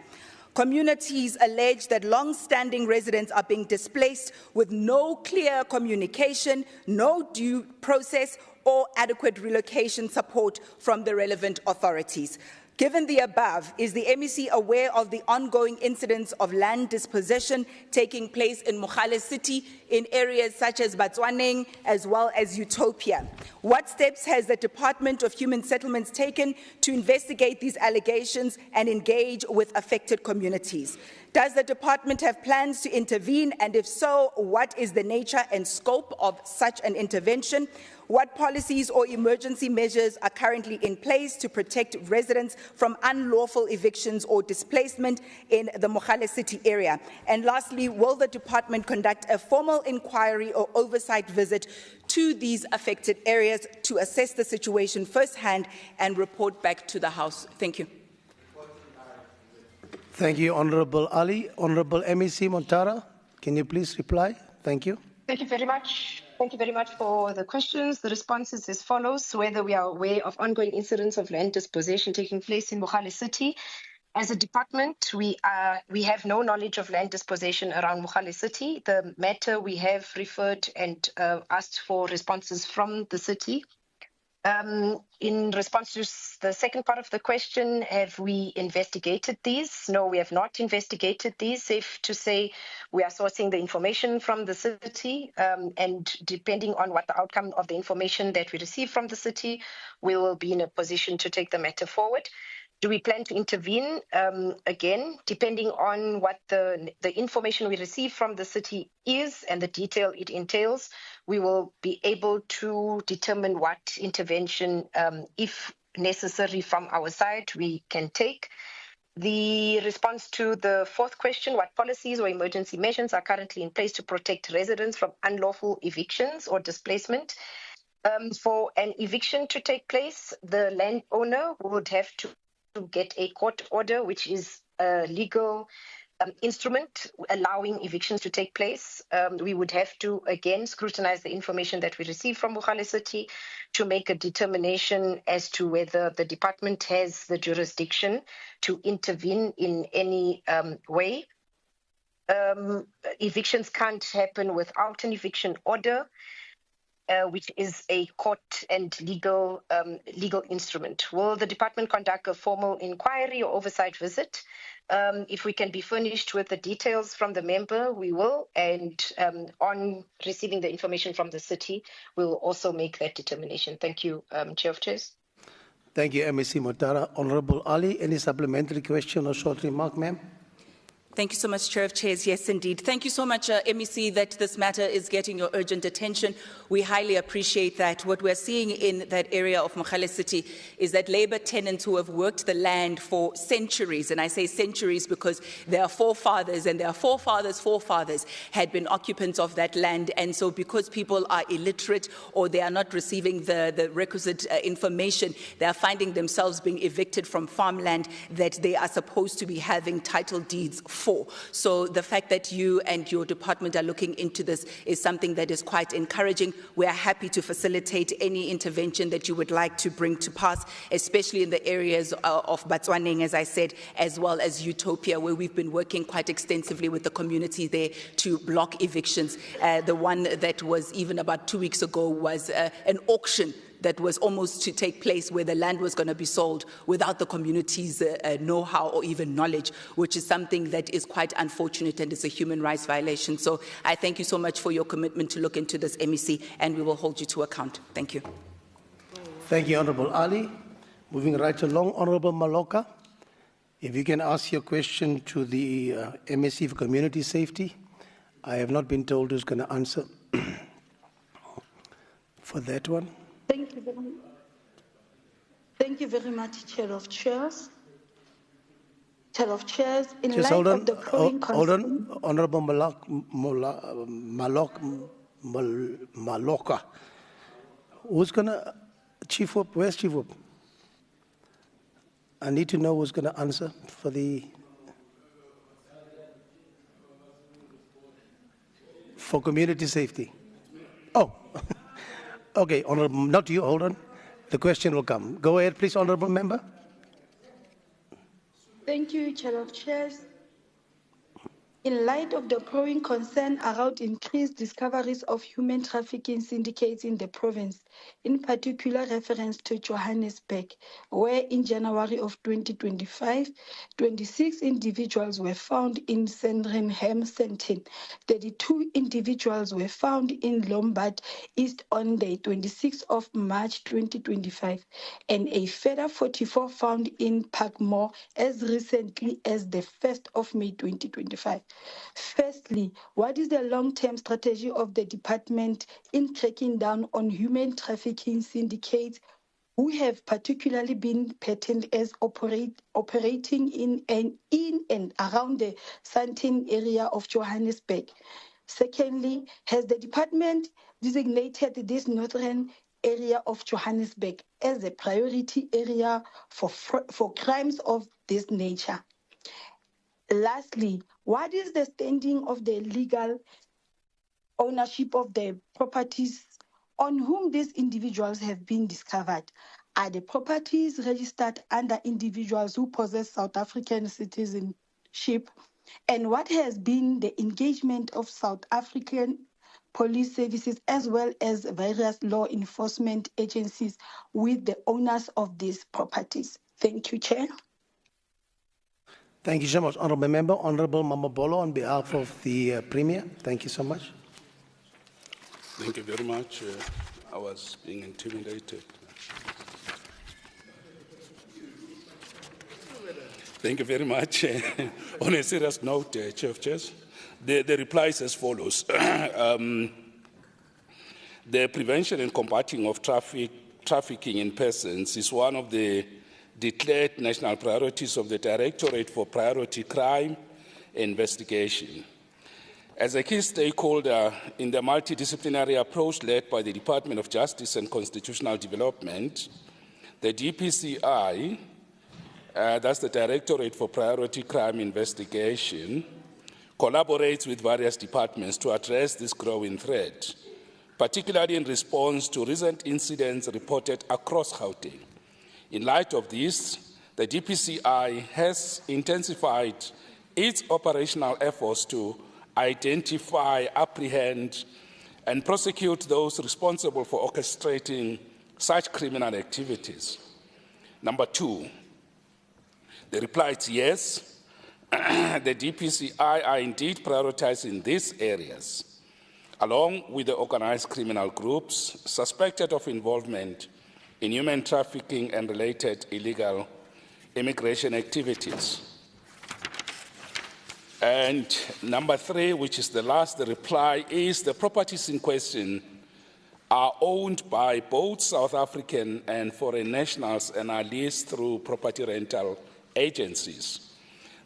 Speaker 4: Communities allege that long-standing residents are being displaced with no clear communication, no due process, or adequate relocation support from the relevant authorities. Given the above, is the MEC aware of the ongoing incidents of land dispossession taking place in Mogale City in areas such as Batswaneng as well as Utopia? What steps has the Department of Human Settlements taken to investigate these allegations and engage with affected communities? Does the department have plans to intervene, and if so, what is the nature and scope of such an intervention? What policies or emergency measures are currently in place to protect residents from unlawful evictions or displacement in the Mogale City area? And lastly, will the department conduct a formal inquiry or oversight visit to these affected areas to assess the situation firsthand and report back to the House. Thank you.
Speaker 14: Thank you, Honourable Ali. Honourable MEC Montara, can you please reply? Thank you.
Speaker 12: Thank you very much. Thank you very much for the questions. The responses as follows: whether we are aware of ongoing incidents of land dispossession taking place in Mogale City. As a department, we have no knowledge of land dispossession around Mogale City. The matter we have referred and asked for responses from the city. In response to the second part of the question, have we investigated these? No, we have not investigated these. Safe to say we are sourcing the information from the city, and depending on what the outcome of the information that we receive from the city, we will be in a position to take the matter forward. Do we plan to intervene? Again, depending on what the information we receive from the city is and the detail it entails, we will be able to determine what intervention, if necessary from our side, we can take. The response to the fourth question, what policies or emergency measures are currently in place to protect residents from unlawful evictions or displacement? For an eviction to take place, the landowner would have to get a court order, which is a legal instrument allowing evictions to take place. We would have to, again, scrutinize the information that we receive from Mogale City to make a determination as to whether the department has the jurisdiction to intervene in any way. Evictions can't happen without an eviction order, which is a court and legal instrument. Will the department conduct a formal inquiry or oversight visit? If we can be furnished with the details from the member, we will. And on receiving the information from the city, we will also make that determination. Thank you, Chair of Chairs.
Speaker 14: Thank you, MEC Montara. Honourable Ali, any supplementary question or short remark, ma'am?
Speaker 4: Thank you so much, Chair of Chairs. Yes, indeed. Thank you so much, MEC, that this matter is getting your urgent attention. We highly appreciate that. What we're seeing in that area of Mogale City is that Labour tenants who have worked the land for centuries, and I say centuries because their forefathers and their forefathers had been occupants of that land. And so because people are illiterate or they are not receiving the requisite information, they are finding themselves being evicted from farmland that they are supposed to be having title deeds for. So the fact that you and your department are looking into this is something that is quite encouraging. We are happy to facilitate any intervention that you would like to bring to pass, especially in the areas of Batswaneng, as I said, as well as Utopia, where we've been working quite extensively with the community there to block evictions. The one that was even about 2 weeks ago was an auction that was almost to take place where the land was going to be sold without the community's know-how or even knowledge, which is something that is quite unfortunate and is a human rights violation. So I thank you so much for your commitment to look into this, MEC, and we will hold you to account. Thank you.
Speaker 14: Thank you, Honourable Ali. Moving right along, Honourable Maloka, if you can ask your question to the MEC for Community Safety. I have not been told who's going to answer for that one.
Speaker 3: Thank you very much, Chair of Chairs. Chair of Chairs, in
Speaker 14: Just
Speaker 3: light of the growing
Speaker 14: hold on,
Speaker 3: concern...
Speaker 14: Honourable Maloka. Who's going to, Chief Whip, where's Chief Whip? I need to know who's going to answer for community safety. Oh. Okay, Honourable, not you, hold on. The question will come. Go ahead, please, Honourable Member.
Speaker 3: Thank you, Chair of Chairs. In light of the growing concern around increased discoveries of human trafficking syndicates in the province, in particular reference to Johannesburg, where in January of 2025, 26 individuals were found in Sandringham Centre, 32 individuals were found in Lombard East on the 26th of March 2025, and a further 44 found in Parkmore as recently as the 1st of May 2025. Firstly, what is the long-term strategy of the department in cracking down on human trafficking syndicates who have particularly been patterned as operating in and around the Sandton area of Johannesburg? Secondly, has the department designated this northern area of Johannesburg as a priority area for crimes of this nature. Lastly, what is the standing of the legal ownership of the properties on whom these individuals have been discovered? Are the properties registered under individuals who possess South African citizenship? And what has been the engagement of South African police services as well as various law enforcement agencies with the owners of these properties? Thank you, Chair.
Speaker 14: Thank you so much, Honourable Member. Honourable Mamabolo, on behalf of the Premier, thank you so much.
Speaker 21: Thank you very much. I was being intimidated. Thank you very much. On a serious note, Chair of Chairs, the reply is as follows. The prevention and combating of trafficking in persons is one of the declared national priorities of the Directorate for Priority Crime Investigation. As a key stakeholder in the multidisciplinary approach led by the Department of Justice and Constitutional Development, the DPCI, that's the Directorate for Priority Crime Investigation, collaborates with various departments to address this growing threat, particularly in response to recent incidents reported across Gauteng. In light of this, the DPCI has intensified its operational efforts to identify, apprehend, and prosecute those responsible for orchestrating such criminal activities. Number two, the reply is yes. The DPCI are indeed prioritizing these areas, along with the organized criminal groups suspected of involvement in human trafficking and related illegal immigration activities. And number three, which is the last, the reply is the properties in question are owned by both South African and foreign nationals and are leased through property rental agencies.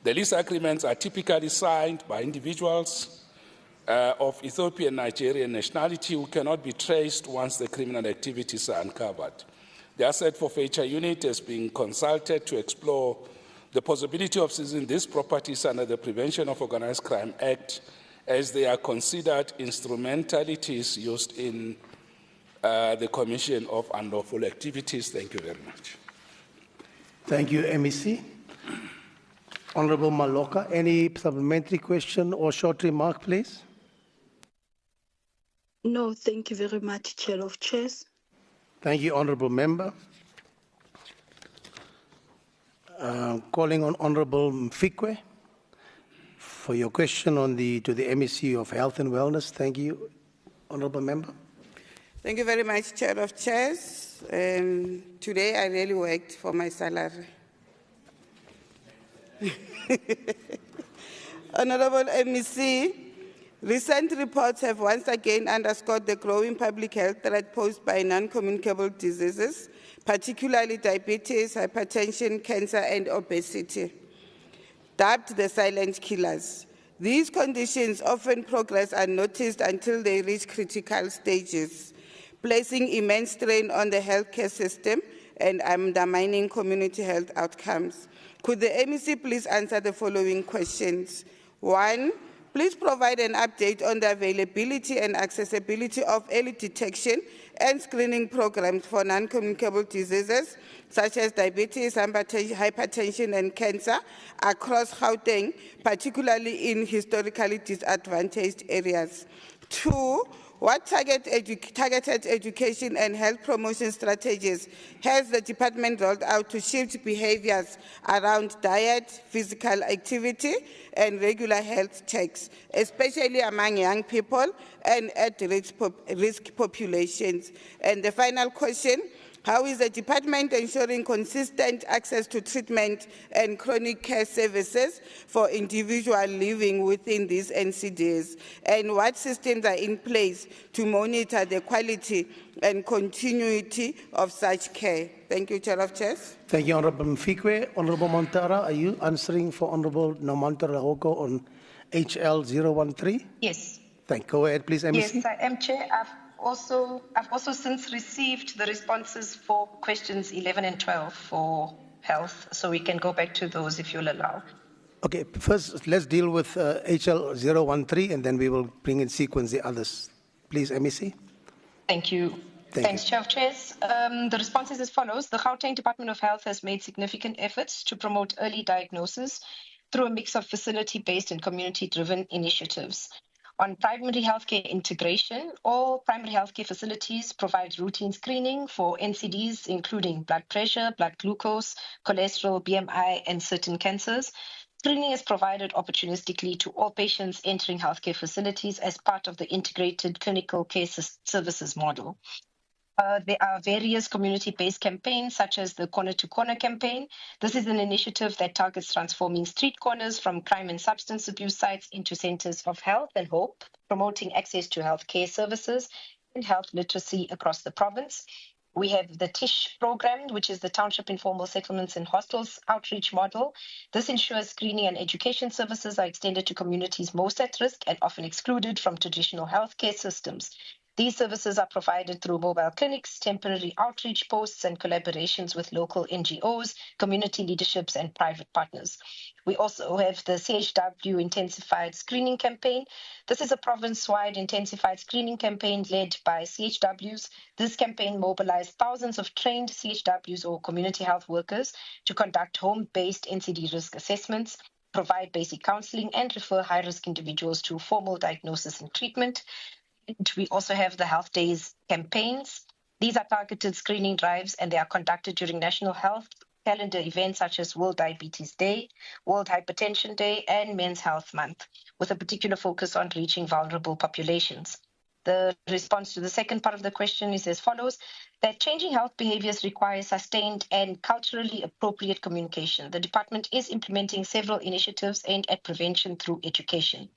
Speaker 21: The lease agreements are typically signed by individuals of Ethiopian Nigerian nationality who cannot be traced once the criminal activities are uncovered. The Asset Forfeiture Unit has been consulted to explore the possibility of seizing these properties under the Prevention of Organized Crime Act as they are considered instrumentalities used in the commission of unlawful activities. Thank you very much.
Speaker 14: Thank you, MEC. Honourable Maloka, any supplementary question or short remark, please?
Speaker 3: No, thank you very much, Chair of Chairs.
Speaker 14: Thank you, Honourable Member. Calling on Honourable Mfikwe for your question on to the MEC of Health and Wellness. Thank you, Honourable Member.
Speaker 9: Thank you very much, Chair of Chairs. Today I really worked for my salary. Honourable MEC, recent reports have once again underscored the growing public health threat posed by non-communicable diseases, particularly diabetes, hypertension, cancer, and obesity, dubbed the silent killers. These conditions often progress unnoticed until they reach critical stages, placing immense strain on the healthcare system and undermining community health outcomes. Could the MEC please answer the following questions? 1, please provide an update on the availability and accessibility of early detection and screening programs for non-communicable diseases such as diabetes, hypertension, and cancer across Gauteng, particularly in historically disadvantaged areas. 2, what targeted education and health promotion strategies has the department rolled out to shift behaviors around diet, physical activity, and regular health checks, especially among young people and at-risk populations? And the final question, how is the department ensuring consistent access to treatment and chronic care services for individuals living within these NCDs? And what systems are in place to monitor the quality and continuity of such care? Thank you, Chair of Chairs.
Speaker 14: Thank you, Honourable Mfikwe. Honourable Montara, are you answering for Honourable Nomantara Hoko on HL 013?
Speaker 5: Yes.
Speaker 14: Go ahead, please, MEC.
Speaker 5: Yes, I am, Chair.
Speaker 12: I've also since received the responses for questions 11 and 12 for health, so we can go back to those if you'll allow.
Speaker 14: Okay, first let's deal with HL 013 and then we will bring in sequence the others. Please, MEC.
Speaker 12: Thank you. Thanks, Chair of Chairs. The response is as follows. The Gauteng Department of Health has made significant efforts to promote early diagnosis through a mix of facility-based and community-driven initiatives. On primary healthcare integration, all primary healthcare facilities provide routine screening for NCDs, including blood pressure, blood glucose, cholesterol, BMI, and certain cancers. Screening is provided opportunistically to all patients entering healthcare facilities as part of the integrated clinical care services model. There are various community-based campaigns, such as the Corner to Corner campaign. This is an initiative that targets transforming street corners from crime and substance abuse sites into centers of health and hope, promoting access to healthcare services and health literacy across the province. We have the TISH program, which is the Township Informal Settlements and Hostels outreach model. This ensures screening and education services are extended to communities most at risk and often excluded from traditional healthcare systems. These services are provided through mobile clinics, temporary outreach posts, and collaborations with local NGOs, community leaderships, and private partners. We also have the CHW Intensified Screening Campaign. This is a province-wide intensified screening campaign led by CHWs. This campaign mobilized thousands of trained CHWs or community health workers to conduct home-based NCD risk assessments, provide basic counseling, and refer high-risk individuals to formal diagnosis and treatment. And we also have the Health Days campaigns. These are targeted screening drives, and they are conducted during national health calendar events such as World Diabetes Day, World Hypertension Day, and Men's Health Month, with a particular focus on reaching vulnerable populations. The response to the second part of the question is as follows, that changing health behaviors requires sustained and culturally appropriate communication. The department is implementing several initiatives aimed at prevention through education,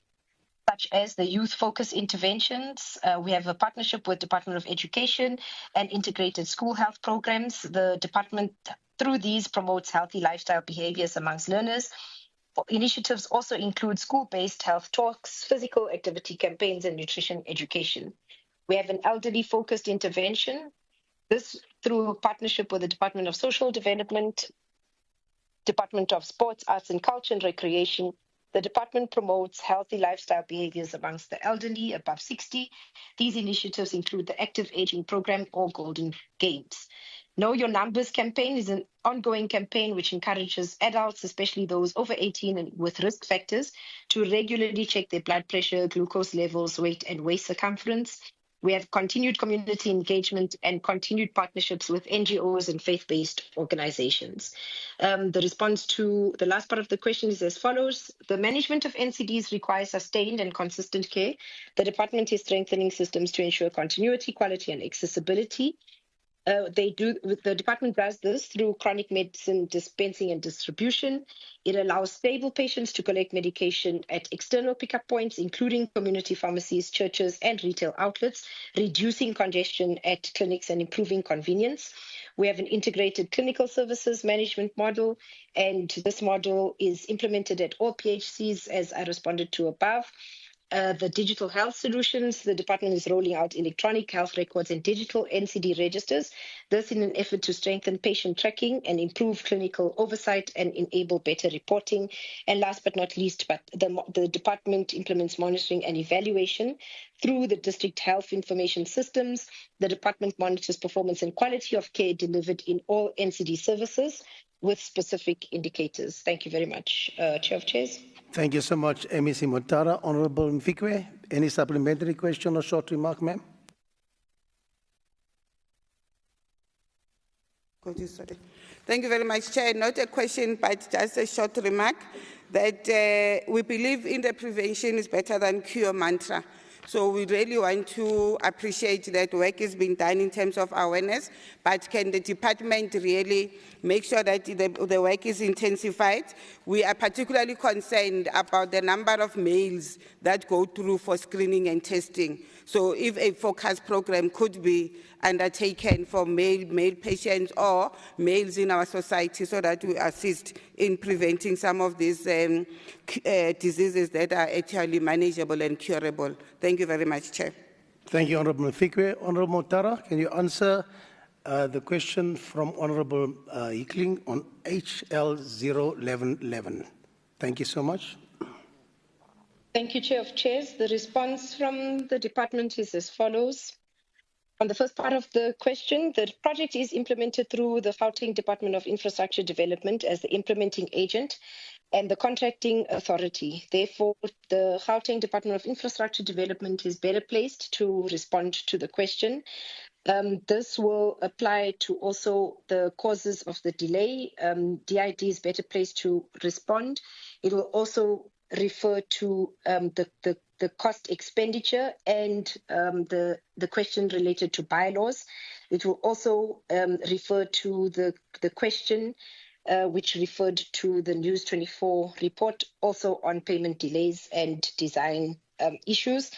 Speaker 12: such as the youth focus interventions. We have a partnership with Department of Education and integrated school health programs. The department, through these, promotes healthy lifestyle behaviors amongst learners. Initiatives also include school-based health talks, physical activity campaigns, and nutrition education. We have an elderly focused intervention. This through partnership with the Department of Social Development, Department of Sports, Arts and Culture and Recreation. The department promotes healthy lifestyle behaviors amongst the elderly above 60. These initiatives include the Active Aging Program or Golden Games. Know Your Numbers campaign is an ongoing campaign which encourages adults, especially those over 18 and with risk factors, to regularly check their blood pressure, glucose levels, weight, and waist circumference. We have continued community engagement and continued partnerships with NGOs and faith-based organizations. The response to the last part of the question is as follows. The management of NCDs requires sustained and consistent care. The department is strengthening systems to ensure continuity, quality, and accessibility. The department does this through chronic medicine dispensing and distribution. It allows stable patients to collect medication at external pickup points, including community pharmacies, churches, and retail outlets, reducing congestion at clinics and improving convenience. We have an integrated clinical services management model, and this model is implemented at all PHCs, as I responded to above. The digital health solutions, the department is rolling out electronic health records and digital NCD registers. This in an effort to strengthen patient tracking and improve clinical oversight and enable better reporting. And last but not least, the department implements monitoring and evaluation through the district health information systems. The department monitors performance and quality of care delivered in all NCD services with specific indicators. Thank you very much, Chair of Chairs.
Speaker 14: Thank you so much, MEC Motara. Honorable Mfikwe, any supplementary question or short remark, ma'am?
Speaker 9: Thank you very much, Chair. Not a question, but just a short remark that we believe in the prevention is better than cure mantra. So we really want to appreciate that work is being done in terms of awareness, but can the department really make sure that the work is intensified? We are particularly concerned about the number of males that go through for screening and testing. So if a focus program could be undertaken for male patients or males in our society so that we assist in preventing some of these diseases that are actually manageable and curable. Thank you very much, Chair.
Speaker 14: Thank you, Honourable Mfikwe. Honourable Motara, can you answer the question from Honourable Hickling on HL 01111? Thank you so much.
Speaker 12: Thank you, Chair of Chairs. The response from the department is as follows. On the first part of the question, the project is implemented through the Gauteng Department of Infrastructure Development as the implementing agent and the contracting authority. Therefore, the Gauteng Department of Infrastructure Development is better placed to respond to the question. This will apply to also the causes of the delay. DID is better placed to respond. It will also refer to the cost expenditure and the question related to bylaws. It will also refer to the question which referred to the News 24 report, also on payment delays and design issues.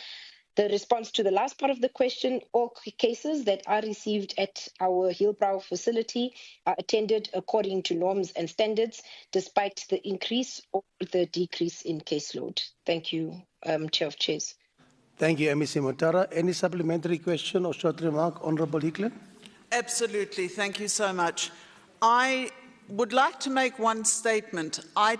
Speaker 12: The response to the last part of the question, all cases that are received at our Hillbrow facility are attended according to norms and standards, despite the increase or the decrease in caseload. Thank you, Chair of Chairs.
Speaker 14: Thank you, MEC Motara. Any supplementary question or short remark, Honourable Hickling?
Speaker 13: Absolutely. Thank you so much. I would like to make one statement. I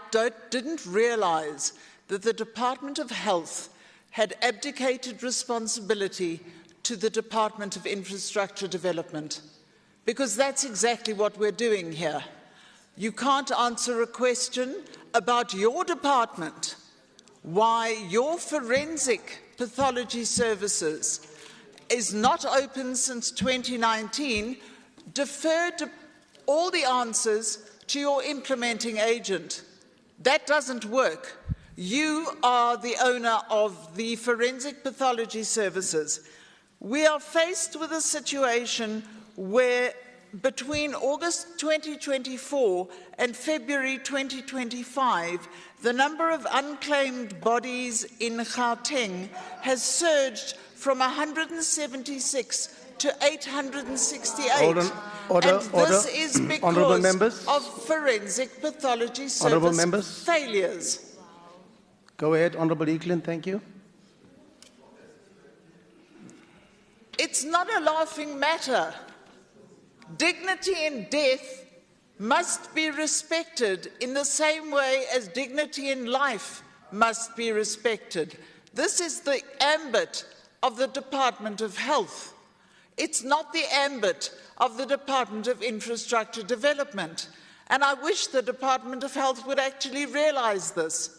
Speaker 13: didn't realise that the Department of Health had abdicated responsibility to the Department of Infrastructure Development, because that's exactly what we're doing here. You can't answer a question about your department, why your forensic pathology services is not open since 2019, deferred all the answers to your implementing agent. That doesn't work. You are the owner of the forensic pathology services. We are faced with a situation where between August 2024 and February 2025, the number of unclaimed bodies in Gauteng has surged from 176 to 868. This is because of forensic pathology service failures.
Speaker 14: Go ahead, Honourable Hickling, thank you.
Speaker 13: It's not a laughing matter. Dignity in death must be respected in the same way as dignity in life must be respected. This is the ambit of the Department of Health. It's not the ambit of the Department of Infrastructure Development. And I wish the Department of Health would actually realise this.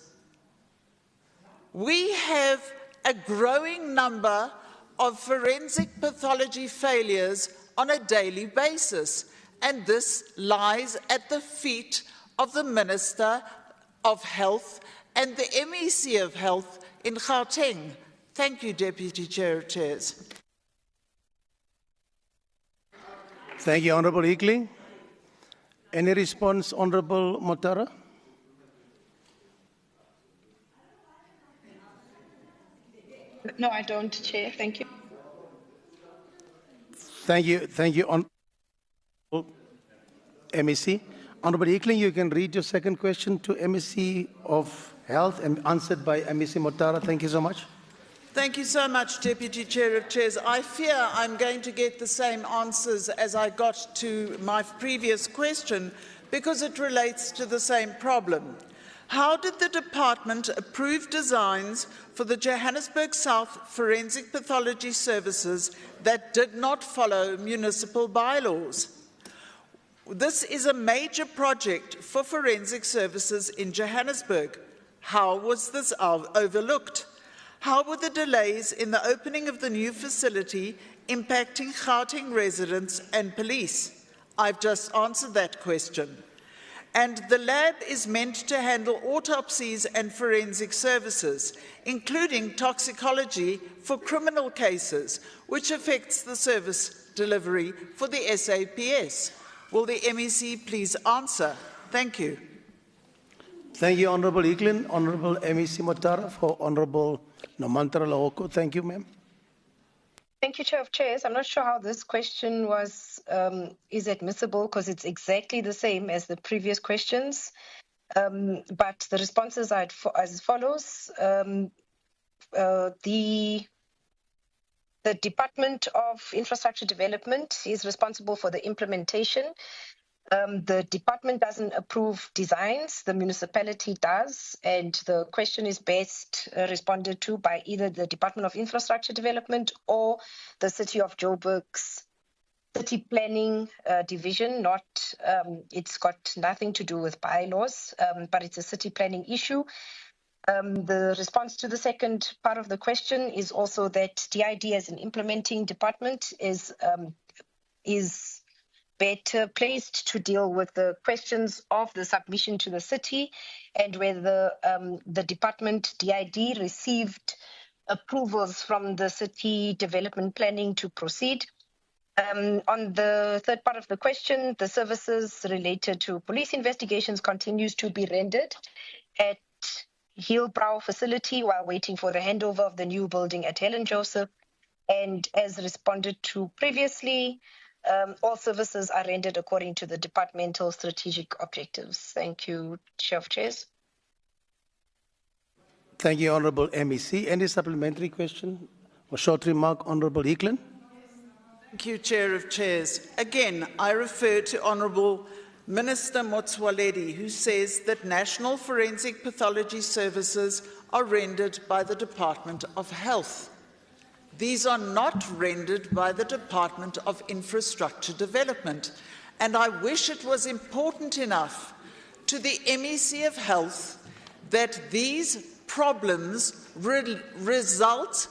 Speaker 13: We have a growing number of forensic pathology failures on a daily basis, and this lies at the feet of the Minister of Health and the MEC of Health in Gauteng. Thank you, Deputy Chair of Chairs.
Speaker 14: Thank you, Honourable Hickling. Any response, Honourable Motara?
Speaker 12: No, I don't, Chair. Thank you.
Speaker 14: Thank you, Honourable MEC. Honourable Hickling, you can read your second question to MEC of Health and answered by MEC Motara. Thank you so much.
Speaker 13: Thank you so much, Deputy Chair of Chairs. I fear I'm going to get the same answers as I got to my previous question because it relates to the same problem. How did the department approve designs for the Johannesburg South Forensic Pathology Services that did not follow municipal bylaws? This is a major project for forensic services in Johannesburg. How was this overlooked? How were the delays in the opening of the new facility impacting Gauteng residents and police? I've just answered that question. And the lab is meant to handle autopsies and forensic services, including toxicology for criminal cases, which affects the service delivery for the SAPS. Will the MEC please answer? Thank you.
Speaker 14: Thank you, Honourable Hickling. Honourable MEC Motara for Honourable Nomantara Lahoko. Thank you, ma'am.
Speaker 12: Thank you, Chair of Chairs. I'm not sure how this question is admissible because it's exactly the same as the previous questions. But the responses are as follows. The The Department of Infrastructure Development is responsible for the implementation. The department doesn't approve designs, the municipality does, and the question is best responded to by either the Department of Infrastructure Development or the City of Joburg's City Planning Division. It's got nothing to do with bylaws, but it's a city planning issue. The response to the second part of the question is also that DID as an implementing department is better placed to deal with the questions of the submission to the city and whether the department DID received approvals from the city development planning to proceed. On the third part of the question, the services related to police investigations continues to be rendered at Hillbrow facility while waiting for the handover of the new building at Helen Joseph. And as responded to previously, all services are rendered according to the departmental strategic objectives. Thank you, Chair of Chairs.
Speaker 14: Thank you, Honourable MEC. Any supplementary question or short remark, Honourable Eklund?
Speaker 13: Thank you, Chair of Chairs. Again, I refer to Honourable Minister Motsoaledi, who says that national forensic pathology services are rendered by the Department of Health. These are not rendered by the Department of Infrastructure Development. And I wish it was important enough to the MEC of Health that these problems result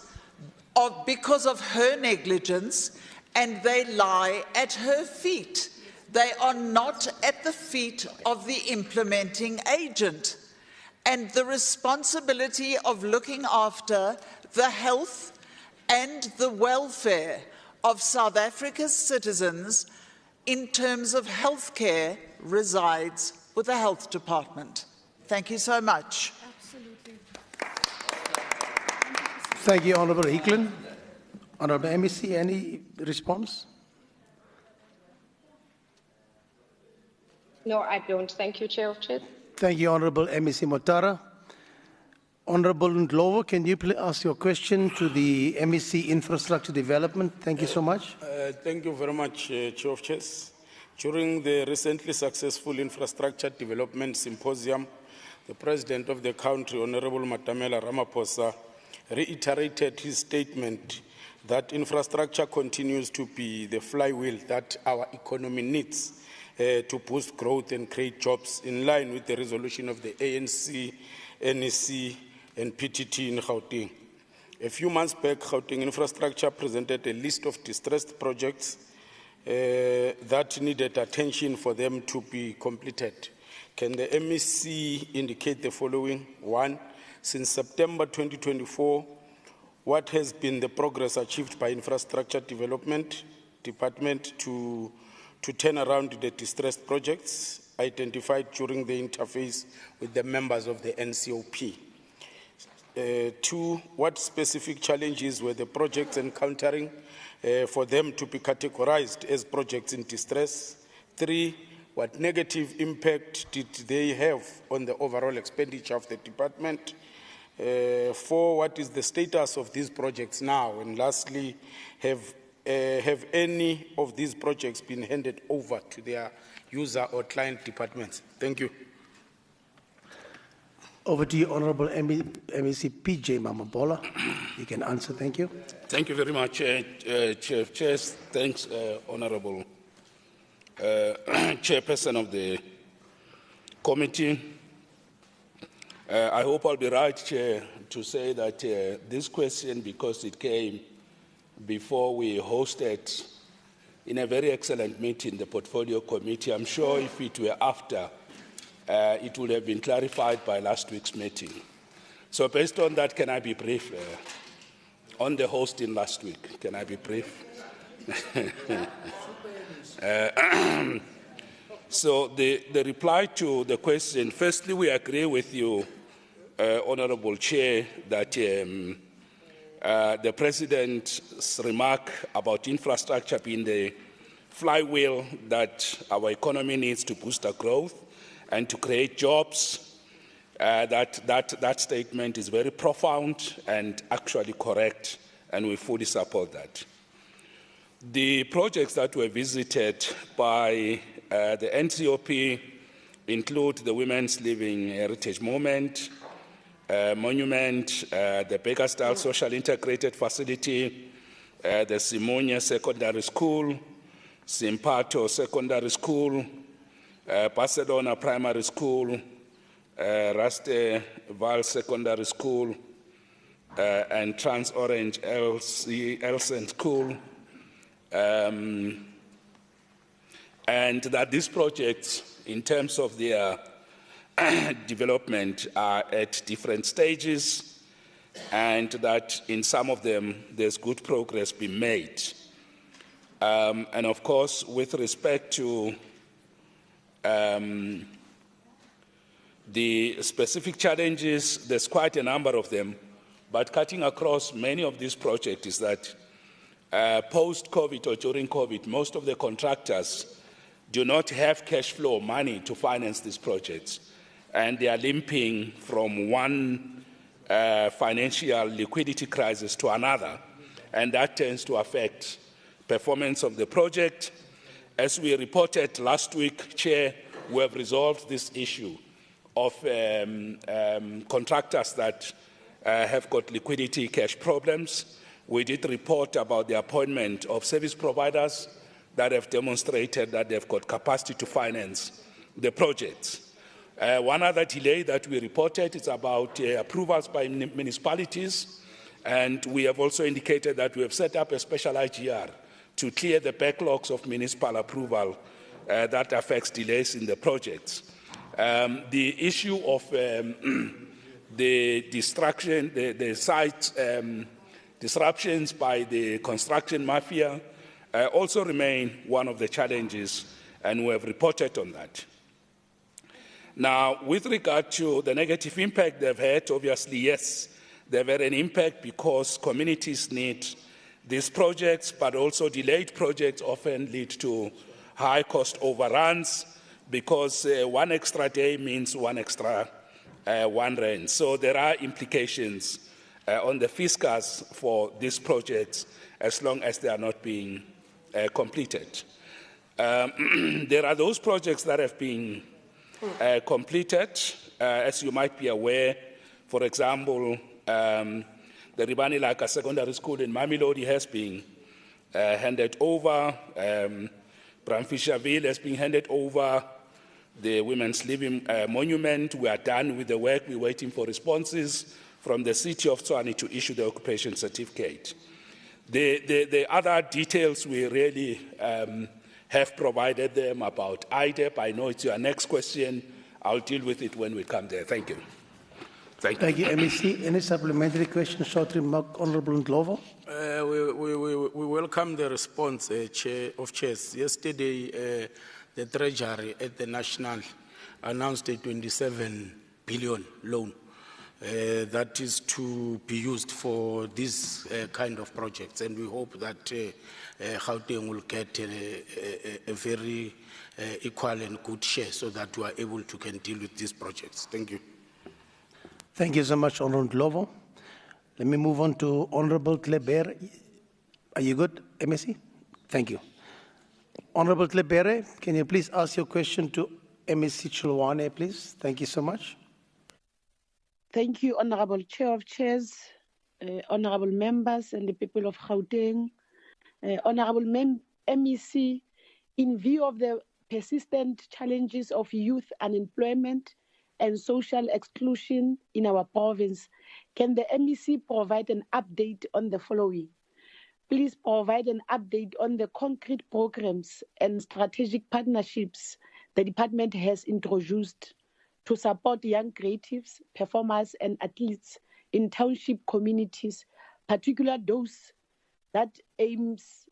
Speaker 13: because of her negligence, and they lie at her feet. They are not at the feet of the implementing agent. And the responsibility of looking after the health and the welfare of South Africa's citizens in terms of healthcare resides with the Health Department. Thank you so much.
Speaker 22: Absolutely.
Speaker 14: Thank you, Honourable Eklund. Honourable MEC, any response?
Speaker 12: No, I don't. Thank you, Chair of Chairs.
Speaker 14: Thank you, Honourable MEC Motara. Honourable Ndlovu, can you please ask your question to the MEC Infrastructure Development? Thank you so much.
Speaker 11: Thank you very much, Chair of Chairs. During the recently successful Infrastructure Development Symposium, the President of the country, Honourable Matamela Ramaphosa, reiterated his statement that infrastructure continues to be the flywheel that our economy needs to boost growth and create jobs in line with the resolution of the ANC, NEC, and PTT in Gauteng. A few months back, Gauteng Infrastructure presented a list of distressed projects that needed attention for them to be completed. Can the MEC indicate the following? 1, since September 2024, what has been the progress achieved by Infrastructure Development Department to turn around the distressed projects identified during the interface with the members of the NCOP? 2, what specific challenges were the projects encountering for them to be categorized as projects in distress? 3, what negative impact did they have on the overall expenditure of the department? 4, what is the status of these projects now? And lastly, have any of these projects been handed over to their user or client departments? Thank you.
Speaker 14: Over to you, Honourable MEC PJ Mamabola. You can answer. Thank you.
Speaker 21: Thank you very much, Chair of Chairs. Thanks, Honourable Chairperson of the committee. I hope I'll be right, Chair, to say that this question, because it came before we hosted in a very excellent meeting, the Portfolio Committee, I'm sure if it were after, it would have been clarified by last week's meeting. So based on that, can I be brief? On the hosting last week, can I be brief? So the reply to the question, firstly, we agree with you, Honourable Chair, that the President's remark about infrastructure being the flywheel that our economy needs to boost our growth and to create jobs, that statement is very profound and actually correct and we fully support that. The projects that were visited by the NCOP include the Women's Living Heritage Monument, the Bakersdale Social Integrated Facility, the Simonia Secondary School, Simpato Secondary School, Barcelona Primary School, Raste Val Secondary School, and Trans Orange Elsen School. And that these projects, in terms of their development, are at different stages, and that in some of them there's good progress being made. And of course, with respect to the specific challenges, there's quite a number of them, but cutting across many of these projects is that post-COVID or during COVID, most of the contractors do not have cash flow money to finance these projects, and they are limping from one financial liquidity crisis to another, and that tends to affect performance of the project. As we reported last week, Chair, we have resolved this issue of contractors that have got liquidity cash problems. We did report about the appointment of service providers that have demonstrated that they've got capacity to finance the projects. One other delay that we reported is about approvals by municipalities, and we have also indicated that we have set up a special IGR to clear the backlogs of municipal approval that affects delays in the projects. The issue of the destruction, the site disruptions by the construction mafia also remain one of the challenges, and we have reported on that. Now, with regard to the negative impact they've had, obviously, yes, they've had an impact because communities need these projects, but also delayed projects often lead to high cost overruns because 1 extra day means 1 extra rand. So there are implications on the fiscus for these projects as long as they are not being completed. There are those projects that have been completed, as you might be aware. For example, the Ribani Laka Secondary School in Mamelodi has been handed over. Bramfisherville has been handed over. The Women's Living Monument, we are done with the work. We're waiting for responses from the city of Tshwane to issue the occupation certificate. The other details we really have provided them about IDEP. I know it's your next question. I'll deal with it when we come there. Thank you. Thank you,
Speaker 14: MEC. Any supplementary question, short remark, Honourable Ndlovu?
Speaker 5: We welcome the response, Chair of Chairs. Yesterday, the Treasury at the National announced a 27 billion loan that is to be used for this kind of projects, and we hope that Gauteng will get a very equal and good share so that we are able to can deal with these projects. Thank you.
Speaker 14: Thank you so much, Honourable Ndlovu. Let me move on to Honourable Klebere. Are you good, MEC? Thank you. Honourable Klebere, can you please ask your question to MEC Chilwane, please? Thank you so much.
Speaker 15: Thank you, Honourable Chair of Chairs, Honourable Members and the people of Gauteng. Honourable MEC, in view of the persistent challenges of youth unemployment and social exclusion in our province, can the MEC provide an update on the following? Please provide an update on the concrete programs and strategic partnerships the department has introduced to support young creatives, performers, and athletes in township communities, particularly those that aims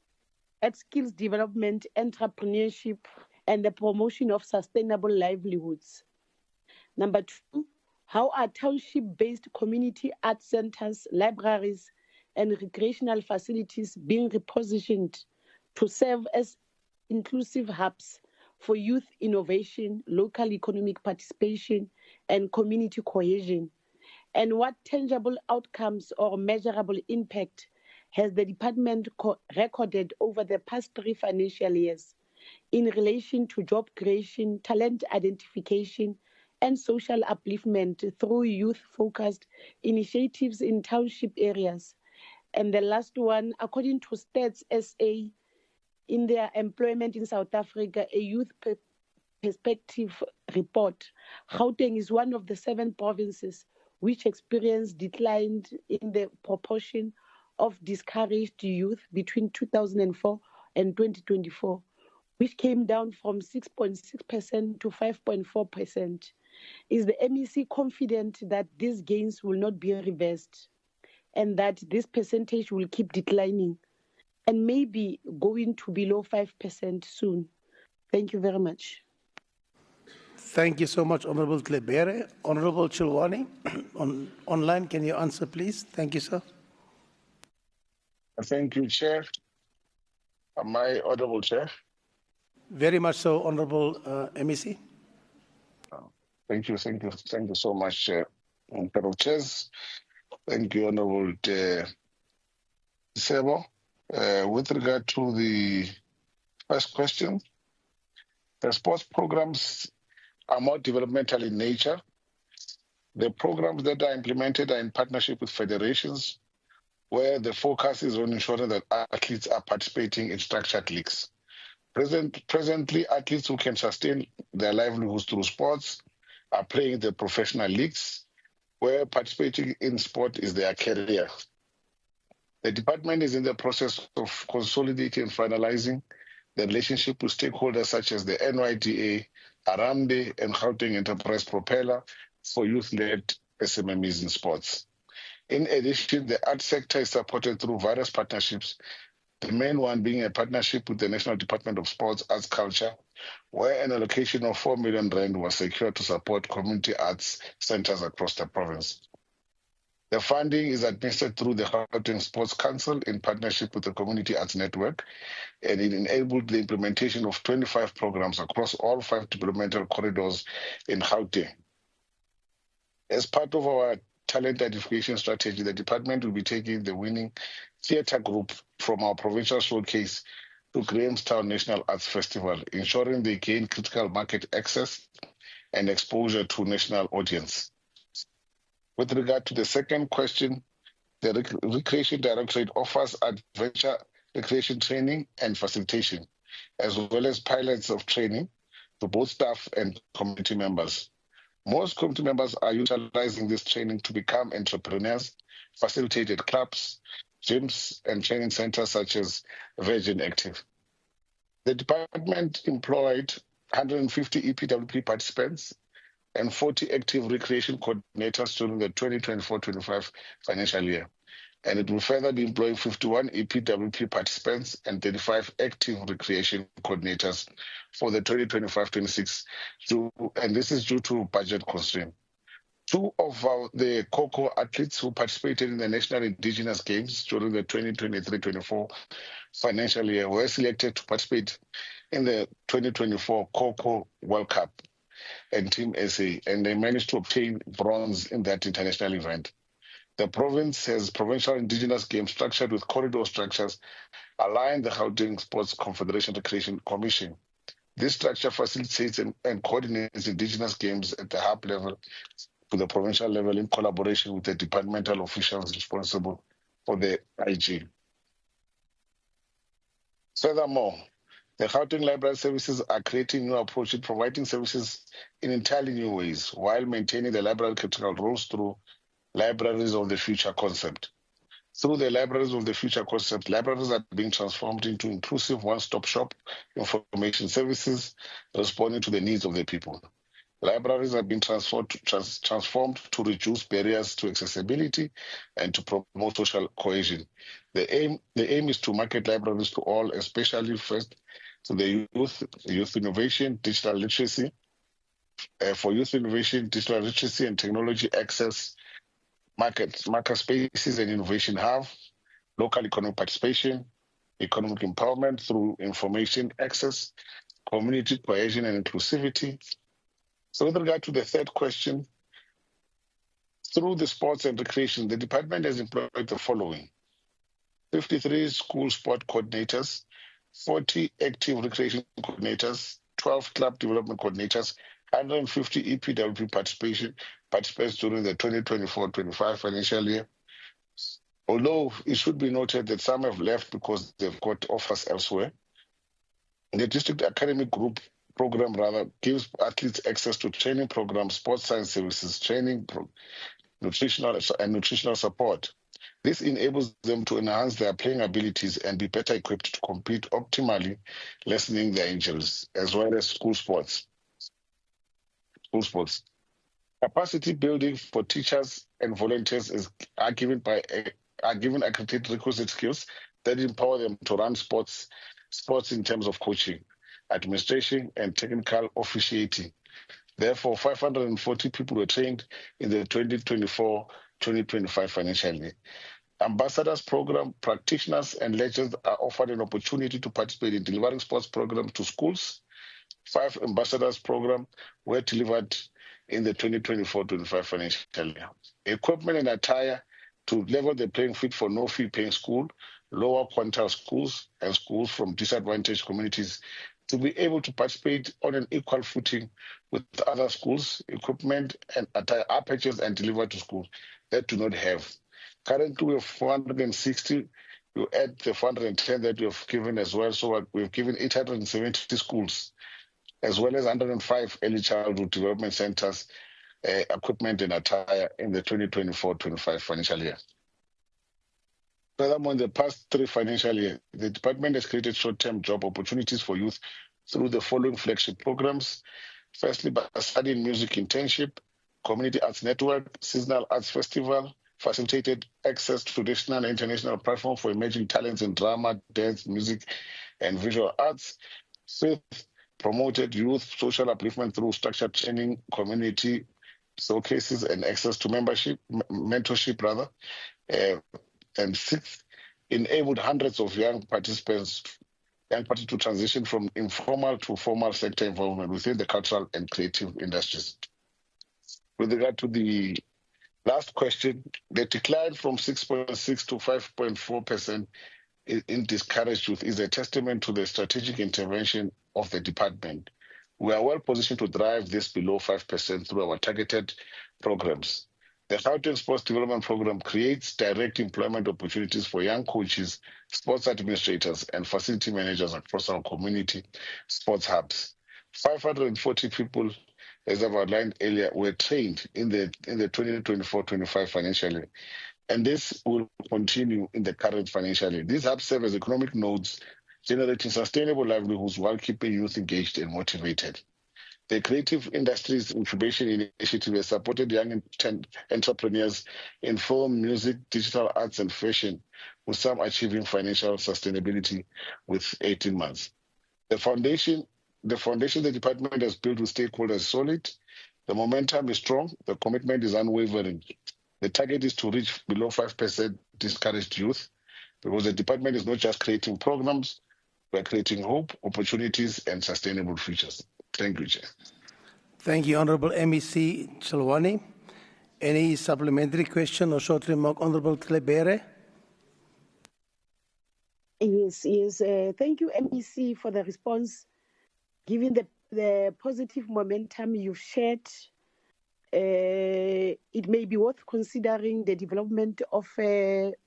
Speaker 15: at skills development, entrepreneurship, and the promotion of sustainable livelihoods. Number 2, how are township-based community art centers, libraries, and recreational facilities being repositioned to serve as inclusive hubs for youth innovation, local economic participation, and community cohesion? And what tangible outcomes or measurable impact has the department recorded over the past 3 financial years in relation to job creation, talent identification, and social upliftment through youth-focused initiatives in township areas? And the last one, according to Stats SA, in their employment in South Africa, a youth perspective report, Gauteng is one of the 7 provinces which experienced decline in the proportion of discouraged youth between 2004 and 2024, which came down from 6.6% to 5.4%. Is the MEC confident that these gains will not be reversed and that this percentage will keep declining and maybe going to below 5% soon? Thank you very much.
Speaker 14: Thank you so much, Honorable Tlebere. Honorable Chilwani, online, can you answer, please? Thank you, sir.
Speaker 16: Thank you, Chair. Am I audible, Chair?
Speaker 14: Very much so, Honorable MEC.
Speaker 16: Thank you so much, Honorable Chairs. Thank you, Honorable Sebo. With regard to the first question, the sports programs are more developmental in nature. The programs that are implemented are in partnership with federations, where the focus is on ensuring that athletes are participating in structured leagues. Presently, athletes who can sustain their livelihoods through sports are playing the professional leagues, where participating in sport is their career. The department is in the process of consolidating and finalizing the relationship with stakeholders such as the NYDA, Arambe, and Gauteng Enterprise Propeller for youth-led SMMEs in sports. In addition, the art sector is supported through various partnerships, the main one being a partnership with the National Department of Sports, Arts, Culture, where an allocation of 4 million rand was secured to support community arts centers across the province. The funding is administered through the Gauteng Sports Council in partnership with the Community Arts Network, and it enabled the implementation of 25 programs across all 5 developmental corridors in Gauteng. As part of our talent identification strategy, the department will be taking the winning theatre group from our provincial showcase to Grahamstown National Arts Festival, ensuring they gain critical market access and exposure to national audience. With regard to the second question, the Recreation Directorate offers adventure recreation training and facilitation, as well as pilots of training to both staff and community members. Most community members are utilizing this training to become entrepreneurs, facilitated clubs, gyms, and training centers such as Virgin Active. The department employed 150 EPWP participants and 40 active recreation coordinators during the 2024-25 financial year. And it will further be employing 51 EPWP participants and 35 active recreation coordinators for the 2025-26, and this is due to budget constraint. 2 of the COCO athletes who participated in the National Indigenous Games during the 2023-24 financial year were selected to participate in the 2024 COCO World Cup and Team SA, and they managed to obtain bronze in that international event. The province has provincial indigenous games structured with corridor structures aligned the Gauteng Sports Confederation Recreation Commission. This structure facilitates and coordinates indigenous games at the hub level to the provincial level in collaboration with the departmental officials responsible for the IG. Furthermore, the Gauteng Library Services are creating new approaches, providing services in entirely new ways, while maintaining the library critical roles through Libraries of the Future concept. Through the Libraries of the Future concept, libraries are being transformed into inclusive one-stop shop information services, responding to the needs of the people. Libraries have been transformed to reduce barriers to accessibility and to promote social cohesion. The aim is to market libraries to all, especially first to the youth innovation, digital literacy, for youth innovation, digital literacy and technology access, market spaces and innovation hub, local economic participation, economic empowerment through information access, community cohesion and inclusivity. So with regard to the third question, through the sports and recreation, the department has employed the following. 53 school sport coordinators, 40 active recreation coordinators, 12 club development coordinators, 150 EPWP participants during the 2024-25 financial year. Although it should be noted that some have left because they've got offers elsewhere. The district academic group program gives athletes access to training programs, sports science services, nutritional support. This enables them to enhance their playing abilities and be better equipped to compete optimally, lessening their injuries, as well as school sports. Capacity building for teachers and volunteers are given accredited requisite skills that empower them to run sports in terms of coaching, administration, and technical officiating. Therefore, 540 people were trained in the 2024-2025 financial year. Ambassadors program practitioners and legends are offered an opportunity to participate in delivering sports programs to schools. 5 ambassadors program were delivered in the 2024-25 financial year. Equipment and attire to level the playing field for no-fee paying school, lower quintile schools, and schools from disadvantaged communities to be able to participate on an equal footing with other schools. Equipment and attire are purchased and delivered to schools that do not have. Currently, we have 460. You add the 410 that we have given as well. So we've given 870 schools, as well as 105 early childhood development centers, equipment and attire in the 2024-25 financial year. Furthermore, in the past 3 financial years, the department has created short-term job opportunities for youth through the following flagship programs. Firstly, by studying music internship, community arts network, seasonal arts festival, facilitated access to traditional and international platform for emerging talents in drama, dance, music, and visual arts. Fifth, promoted youth social upliftment through structured training, community showcases, and access to mentorship. And sixth, enabled hundreds of young participants to transition from informal to formal sector involvement within the cultural and creative industries. With regard to the last question, the decline from 6.6 to 5.4% in discouraged youth is a testament to the strategic intervention of the department. We are well positioned to drive this below 5% through our targeted programs. The Gauteng Sports Development Program creates direct employment opportunities for young coaches, sports administrators, and facility managers across our community sports hubs. 540 people, as I've outlined earlier, were trained in the 2024-25 financial year. And this will continue in the current financial year. These hubs serve as economic nodes, generating sustainable livelihoods while keeping youth engaged and motivated. The Creative Industries Incubation Initiative has supported young entrepreneurs in film, music, digital arts, and fashion, with some achieving financial sustainability with 18 months. The foundation the department has built with stakeholders is solid. The momentum is strong. The commitment is unwavering. The target is to reach below 5% discouraged youth, because the department is not just creating programs, we're creating hope, opportunities, and sustainable futures. Thank you, Chair.
Speaker 14: Thank you, Honourable MEC Chalwani. Any supplementary question or short remark, Honourable Tlebere?
Speaker 15: Yes. Thank you, MEC, for the response. Given the positive momentum you've shared, it may be worth considering the development of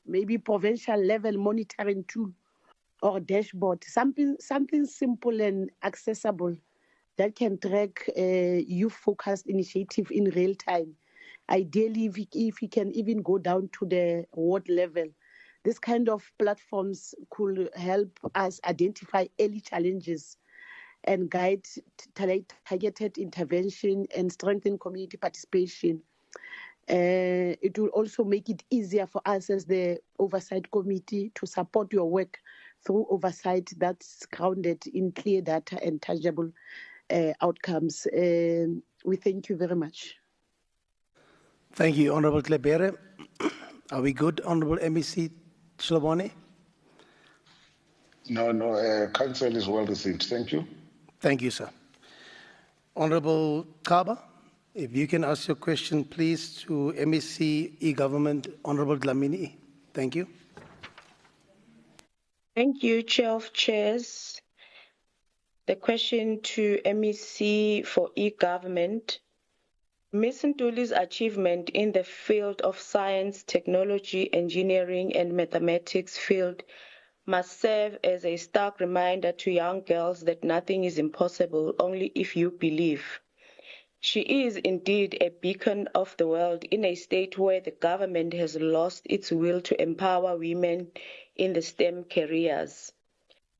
Speaker 15: maybe provincial level monitoring tool or dashboard, something simple and accessible that can track youth-focused initiative in real time. Ideally, if we can even go down to the ward level, this kind of platforms could help us identify early challenges and guide targeted intervention and strengthen community participation. It will also make it easier for us as the Oversight Committee to support your work through oversight that's grounded in clear data and tangible outcomes. We thank you very much.
Speaker 14: Thank you, Honourable Tlebere. Are we good, Honourable MEC Chalwani?
Speaker 16: No, council is well received. Thank you.
Speaker 14: Thank you, sir. Honourable Kaba, if you can ask your question, please, to MEC E-Government, Honourable Dlamini. Thank you.
Speaker 17: Thank you, Chair of Chairs. The question to MEC for e-government. Ms. Ntuli's achievement in the field of science, technology, engineering, and mathematics field must serve as a stark reminder to young girls that nothing is impossible only if you believe. She is indeed a beacon of the world in a state where the government has lost its will to empower women in the STEM careers.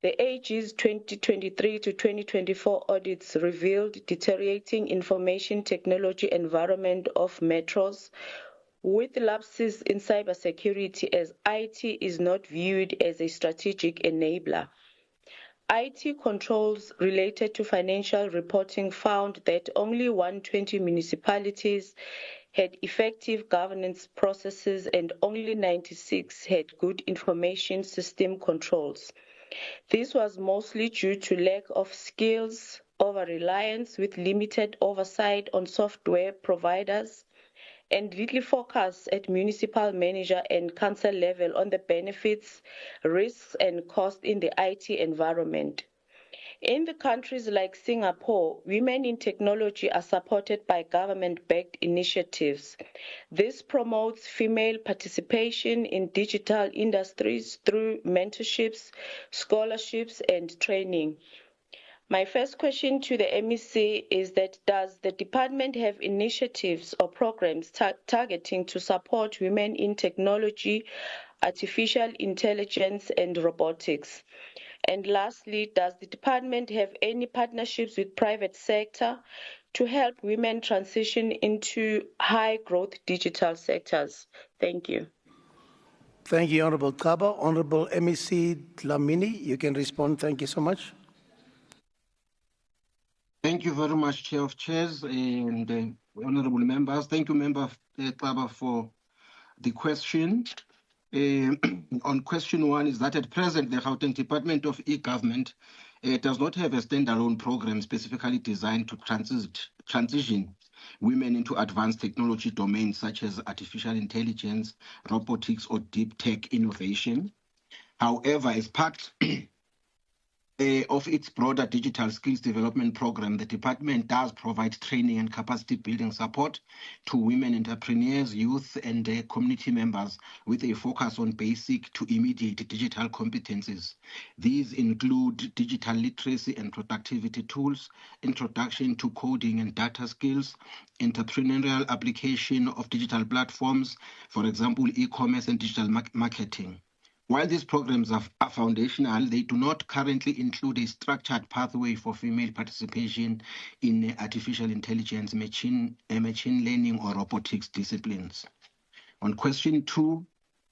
Speaker 17: The AG's 2023 to 2024 audits revealed deteriorating information technology environment of metros, with lapses in cybersecurity as IT is not viewed as a strategic enabler. IT controls related to financial reporting found that only 120 municipalities had effective governance processes and only 96 had good information system controls. This was mostly due to lack of skills, over-reliance with limited oversight on software providers, and little focus at municipal manager and council level on the benefits, risks, and costs in the IT environment. In the countries like Singapore, women in technology are supported by government-backed initiatives. This promotes female participation in digital industries through mentorships, scholarships, and training. My first question to the MEC is that does the department have initiatives or programs targeting to support women in technology, artificial intelligence, and robotics? And lastly, does the department have any partnerships with private sector to help women transition into high-growth digital sectors? Thank you.
Speaker 14: Thank you, Honourable Kaba. Honourable MEC Dlamini, you can respond. Thank you so much.
Speaker 18: Thank you very much, Chair of Chairs and honourable members. Thank you, Member Kaba, for the question. On question one is that at present, the Gauteng Department of E-Government does not have a standalone program specifically designed to transition women into advanced technology domains such as artificial intelligence, robotics, or deep tech innovation. However, as part of its broader digital skills development program, the department does provide training and capacity building support to women entrepreneurs, youth, and community members with a focus on basic to immediate digital competencies. These include digital literacy and productivity tools, introduction to coding and data skills, entrepreneurial application of digital platforms, for example, e-commerce and digital marketing. While these programs are foundational, they do not currently include a structured pathway for female participation in artificial intelligence, machine learning, or robotics disciplines. On question two,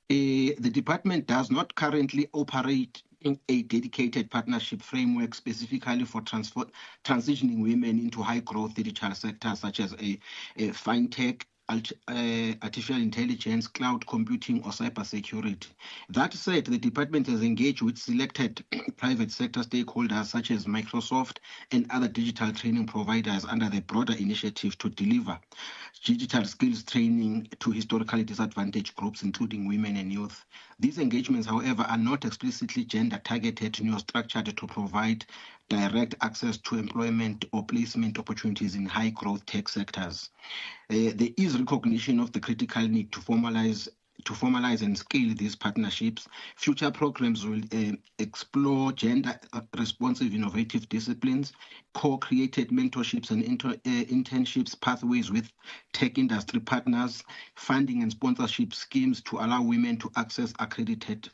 Speaker 18: the department does not currently operate in a dedicated partnership framework specifically for transitioning women into high-growth digital sectors such as a fintech, artificial intelligence, cloud computing, or cybersecurity. That said, the department has engaged with selected private sector stakeholders such as Microsoft and other digital training providers under the broader initiative to deliver digital skills training to historically disadvantaged groups, including women and youth. These engagements, however, are not explicitly gender targeted nor structured to provide direct access to employment or placement opportunities in high growth tech sectors. There is recognition of the critical need to formalize and scale these partnerships. Future programs will explore gender-responsive innovative disciplines, co-created mentorships and internships pathways with tech industry partners, funding and sponsorship schemes to allow women to access accredited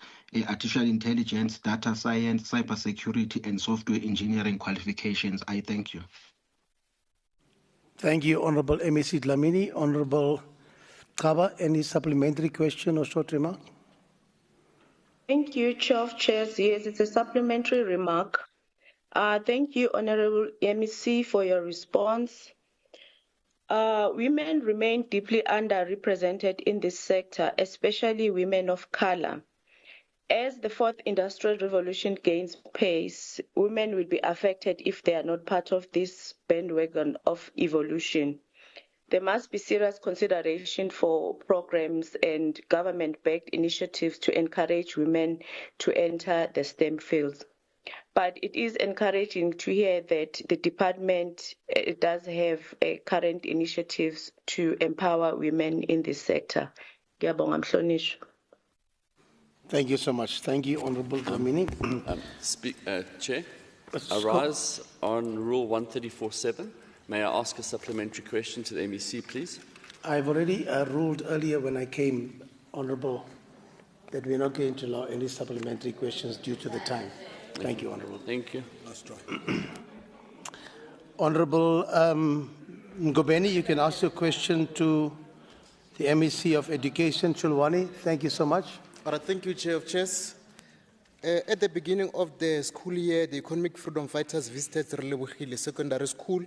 Speaker 18: artificial intelligence, data science, cybersecurity, and software engineering qualifications. I thank you.
Speaker 14: Thank you, Honourable MEC Dlamini. Honourable Kaba, any supplementary question or short remark?
Speaker 17: Thank you, Chair of Chairs. Yes, it's a supplementary remark. Thank you, Honourable MEC, for your response. Women remain deeply underrepresented in this sector, especially women of colour. As the fourth industrial revolution gains pace, women will be affected if they are not part of this bandwagon of evolution. There must be serious consideration for programs and government-backed initiatives to encourage women to enter the STEM fields. But it is encouraging to hear that the department does have current initiatives to empower women in this sector. Ngiyabonga, Mhlonishwa.
Speaker 14: Thank you so much. Thank you, Honourable Dlamini.
Speaker 7: Chair, I rise on Rule 134.7. May I ask a supplementary question to the MEC, please?
Speaker 14: I've already ruled earlier when I came, Honourable, that we're not going to allow any supplementary questions due to the time. Thank you, Honourable.
Speaker 7: Thank you.
Speaker 14: Honourable Ngobeni, you can ask your question to the MEC of Education, Chulwani. Thank you so much.
Speaker 10: All right, thank you, Chair of Chairs. At the beginning of the school year, the economic freedom fighters visited Relebohile Secondary School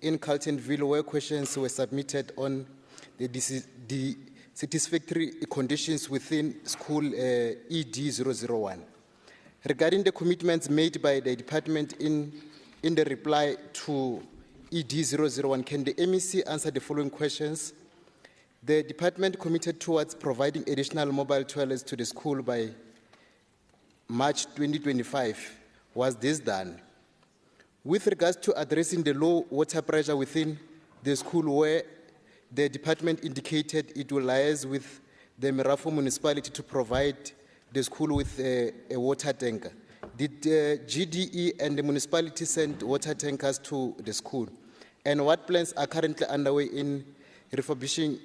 Speaker 10: in Carltonville, where questions were submitted on the satisfactory conditions within school ED001. Regarding the commitments made by the department in the reply to ED001, can the MEC answer the following questions? The department committed towards providing additional mobile toilets to the school by March 2025. Was this done? With regards to addressing the low water pressure within the school, where the department indicated it will liaise with the Mirafo municipality to provide the school with a water tanker, did GDE and the municipality send water tankers to the school? And what plans are currently underway in refurbishing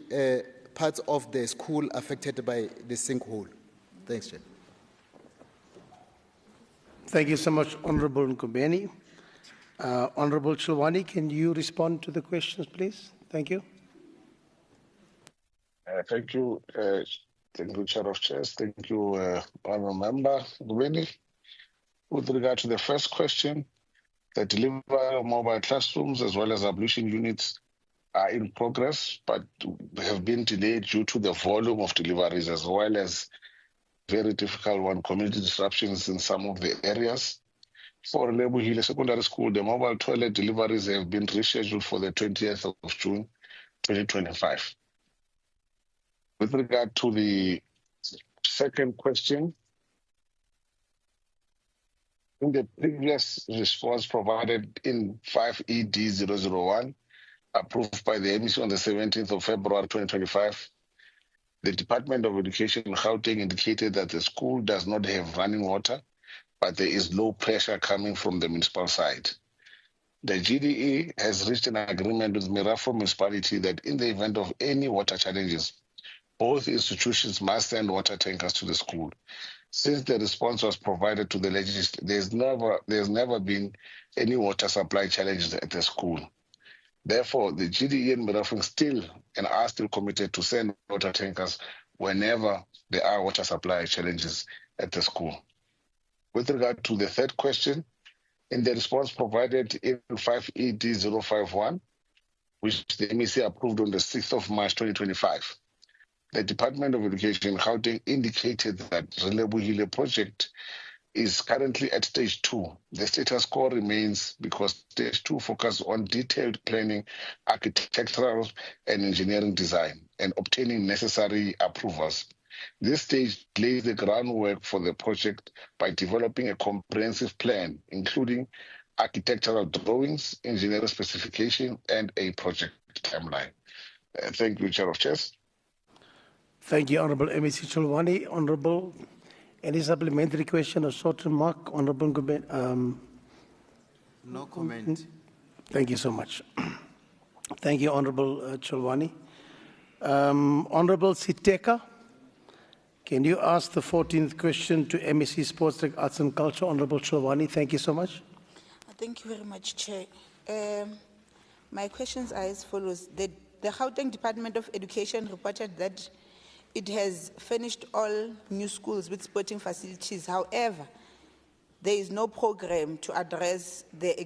Speaker 10: parts of the school affected by the sinkhole? Thanks, Chair.
Speaker 14: Thank you so much, Honourable Nkobeni. Honourable Chilwani, can you respond to the questions, please? Thank you.
Speaker 16: Thank you. Thank you, Chair of Chairs. Thank you, Honourable Member Ngobeni. With regard to the first question, the delivery of mobile classrooms as well as ablution units are in progress, but they have been delayed due to the volume of deliveries as well as very difficult community disruptions in some of the areas. For Relebohile Secondary School, the mobile toilet deliveries have been rescheduled for the 20th of June, 2025. With regard to the second question, in the previous response provided in 5ED001, approved by the MEC on the 17th of February 2025, the Department of Education in Gauteng indicated that the school does not have running water, but there is low pressure coming from the municipal side. The GDE has reached an agreement with Mirafo municipality that in the event of any water challenges, both institutions must send water tankers to the school. Since the response was provided to the legislature, there's never been any water supply challenges at the school. Therefore, the GDE and Mirafo still and are still committed to send water tankers whenever there are water supply challenges at the school. With regard to the third question, in the response provided in 5ED051, which the MEC approved on the 6th of March 2025, the Department of Education in Gauteng indicated that the Relebohile project is currently at stage 2. The status quo remains because stage 2 focuses on detailed planning, architectural and engineering design, and obtaining necessary approvals. This stage lays the groundwork for the project by developing a comprehensive plan, including architectural drawings, engineering specification, and a project timeline. Thank you, Chair of Chairs.
Speaker 14: Thank you, Honourable MEC Chilwani. Honourable, any supplementary question or short remark? Honourable Ngobeni?
Speaker 10: No comment.
Speaker 14: Thank you so much. Thank you, Honourable Chilwani. Honourable Siteka, can you ask the 14th question to MEC Sports, Arts and Culture? Honourable Chilwani, thank you so much.
Speaker 4: Thank you very much, Chair. My questions are as follows. The Gauteng Department of Education reported that it has finished all new schools with sporting facilities. However, there is no program to address the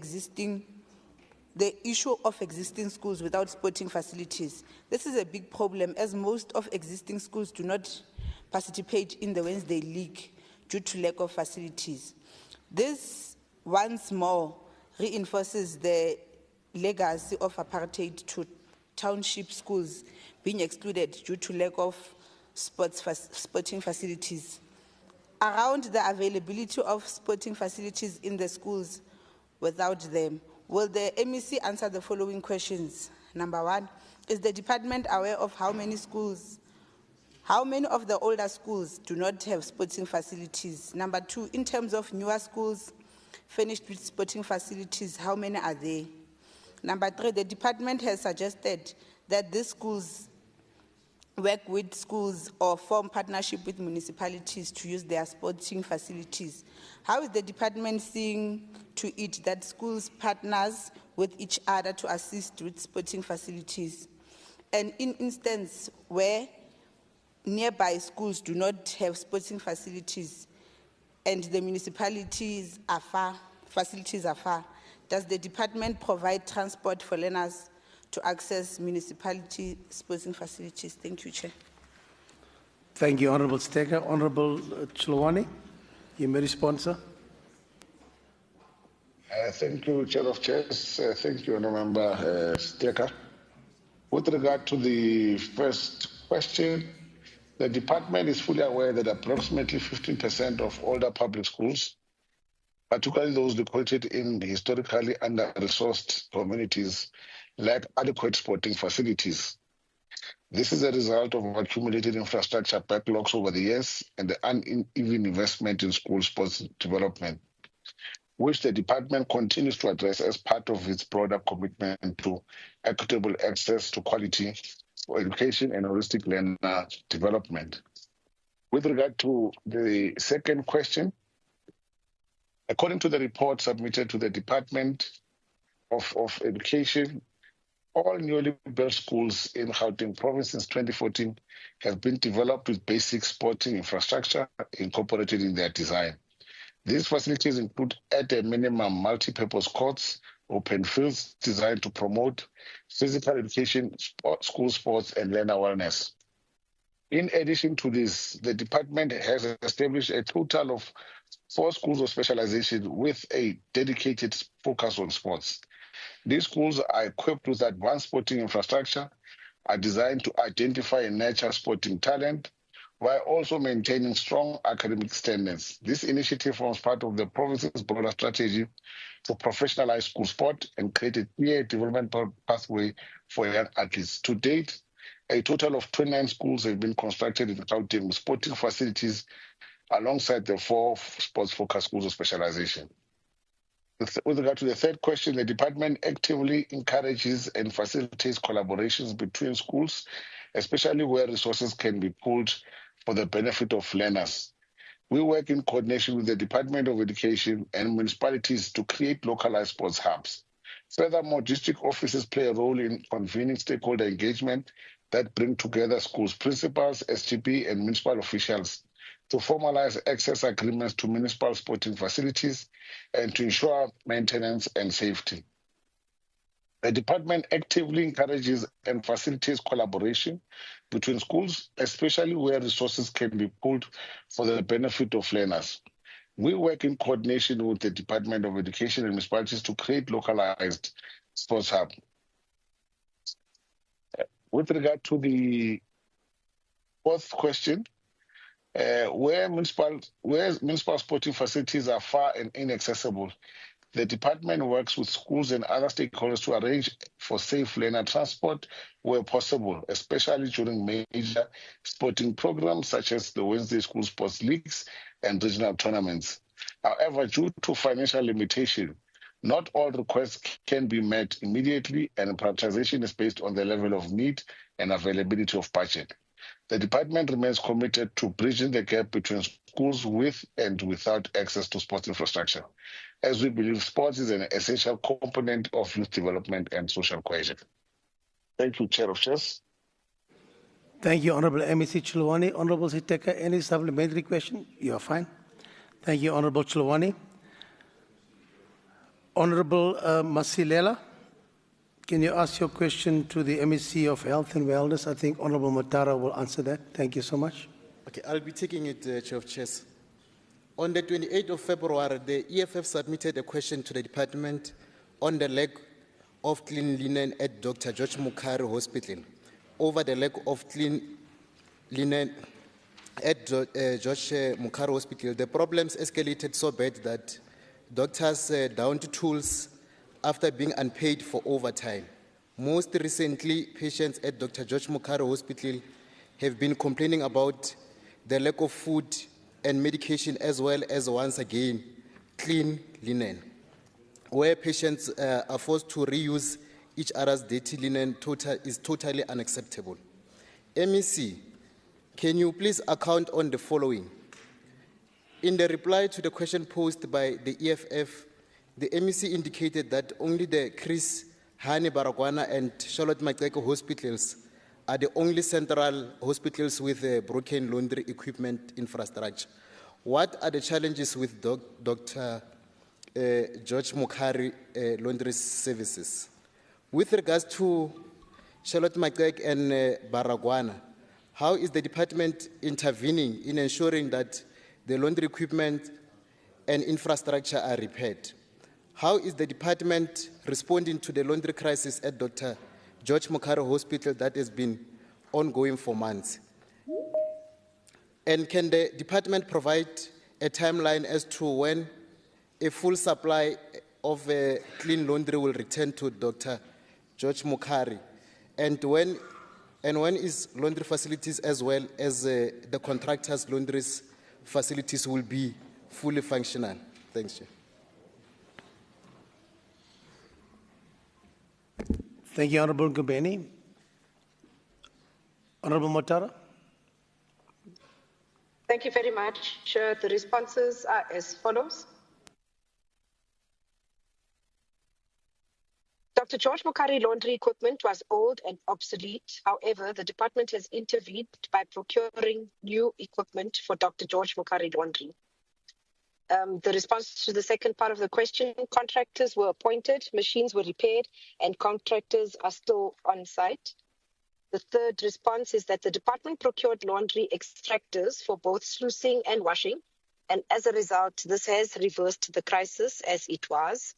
Speaker 4: issue of existing schools without sporting facilities. This is a big problem, as most of existing schools do not participate in the Wednesday League due to lack of facilities. This once more reinforces the legacy of apartheid to township schools being excluded due to lack of sporting facilities. Around the availability of sporting facilities in the schools without them, will the MEC answer the following questions? Number one, is the department aware of how many of the older schools do not have sporting facilities? Number two, in terms of newer schools furnished with sporting facilities, how many are there? Number three, the department has suggested that these schools work with schools or form partnership with municipalities to use their sporting facilities. How is the department seeing to it that schools partners with each other to assist with sporting facilities? And in instance where nearby schools do not have sporting facilities and the municipalities are far, facilities are far, does the department provide transport for learners to access municipality sporting facilities? Thank you, Chair.
Speaker 14: Thank you, Honourable Staker. Honourable Chilwani, you may respond, sir.
Speaker 16: Thank you, Chair of Chairs. Thank you, Honourable Member Staker. With regard to the first question, the department is fully aware that approximately 15% of older public schools, particularly those located in historically under-resourced communities, lack adequate sporting facilities. This is a result of accumulated infrastructure backlogs over the years and the uneven investment in school sports development, which the department continues to address as part of its broader commitment to equitable access to quality for education and holistic learner development. With regard to the second question, according to the report submitted to the Department of Education, all newly built schools in Gauteng province since 2014 have been developed with basic sporting infrastructure incorporated in their design. These facilities include, at a minimum, multi-purpose courts, open fields designed to promote physical education, school sports, and learner wellness. In addition to this, the department has established a total of 4 schools of specialization with a dedicated focus on sports. These schools are equipped with advanced sporting infrastructure, are designed to identify and nurture sporting talent, while also maintaining strong academic standards. This initiative forms part of the province's broader strategy to professionalize school sport and create a clear developmental pathway for young athletes. To date, a total of 29 schools have been constructed in Gauteng with sporting facilities alongside the 4 sports-focused schools of specialization. With regard to the third question, the department actively encourages and facilitates collaborations between schools, especially where resources can be pooled for the benefit of learners. We work in coordination with the Department of Education and municipalities to create localized sports hubs. Furthermore, district offices play a role in convening stakeholder engagement that bring together schools' principals, SGB, and municipal officials to formalize access agreements to municipal sporting facilities and to ensure maintenance and safety. The department actively encourages and facilitates collaboration between schools, especially where resources can be pooled for the benefit of learners. We work in coordination with the Department of Education and municipalities to create localized sports hubs. With regard to the fourth question, where municipal sporting facilities are far and inaccessible, the department works with schools and other stakeholders to arrange for safe learner transport where possible, especially during major sporting programs such as the Wednesday School Sports Leagues and regional tournaments. However, due to financial limitation, not all requests can be met immediately, and prioritization is based on the level of need and availability of budget. The department remains committed to bridging the gap between schools with and without access to sports infrastructure, as we believe sports is an essential component of youth development and social cohesion. Thank you, Chair of Chairs.
Speaker 14: Thank you, Honourable MEC Chilwani. Honourable Siteka, any supplementary question? You are fine. Thank you, Honourable Chilwani. Honourable Masilela, can you ask your question to the MEC of Health and Wellness? I think Honourable Matara will answer that. Thank you so much.
Speaker 10: Okay, I'll be taking it, Chair of Chairs. On the 28th of February, the EFF submitted a question to the department on the lack of clean linen at Dr. George Mukhari Hospital over the lack of clean linen at George Mukhari Hospital. The problems escalated so bad that doctors downed tools after being unpaid for overtime. Most recently, patients at Dr. George Mukhari Hospital have been complaining about the lack of food and medication, as well as, once again, clean linen, where patients are forced to reuse each other's dirty linen is totally unacceptable. MEC, can you please account on the following? In the reply to the question posed by the EFF, the MEC indicated that only the Chris Hani Baragwana and Charlotte Maxeke hospitals are the only central hospitals with broken laundry equipment infrastructure. What are the challenges with Dr. George Mukhari laundry services? With regards to Charlotte Maxeke and Baragwana, how is the department intervening in ensuring that the laundry equipment and infrastructure are repaired? How is the department responding to the laundry crisis at Dr. George Mukhari Hospital that has been ongoing for months? And can the department provide a timeline as to when a full supply of clean laundry will return to Dr. George Mukhari? And when is laundry facilities as well as the contractors' laundry facilities will be fully functional? Thanks, Chair.
Speaker 14: Thank you, Honorable Gubeni. Honorable Motara.
Speaker 12: Thank you very much, Chair. The responses are as follows. Dr. George Mukhari laundry equipment was old and obsolete. However, the department has intervened by procuring new equipment for Dr. George Mukhari laundry. The response to the second part of the question, contractors were appointed, machines were repaired, and contractors are still on site. The third response is that the department procured laundry extractors for both sluicing and washing, and as a result, this has reversed the crisis as it was.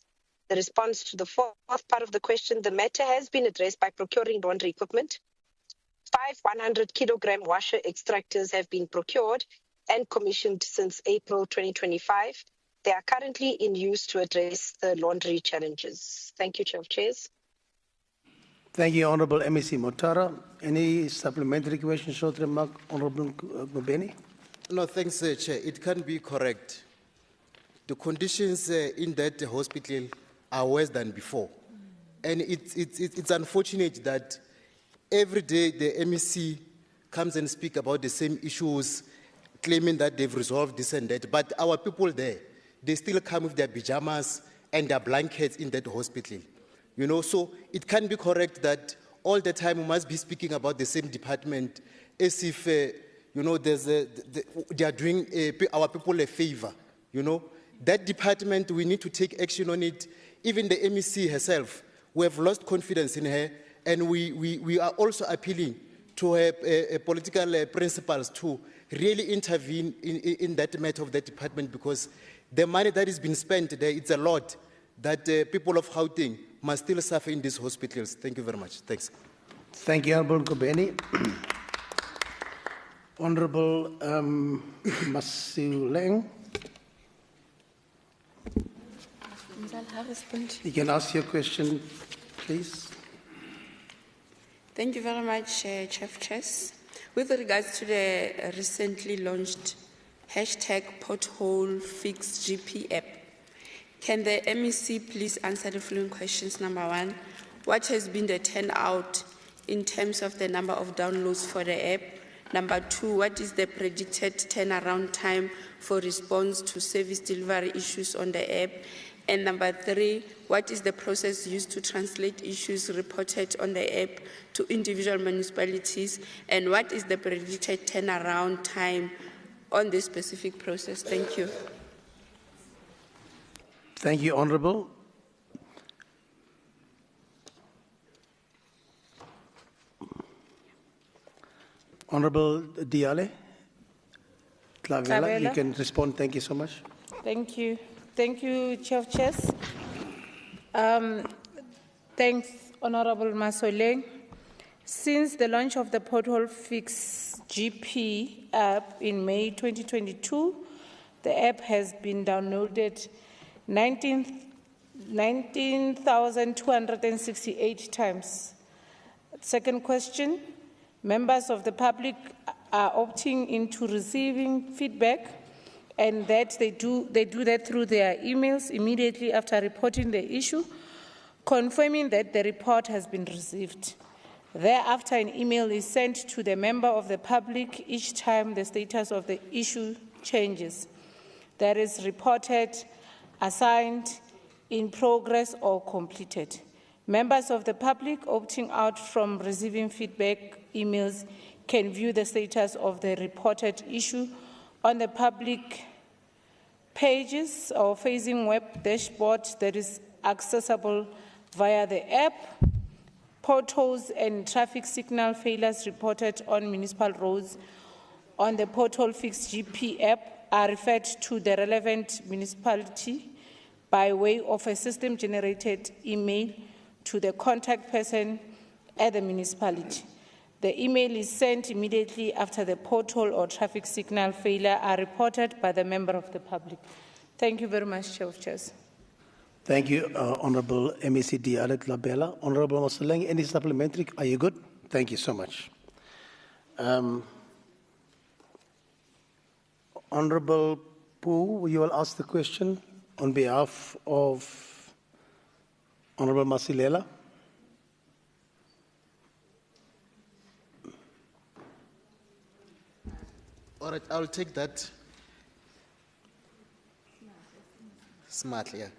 Speaker 12: The response to the fourth part of the question, the matter has been addressed by procuring laundry equipment. 5 100-kilogram washer extractors have been procured and commissioned since April 2025. They are currently in use to address the laundry challenges. Thank you, Chair of Chairs.
Speaker 14: Thank you, Honorable MEC Motara. Any supplementary questions, short remark, Honorable Gubeni?
Speaker 10: No, thanks, Chair. It can be correct. The conditions in that hospital are worse than before. And it's unfortunate that every day the MEC comes and speaks about the same issues, claiming that they've resolved this and that. But our people there, they still come with their pajamas and their blankets in that hospital. You know, so it can be correct that all the time we must be speaking about the same department as if, you know, they are doing our people a favor, you know. That department, we need to take action on it. Even the MEC herself, we have lost confidence in her, and we are also appealing to her political principals to really intervene in that matter of that department, because the money that has been spent there, it's a lot that people of Gauteng must still suffer in these hospitals. Thank you very much. Thanks.
Speaker 14: Thank you, Honorable Gubeni. Honorable Masiuleng. You can ask your question, please.
Speaker 6: Thank you very much, Chair of Chairs. With regards to the recently launched #pothole fix GP app, can the MEC please answer the following questions? Number one, what has been the turnout in terms of the number of downloads for the app? Number two, what is the predicted turnaround time for response to service delivery issues on the app? And number three, what is the process used to translate issues reported on the app to individual municipalities? And what is the predicted turnaround time on this specific process? Thank you.
Speaker 14: Thank you, Honorable. Honorable Diale Tlavela, you can respond. Thank you so much.
Speaker 22: Thank you. Thank you, Chair of Chairs. Thanks, Honorable Masoleng. Since the launch of the Pothole Fix GP app in May 2022, the app has been downloaded 19,268 times. Second question, members of the public are opting into receiving feedback, and that they do that through their emails immediately after reporting the issue, confirming that the report has been received. Thereafter, an email is sent to the member of the public each time the status of the issue changes. That is reported, assigned, in progress, or completed. Members of the public opting out from receiving feedback emails can view the status of the reported issue on the public pages or facing web dashboard that is accessible via the app. Potholes and traffic signal failures reported on municipal roads on the Pothole Fix GP app are referred to the relevant municipality by way of a system-generated email to the contact person at the municipality. The email is sent immediately after the pothole or traffic signal failure are reported by the member of the public. Thank you very much, Chair of Chairs.
Speaker 14: Thank you, Honourable MEC Dialet Labella. Honourable Masoleng, any supplementary? Are you good? Thank you so much. Honourable Poo, you will ask the question on behalf of Honourable Masilela.
Speaker 10: All right, I'll take that. Smartly, yeah.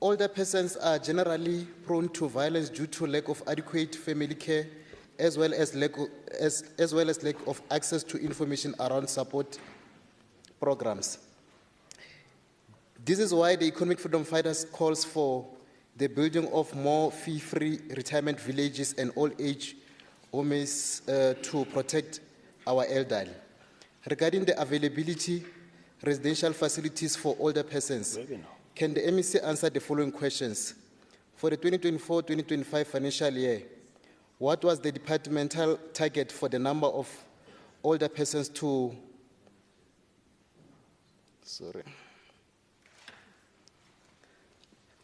Speaker 10: Older persons are generally prone to violence due to lack of adequate family care, as well as lack of access to information around support programs. This is why the Economic Freedom Fighters calls for the building of more fee-free retirement villages and old-age homes to protect our elderly. Regarding the availability residential facilities for older persons, can the MEC answer the following questions? For the 2024-2025 financial year, what was the departmental target for the number of older persons to...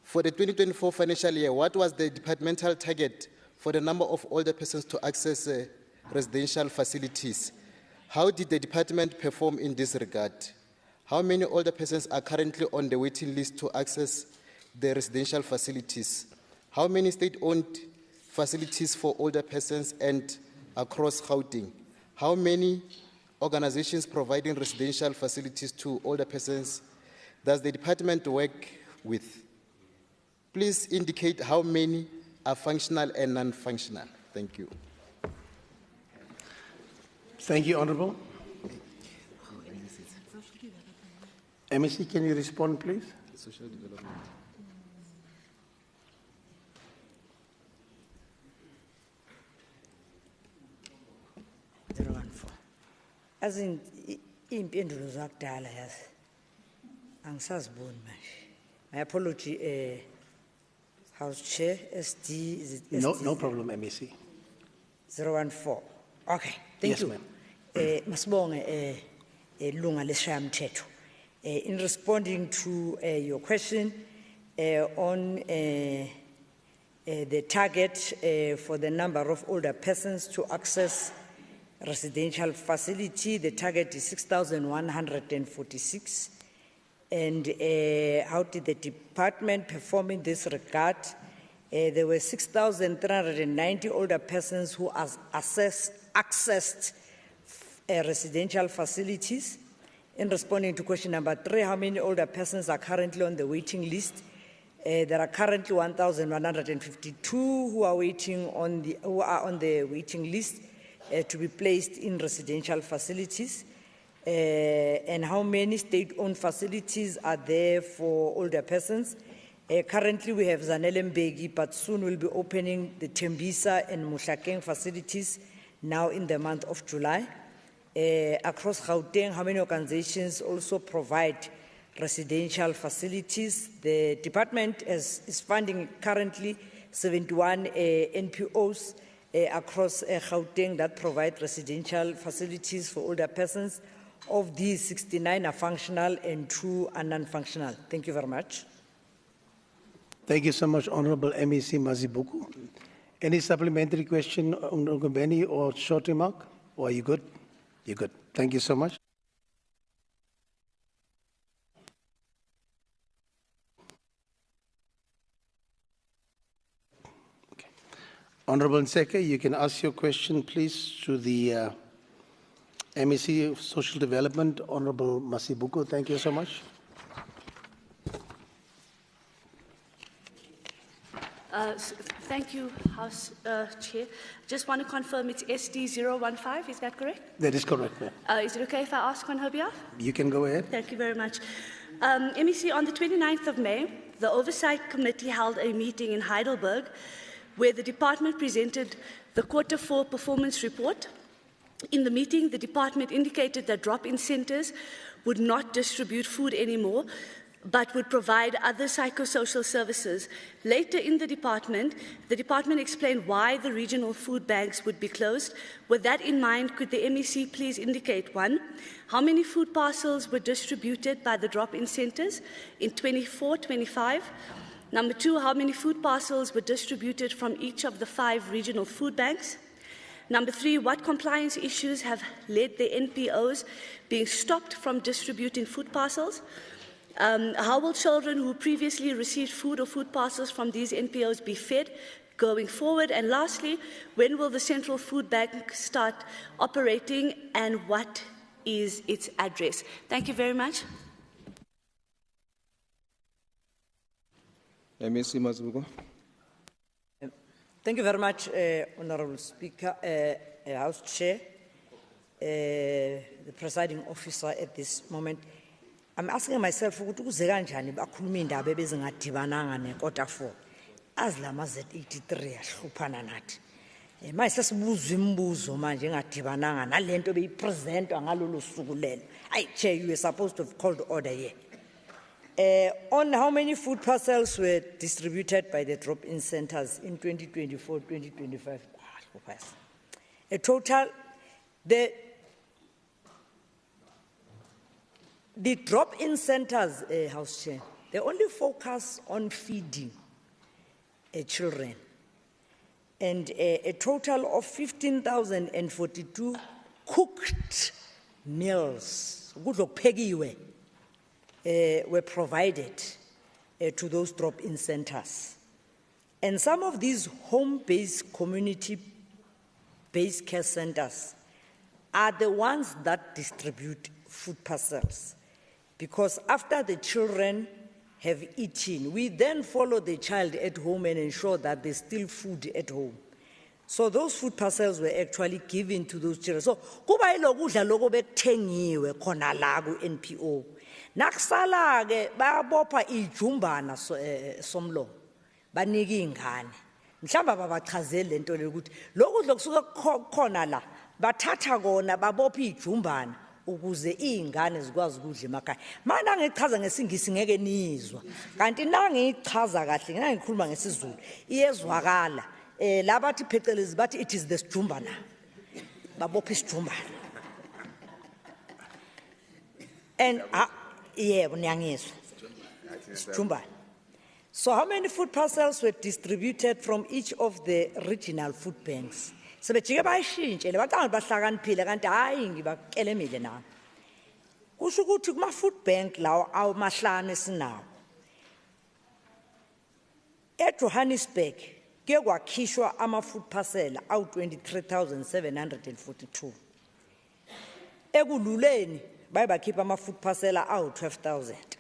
Speaker 10: For the 2024 financial year, what was the departmental target for the number of older persons to access residential facilities? How did the department perform in this regard? How many older persons are currently on the waiting list to access the residential facilities? How many state-owned facilities for older persons and across Gauteng? How many organizations providing residential facilities to older persons does the department work with? Please indicate how many are functional and non-functional. Thank you.
Speaker 14: Thank you, Honourable. MEC, can you respond, please?
Speaker 10: Social development.
Speaker 1: As in impendulo zakudala yazi angisaziboni manje. My apology, House Chair, SD, is it SD?
Speaker 14: No problem, MEC.
Speaker 1: 014. Okay, thank you.
Speaker 14: Yes, ma'am.
Speaker 1: Masibonge lunga lesishayamthetho. In responding to your question on the target for the number of older persons to access residential facility, the target is 6,146. And how did the department perform in this regard? There were 6,390 older persons who accessed residential facilities. In responding to question number 3, how many older persons are currently on the waiting list? There are currently 1,152 who are on the waiting list to be placed in residential facilities. And how many state-owned facilities are there for older persons? Currently, we have Zanelembegi, but soon we'll be opening the Tembisa and Mushakeng facilities now in the month of July. Across Gauteng, how many organizations also provide residential facilities? The department is funding currently 71 NPOs across Gauteng that provide residential facilities for older persons. Of these, 69 are functional and 2 are non-functional. Thank you very much.
Speaker 14: Thank you so much, Honorable MEC Mazibuko. Any supplementary question, Honorable Benny, or short remark? Or are you good? You're good. Thank you so much. Okay. Honorable Nseke, you can ask your question, please, to the MEC of Social Development, Honorable Masibuko. Thank you so much.
Speaker 8: Thank you, House Chair. Just want to confirm it's SD015, is that correct?
Speaker 14: That is correct, ma'am.
Speaker 8: Is it okay if I ask on her behalf?
Speaker 14: You can go ahead.
Speaker 8: Thank you very much. MEC, on the 29th of May, the Oversight Committee held a meeting in Heidelberg where the department presented the Q4 performance report. In the meeting, the department indicated that drop-in centres would not distribute food anymore, but would provide other psychosocial services. Later in the department explained why the regional food banks would be closed. With that in mind, could the MEC please indicate, 1, how many food parcels were distributed by the drop-in centres in 24-25? Number 2, how many food parcels were distributed from each of the 5 regional food banks? Number 3, what compliance issues have led the NPOs being stopped from distributing food parcels? How will children who previously received food or food parcels from these NPOs be fed going forward? And lastly, when will the Central Food Bank start operating and what is its address? Thank you very much.
Speaker 19: MEC Mazibuko.
Speaker 1: Thank you very much, Honourable Speaker, House Chair, the presiding officer at this moment. I'm asking myself, ukuze kanjani bakhuluma indaba ebezingadibananga nekota 4 azilama Z83 yahluphana nathi. Manje sesibuzwa imibuzo manje engadibananga nalento beyipresentwa ngalolu suku lelo. Ayi Chair, you were supposed to have called order here. On how many food parcels were distributed by the drop-in centres in 2024-2025? A total, the drop-in centres, House Chair, they only focus on feeding children. And a total of 15,042 cooked meals were provided to those drop-in centres. And some of these home-based, community-based care centres are the ones that distribute food parcels. Because after the children have eaten, we then follow the child at home and ensure that there's still food at home. So those food parcels were actually given to those children. So, kuba ilokudla lokho bekuthengiwe khona la ku NPO. Nakusala ke bayabopha ijumbana somlomo banika ingane. Mhlamba babachazele lento lokuthi lokudla kusuka khona la bathatha kona babopha ijumbana ukuze izingane zikwazi ukudla emakhaya. Mana ngichaza ngesingisi ngeke nizwa. Kanti nangichaza kahle ngikhuluma ngesizulu iyezwakala. Labathi phecelezi bathi it is the sijumbana. Babopha isijumbana. And yeah, so how many food parcels were distributed from each of the regional food banks? So bejike bayishintshe lebatanga bahlakaniphile kanti hayi ngibakelemile na. Kusho ukuthi kuma food bank lawo awamahlanu esinawo. EJohannesburg ke kwakhishwa ama food parcel awu 23,742. Ekululeni bayibakhipha ama food parcel awu 12,000.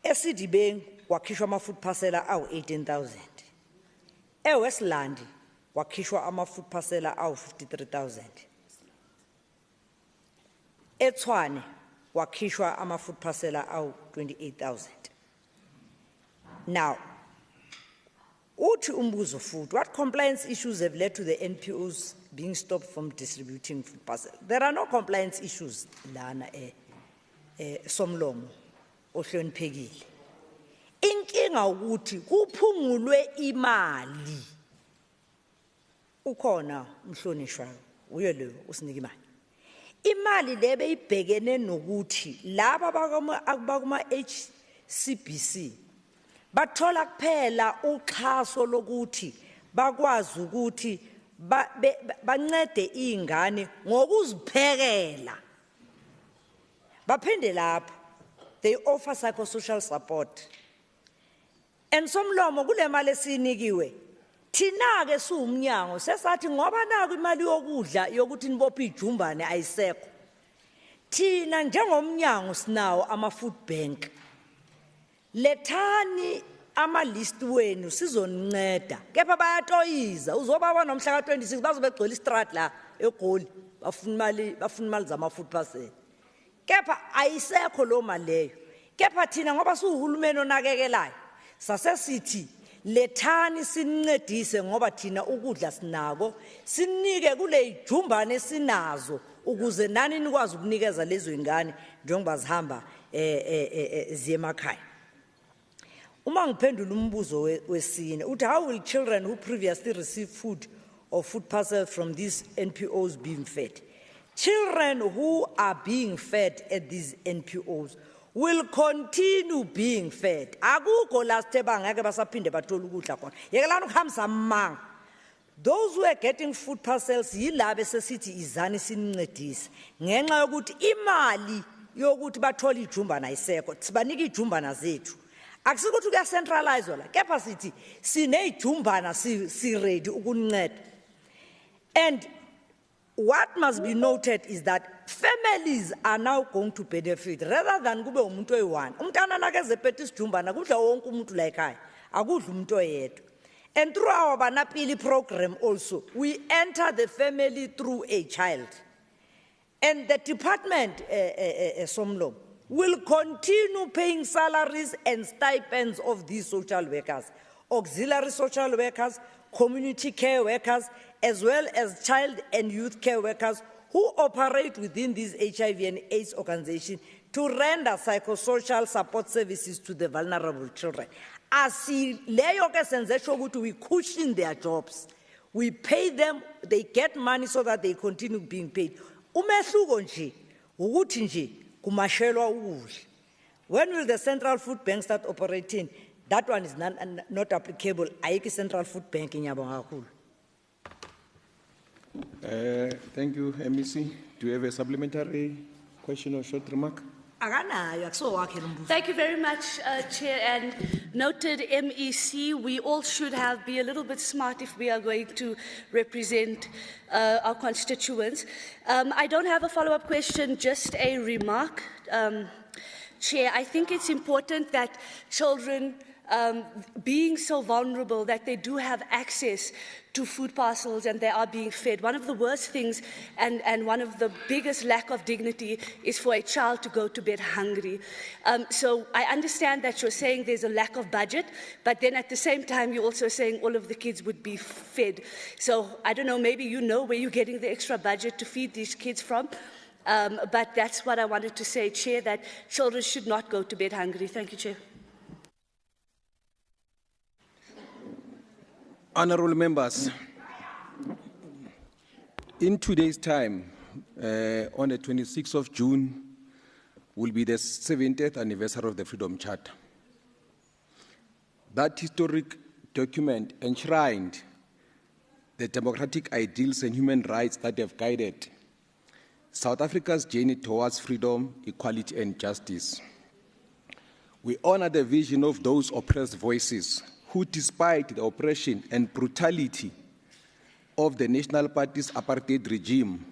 Speaker 1: eSidibeng kwakhishwa ama food parcel awu 18,000. eWestland kwakhishwa ama food parcel awu 53,000. eTshwane kwakhishwa ama food parcel awu 28,000. Now, uthi umbuzo futhi, what compliance issues have led to the NPOs being stopped from distributing food parcels? There are no compliance issues lana somlomo ohloniphekile. Inkinga Inkinga ukuthi kuphungulwe imali. Ukhona umhlonishwa uye lo usinika imali. Imali lebe ibhekene nokuthi laba bakuma HCBC bathola kuphela uxhaso lokuthi bakwazi ukuthi bancede izingane ngokuziphekela. Baphinde lapho they offer psychosocial support. And somlomo kule mali esinikiwe thina ke siwumnyango sesathi ngoba naku imali yokudla yokuthi nibophe ijumbane ayisekho. Thina njengomnyango sinawo ama food bank. Lethani ama list wenu sizoninceda. Kepha bayatoyiza uzobaba nomhla ka26 bazobe begcwele istrat la eGoli bafuna imali zama food parcel. Kepha ayisekho lo mali leyo. Kepha thina ngoba siwuhulumeni onakekelayo sasesithi lethani sinincedise ngoba thina ukudla sinako sinike kule ijumbane sinazo ukuze nani nikwazi ukunikeza lezo ingane njengoba zihamba ziye emakhaya. Uma ngiphendula umbuzo wesine uthi how will children who previously received food or food parcels from these NPOs being fed? Children who are being fed at these NPOs will continue being fed. Akukho last bangeke basaphinde bathola ukudla khona. Yekelana ukuhambisa amanga. Those who are getting food parcels yilabo esesithi izani sinincedise. Ngenxa yokuthi imali yokuthi bathola ijumbana ayisekho. Sibanika ijumbana zethu. Akusikuthi kuya centralize la. Kepha sithi sine ijumbana si ready ukuninceda. And what must be noted is that families are now going to benefit rather than kube umuntu oyi-1. Umntana nakeze phethe isijumbana kudla wonke umuntu la ekhaya. Akudla umuntu oyedwa. And through our Banapili program also, we enter the family through a child. And the department, Somlo, will continue paying salaries and stipends of these social workers, auxiliary social workers, community care workers, as well as child and youth care workers who operate within this HIV and AIDS organization to render psychosocial support services to the vulnerable children. As we cushion their jobs, we pay them, they get money so that they continue being paid. When will the Central Food Bank start operating? That one is not applicable. Ayiki Central Food Bank in Yabongakulu.
Speaker 2: Thank you, MEC. Do you have a supplementary question or short remark?
Speaker 8: Thank you very much, Chair. And noted MEC, we all should be a little bit smart if we are going to represent our constituents. I don't have a follow-up question, just a remark. Chair, I think it's important that children, being so vulnerable, that they do have access to food parcels and they are being fed. One of the worst things and one of the biggest lack of dignity is for a child to go to bed hungry. So I understand that you're saying there's a lack of budget, but then at the same time you're also saying all of the kids would be fed. So I don't know, maybe you know where you're getting the extra budget to feed these kids from. But that's what I wanted to say, Chair, that children should not go to bed hungry. Thank you, Chair.
Speaker 2: Honorable members, in 2 days' time, on the 26th of June, will be the 70th anniversary of the Freedom Charter. That historic document enshrined the democratic ideals and human rights that have guided South Africa's journey towards freedom, equality, and justice. We honor the vision of those oppressed voices who, despite the oppression and brutality of the National Party's apartheid regime,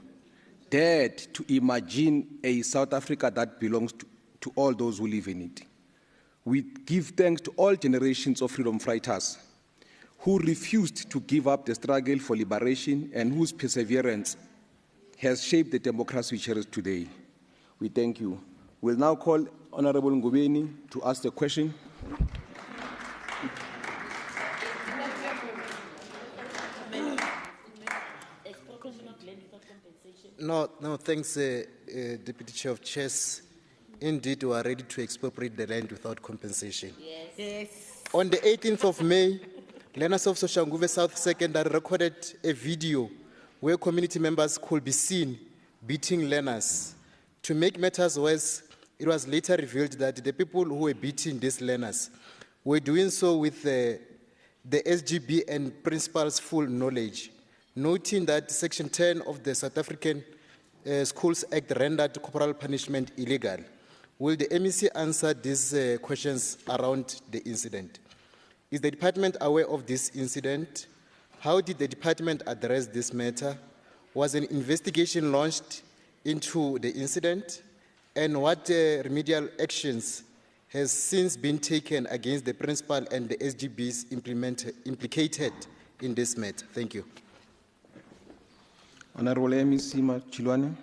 Speaker 2: dared to imagine a South Africa that belongs to all those who live in it. We give thanks to all generations of freedom fighters who refused to give up the struggle for liberation and whose perseverance has shaped the democracy we cherish today. We thank you. We'll now call Honorable Ngubeni to ask the question.
Speaker 10: No, thanks, Deputy Chair of Chairs. Indeed, we are ready to expropriate the land without compensation.
Speaker 1: Yes.
Speaker 10: On the 18th of May, learners of Soshanguve South Secondary recorded a video where community members could be seen beating learners. To make matters worse, it was later revealed that the people who were beating these learners were doing so with the SGB and principal's full knowledge, noting that Section 10 of the South African Schools Act rendered corporal punishment illegal. Will the MEC answer these questions around the incident? Is the department aware of this incident? How did the department address this matter? Was an investigation launched into the incident? And what remedial actions has since been taken against the principal and the SGBs implicated in this matter? Thank you.
Speaker 2: Honorable MEC Chilwane.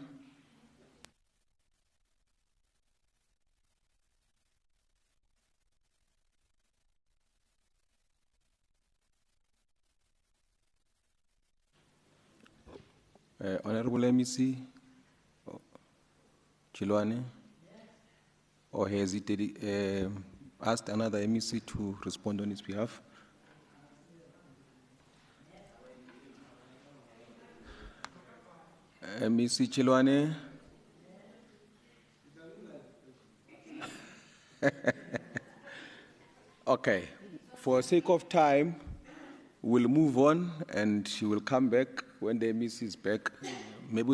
Speaker 2: Honorable MEC Chilwane, or has he asked another MEC to respond on his behalf? MEC Chilwane. Okay, for sake of time, we'll move on and she will come back when the MEC is back. Maybe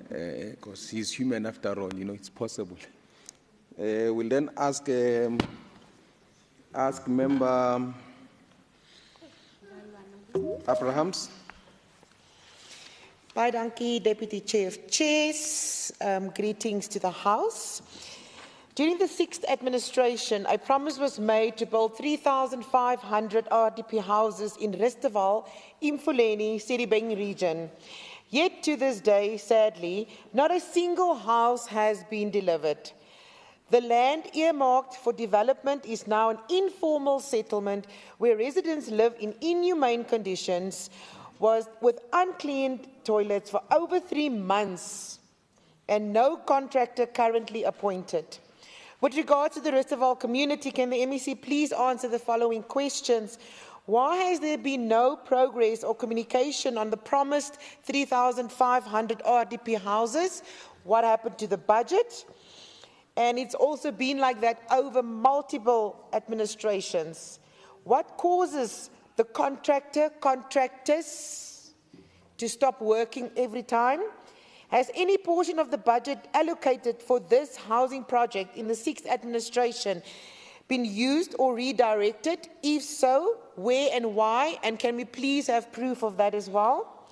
Speaker 2: because he's human after all, it's possible. We'll then ask Member Abrahams.
Speaker 19: Baie dankie, Deputy Chair of Chairs. Greetings to the House. During the 6th administration, a promise was made to build 3,500 RDP houses in Risteval, Imfuleni, Sedibeng region. Yet to this day, sadly, not a single house has been delivered. The land earmarked for development is now an informal settlement where residents live in inhumane conditions, with uncleaned toilets for over 3 months, and no contractor currently appointed. With regard to the Risteval community, can the MEC please answer the following questions? Why has there been no progress or communication on the promised 3,500 RDP houses? What happened to the budget? And it's also been like that over multiple administrations. What causes the contractors to stop working every time? Has any portion of the budget allocated for this housing project in the 6th administration been used or redirected? If so, where and why? And can we please have proof of that as well?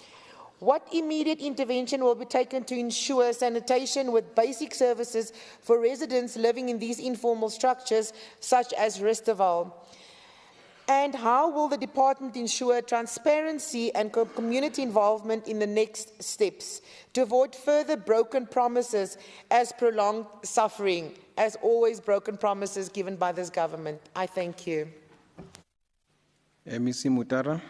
Speaker 19: What immediate intervention will be taken to ensure sanitation with basic services for residents living in these informal structures, such as Risteval? And how will the department ensure transparency and community involvement in the next steps to avoid further broken promises as prolonged suffering? As always, broken promises given by this government. I thank you.
Speaker 2: MEC Mutara.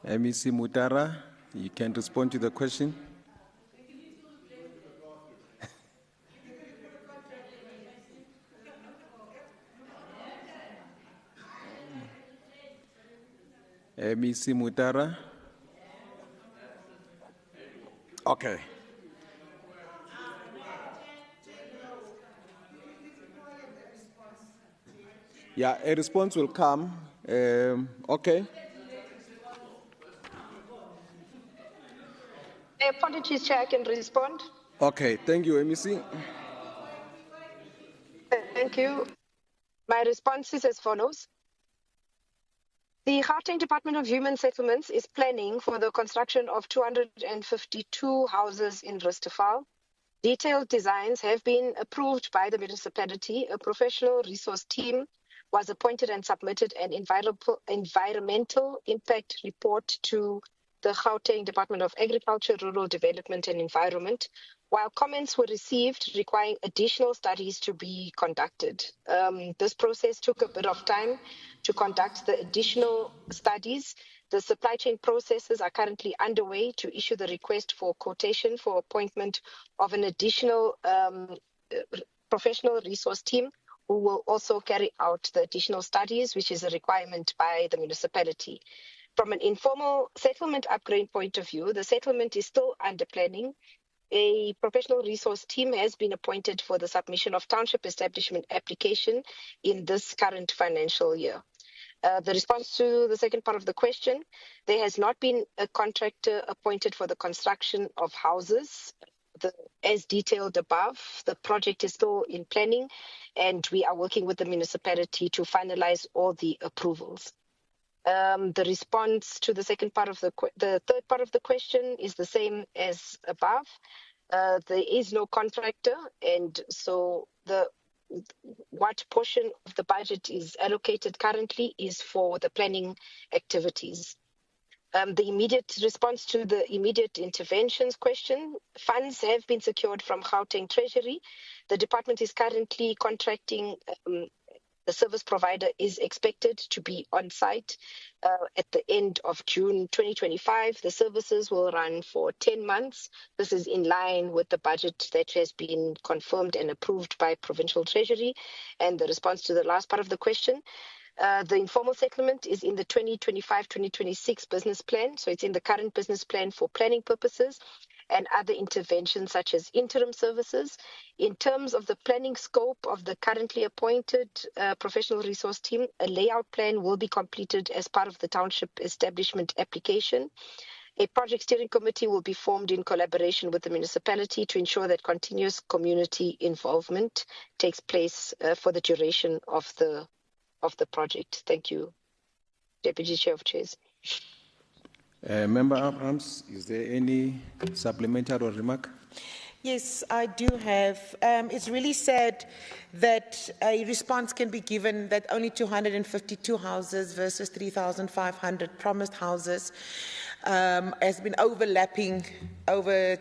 Speaker 2: MEC Mutara, you can respond to the question. MEC Mutara. Okay. Yeah, a response will come. Okay.
Speaker 12: Apologies, Chair, I can respond.
Speaker 2: Okay, thank you, MEC.
Speaker 12: Thank you. My response is as follows. The Gauteng Department of Human Settlements is planning for the construction of 252 houses in Risteval. Detailed designs have been approved by the municipality. A professional resource team was appointed and submitted an environmental impact report to the Gauteng Department of Agriculture, Rural Development and Environment, while comments were received requiring additional studies to be conducted. This process took a bit of time to conduct the additional studies. The supply chain processes are currently underway to issue the request for quotation for appointment of an additional professional resource team who will also carry out the additional studies, which is a requirement by the municipality. From an informal settlement upgrade point of view, the settlement is still under planning. A professional resource team has been appointed for the submission of township establishment application in this current financial year. The response to the second part of the question, there has not been a contractor appointed for the construction of houses. As detailed above, the project is still in planning and we are working with the municipality to finalize all the approvals. The response to the second part of the third part of the question is the same as above. There is no contractor, and so what portion of the budget is allocated currently is for the planning activities. The immediate response to the immediate interventions question, funds have been secured from Gauteng Treasury. The department is currently contracting. The service provider is expected to be on site at the end of June 2025. The services will run for 10 months. This is in line with the budget that has been confirmed and approved by Provincial Treasury. And the response to the last part of the question, the informal settlement is in the 2025-2026 business plan. So it's in the current business plan for planning purposes and other interventions such as interim services. In terms of the planning scope of the currently appointed professional resource team, a layout plan will be completed as part of the township establishment application. A project steering committee will be formed in collaboration with the municipality to ensure that continuous community involvement takes place for the duration of the project. Thank you, Deputy Chair of Chairs.
Speaker 2: Member Abrams, is there any supplementary or remark?
Speaker 19: Yes, I do have. It's really sad that a response can be given that only 252 houses versus 3,500 promised houses has been overlapping over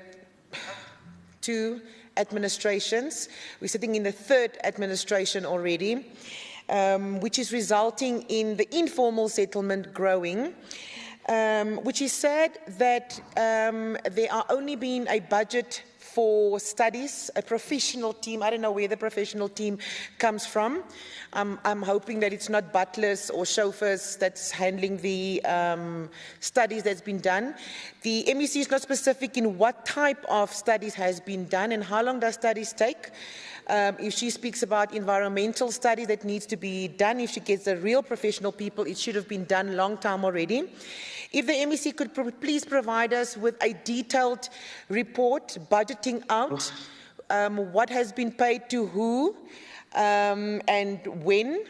Speaker 19: 2 administrations. We're sitting in the 3rd administration already, which is resulting in the informal settlement growing. Which is sad that there are only been a budget for studies, a professional team. I don't know where the professional team comes from. I'm hoping that it's not butlers or chauffeurs that's handling the studies that's been done. The MEC is not specific in what type of studies has been done and how long does studies take. If she speaks about environmental study that needs to be done, if she gets the real professional people, it should have been done long time already. If the MEC could please provide us with a detailed report, budgeting out what has been paid to who and when.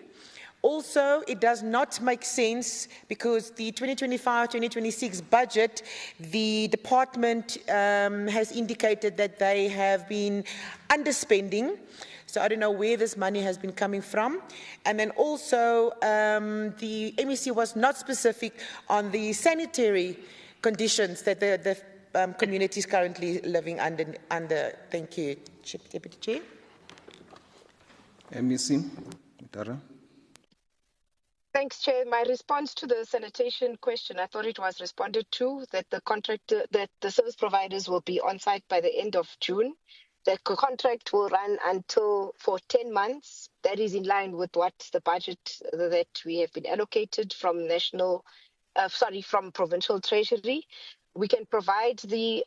Speaker 19: Also, it does not make sense because the 2025-2026 budget, the department has indicated that they have been underspending. So I don't know where this money has been coming from. And then also, the MEC was not specific on the sanitary conditions that the community is currently living under. Thank you, Deputy Chair.
Speaker 2: MEC, Tara.
Speaker 12: Thanks, Chair. My response to the sanitation question, I thought it was responded to, that the service providers will be on site by the end of June. The contract will run for 10 months. That is in line with what the budget that we have been allocated from from Provincial Treasury. We can provide the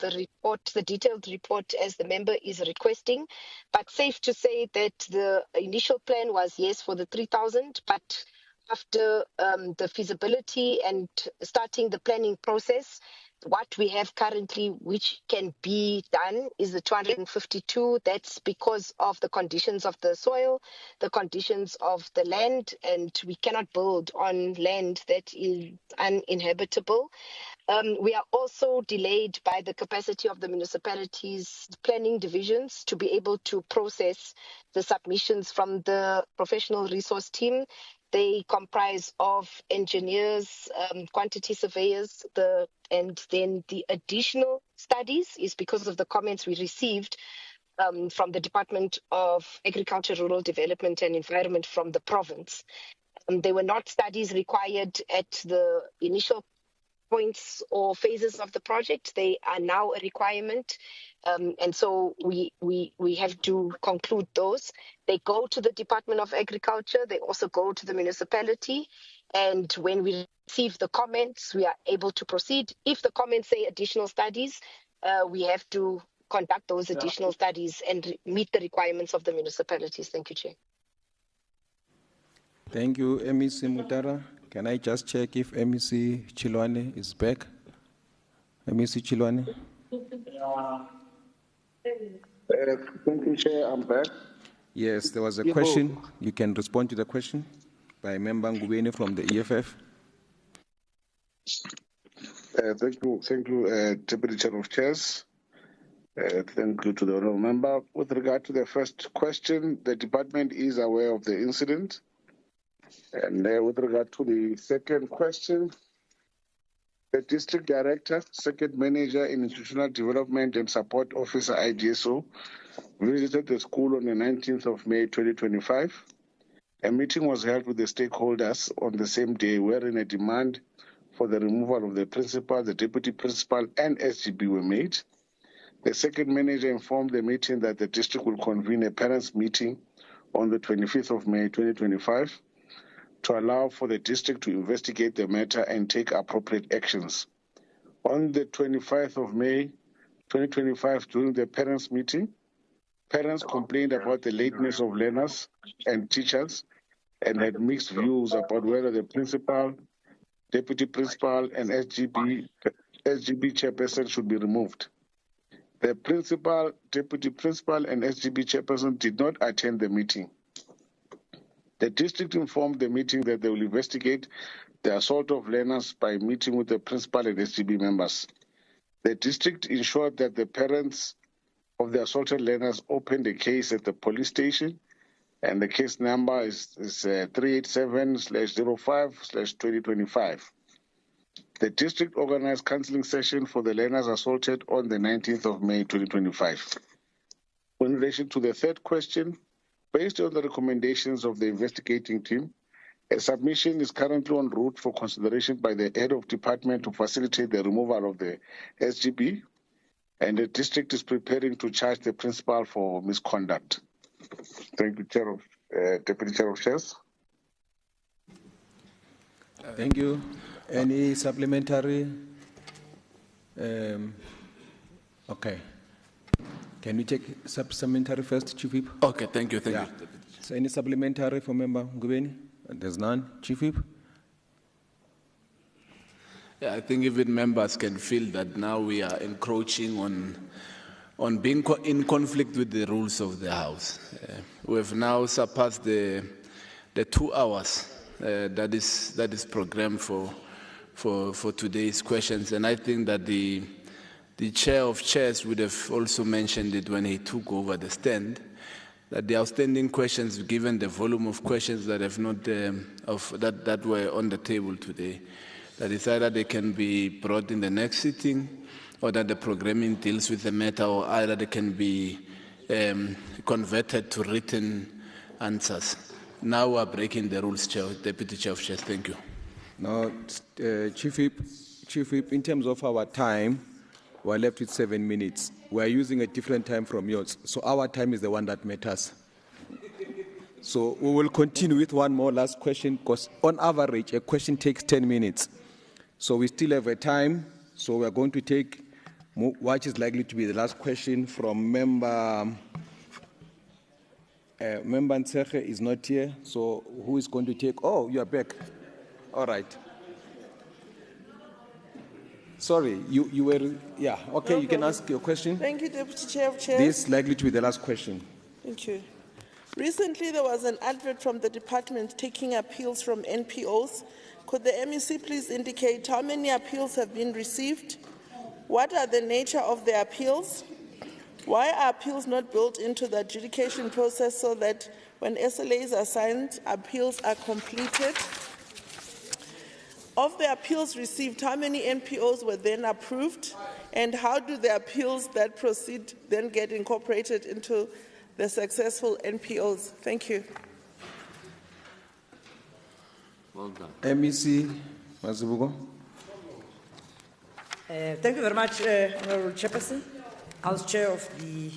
Speaker 12: report, the detailed report as the member is requesting, but safe to say that the initial plan was yes for the 3,000, but after the feasibility and starting the planning process, what we have currently, which can be done, is the 252. That's because of the conditions of the soil, the conditions of the land, and we cannot build on land that is uninhabitable. We are also delayed by the capacity of the municipalities' planning divisions to be able to process the submissions from the professional resource team. They comprise of engineers, quantity surveyors, and then the additional studies is because of the comments we received from the Department of Agriculture, Rural Development and Environment from the province. They were not studies required at the initial points or phases of the project. They are now a requirement. And so we have to conclude those. They go to the Department of Agriculture. They also go to the municipality. And when we receive the comments, we are able to proceed. If the comments say additional studies, we have to conduct those additional studies and meet the requirements of the municipalities. Thank you, Chair.
Speaker 2: Thank you, MEC Mutara. Can I just check if MEC Chilwane is back? MEC Chilwane?
Speaker 16: Thank you, Chair. I'm back.
Speaker 2: Yes, there was a question. You can respond to the question by Member Ngubeni from the EFF.
Speaker 16: Thank you, Deputy Chair of Chairs. Thank you to the honourable member. With regard to the first question, the department is aware of the incident. And with regard to the second question, the district director, second manager in institutional development and support officer IDSO visited the school on the 19th of May 2025. A meeting was held with the stakeholders on the same day, wherein a demand for the removal of the principal, the deputy principal, and SGB were made. The second manager informed the meeting that the district will convene a parents' meeting on the 25th of May 2025 to allow for the district to investigate the matter and take appropriate actions. On the 25th of May 2025, during the parents' meeting, parents complained about the lateness of learners and teachers and had mixed views about whether the principal, deputy principal, and SGB chairperson should be removed. The principal, deputy principal, and SGB chairperson did not attend the meeting. The district informed the meeting that they will investigate the assault of learners by meeting with the principal and SGB members. The district ensured that the parents of the assaulted learners opened a case at the police station, and the case number is 387/05/2025. The district organized counseling session for the learners assaulted on the 19th of May 2025. In relation to the third question, based on the recommendations of the investigating team, a submission is currently en route for consideration by the head of department to facilitate the removal of the SGB, and the district is preparing to charge the principal for misconduct. Thank you, Deputy Chair of Chairs.
Speaker 2: Thank you. Any supplementary? Okay. Can we take supplementary first, Chief Whip?
Speaker 5: Okay, thank you. Thank you.
Speaker 2: So any supplementary for Member Ngubeni? There's none. Chief Whip?
Speaker 5: Yeah, I think even members can feel that now we are encroaching on being in conflict with the rules of the House. We have now surpassed the 2 hours that is programmed for today's questions, and I think that the Chair of Chairs would have also mentioned it when he took over the stand, that the outstanding questions, given the volume of questions that have not that were on the table today, that it's either they can be brought in the next sitting, or that the programming deals with the matter, or either they can be converted to written answers. Now we are breaking the rules, Deputy Chair of Chairs. Thank you.
Speaker 2: Now, Chief Whip, in terms of our time, we're left with 7 minutes. We're using a different time from yours, so our time is the one that matters. So we will continue with one more last question, because on average, a question takes 10 minutes. So we still have a time, so we're going to take what is likely to be the last question from Member Ntsege is not here, so who is going to take? Oh, you are back. All right. Sorry, you were, yeah, okay, you can ask your question.
Speaker 3: Thank you, Deputy Chair of Chairs.
Speaker 2: This is likely to be the last question.
Speaker 3: Thank you. Recently, there was an advert from the department taking appeals from NPOs. Could the MEC please indicate how many appeals have been received? What are the nature of the appeals? Why are appeals not built into the adjudication process so that When SLAs are signed, appeals are completed. Of the appeals received, how many NPOs were then approved? And how do the appeals that proceed then get incorporated into the successful NPOs? Thank you.
Speaker 7: Well done.
Speaker 2: MEC Mazibuko.
Speaker 1: Thank you very much, Honorable Chairperson. As Chair of the,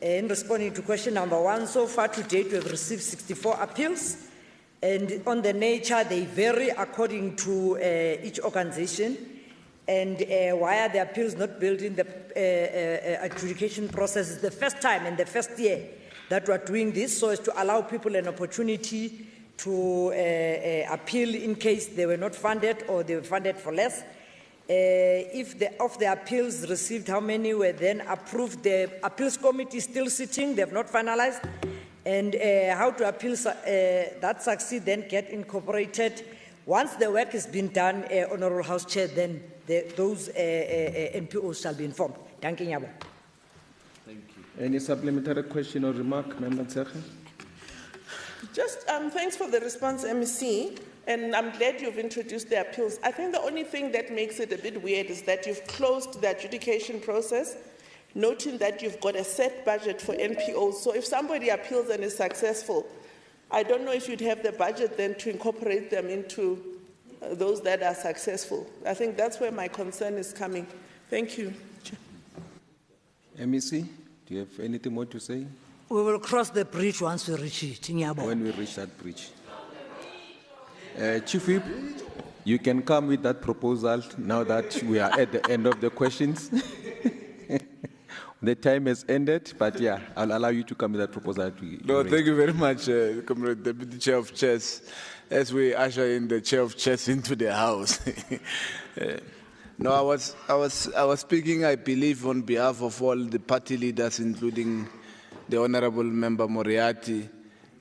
Speaker 1: in responding to question number 1, so far to date we have received 64 appeals, and on the nature they vary according to each organization. And why are the appeals not built in the adjudication process? It's the first time and the first year that we are doing this, so as to allow people an opportunity to appeal in case they were not funded or they were funded for less. If of the appeals received, how many were then approved? The appeals committee is still sitting, they have not finalized. And how do appeals that succeed then get incorporated? Once the work has been done, Honourable House Chair, then those NPOs shall be informed. Thank you.
Speaker 2: Any supplementary question or remark, Member Tsekhe?
Speaker 3: Just thanks for the response, MEC, and I'm glad you've introduced the appeals. I think the only thing that makes it a bit weird is that you've closed the adjudication process, noting that you've got a set budget for NPOs. So if somebody appeals and is successful, I don't know if you'd have the budget then to incorporate them into those that are successful. I think that's where my concern is coming. Thank you.
Speaker 2: MEC, do you have anything more to say?
Speaker 1: We will cross the bridge once we reach it.
Speaker 2: When we reach that bridge. Chief Whip, you can come with that proposal now that we are at the end of the questions. The time has ended, but yeah, I'll allow you to come with that proposal.
Speaker 5: No, thank you very much, Comrade Deputy Chair of Chairs, as we usher in the Chair of Chairs into the House. No, I was speaking, I believe, on behalf of all the party leaders, including the Honourable Member Moriarty,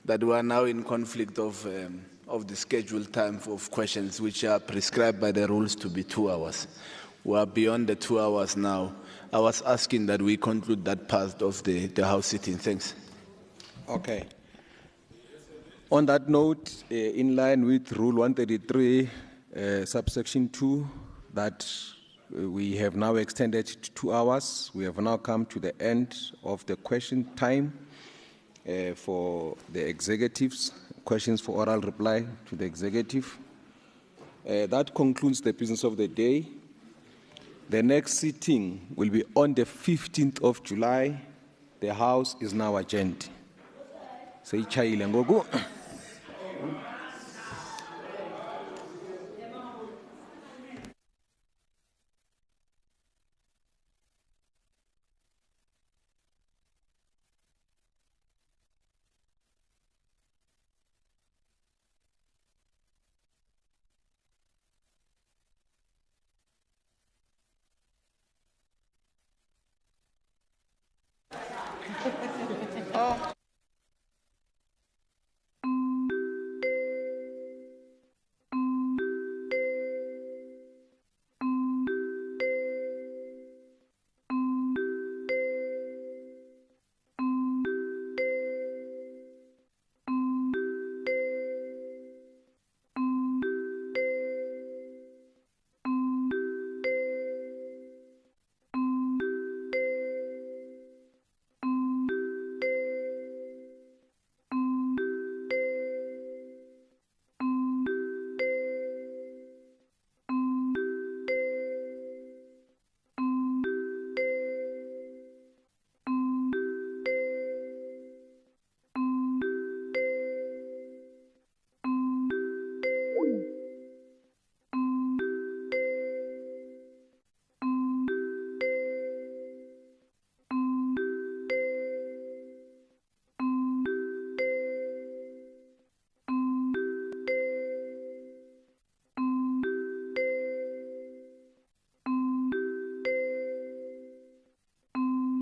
Speaker 5: that we are now in conflict of the scheduled time of questions, which are prescribed by the rules to be 2 hours. We are beyond the 2 hours now. I was asking that we conclude that part of the House sitting. Thanks.
Speaker 2: Okay. On that note, in line with Rule 133, subsection 2, that we have now extended to 2 hours. We have now come to the end of the question time for the executives, questions for oral reply to the executive. That concludes the business of the day. The next sitting will be on the 15th of July. The House is now adjourned. Say chai lengogo.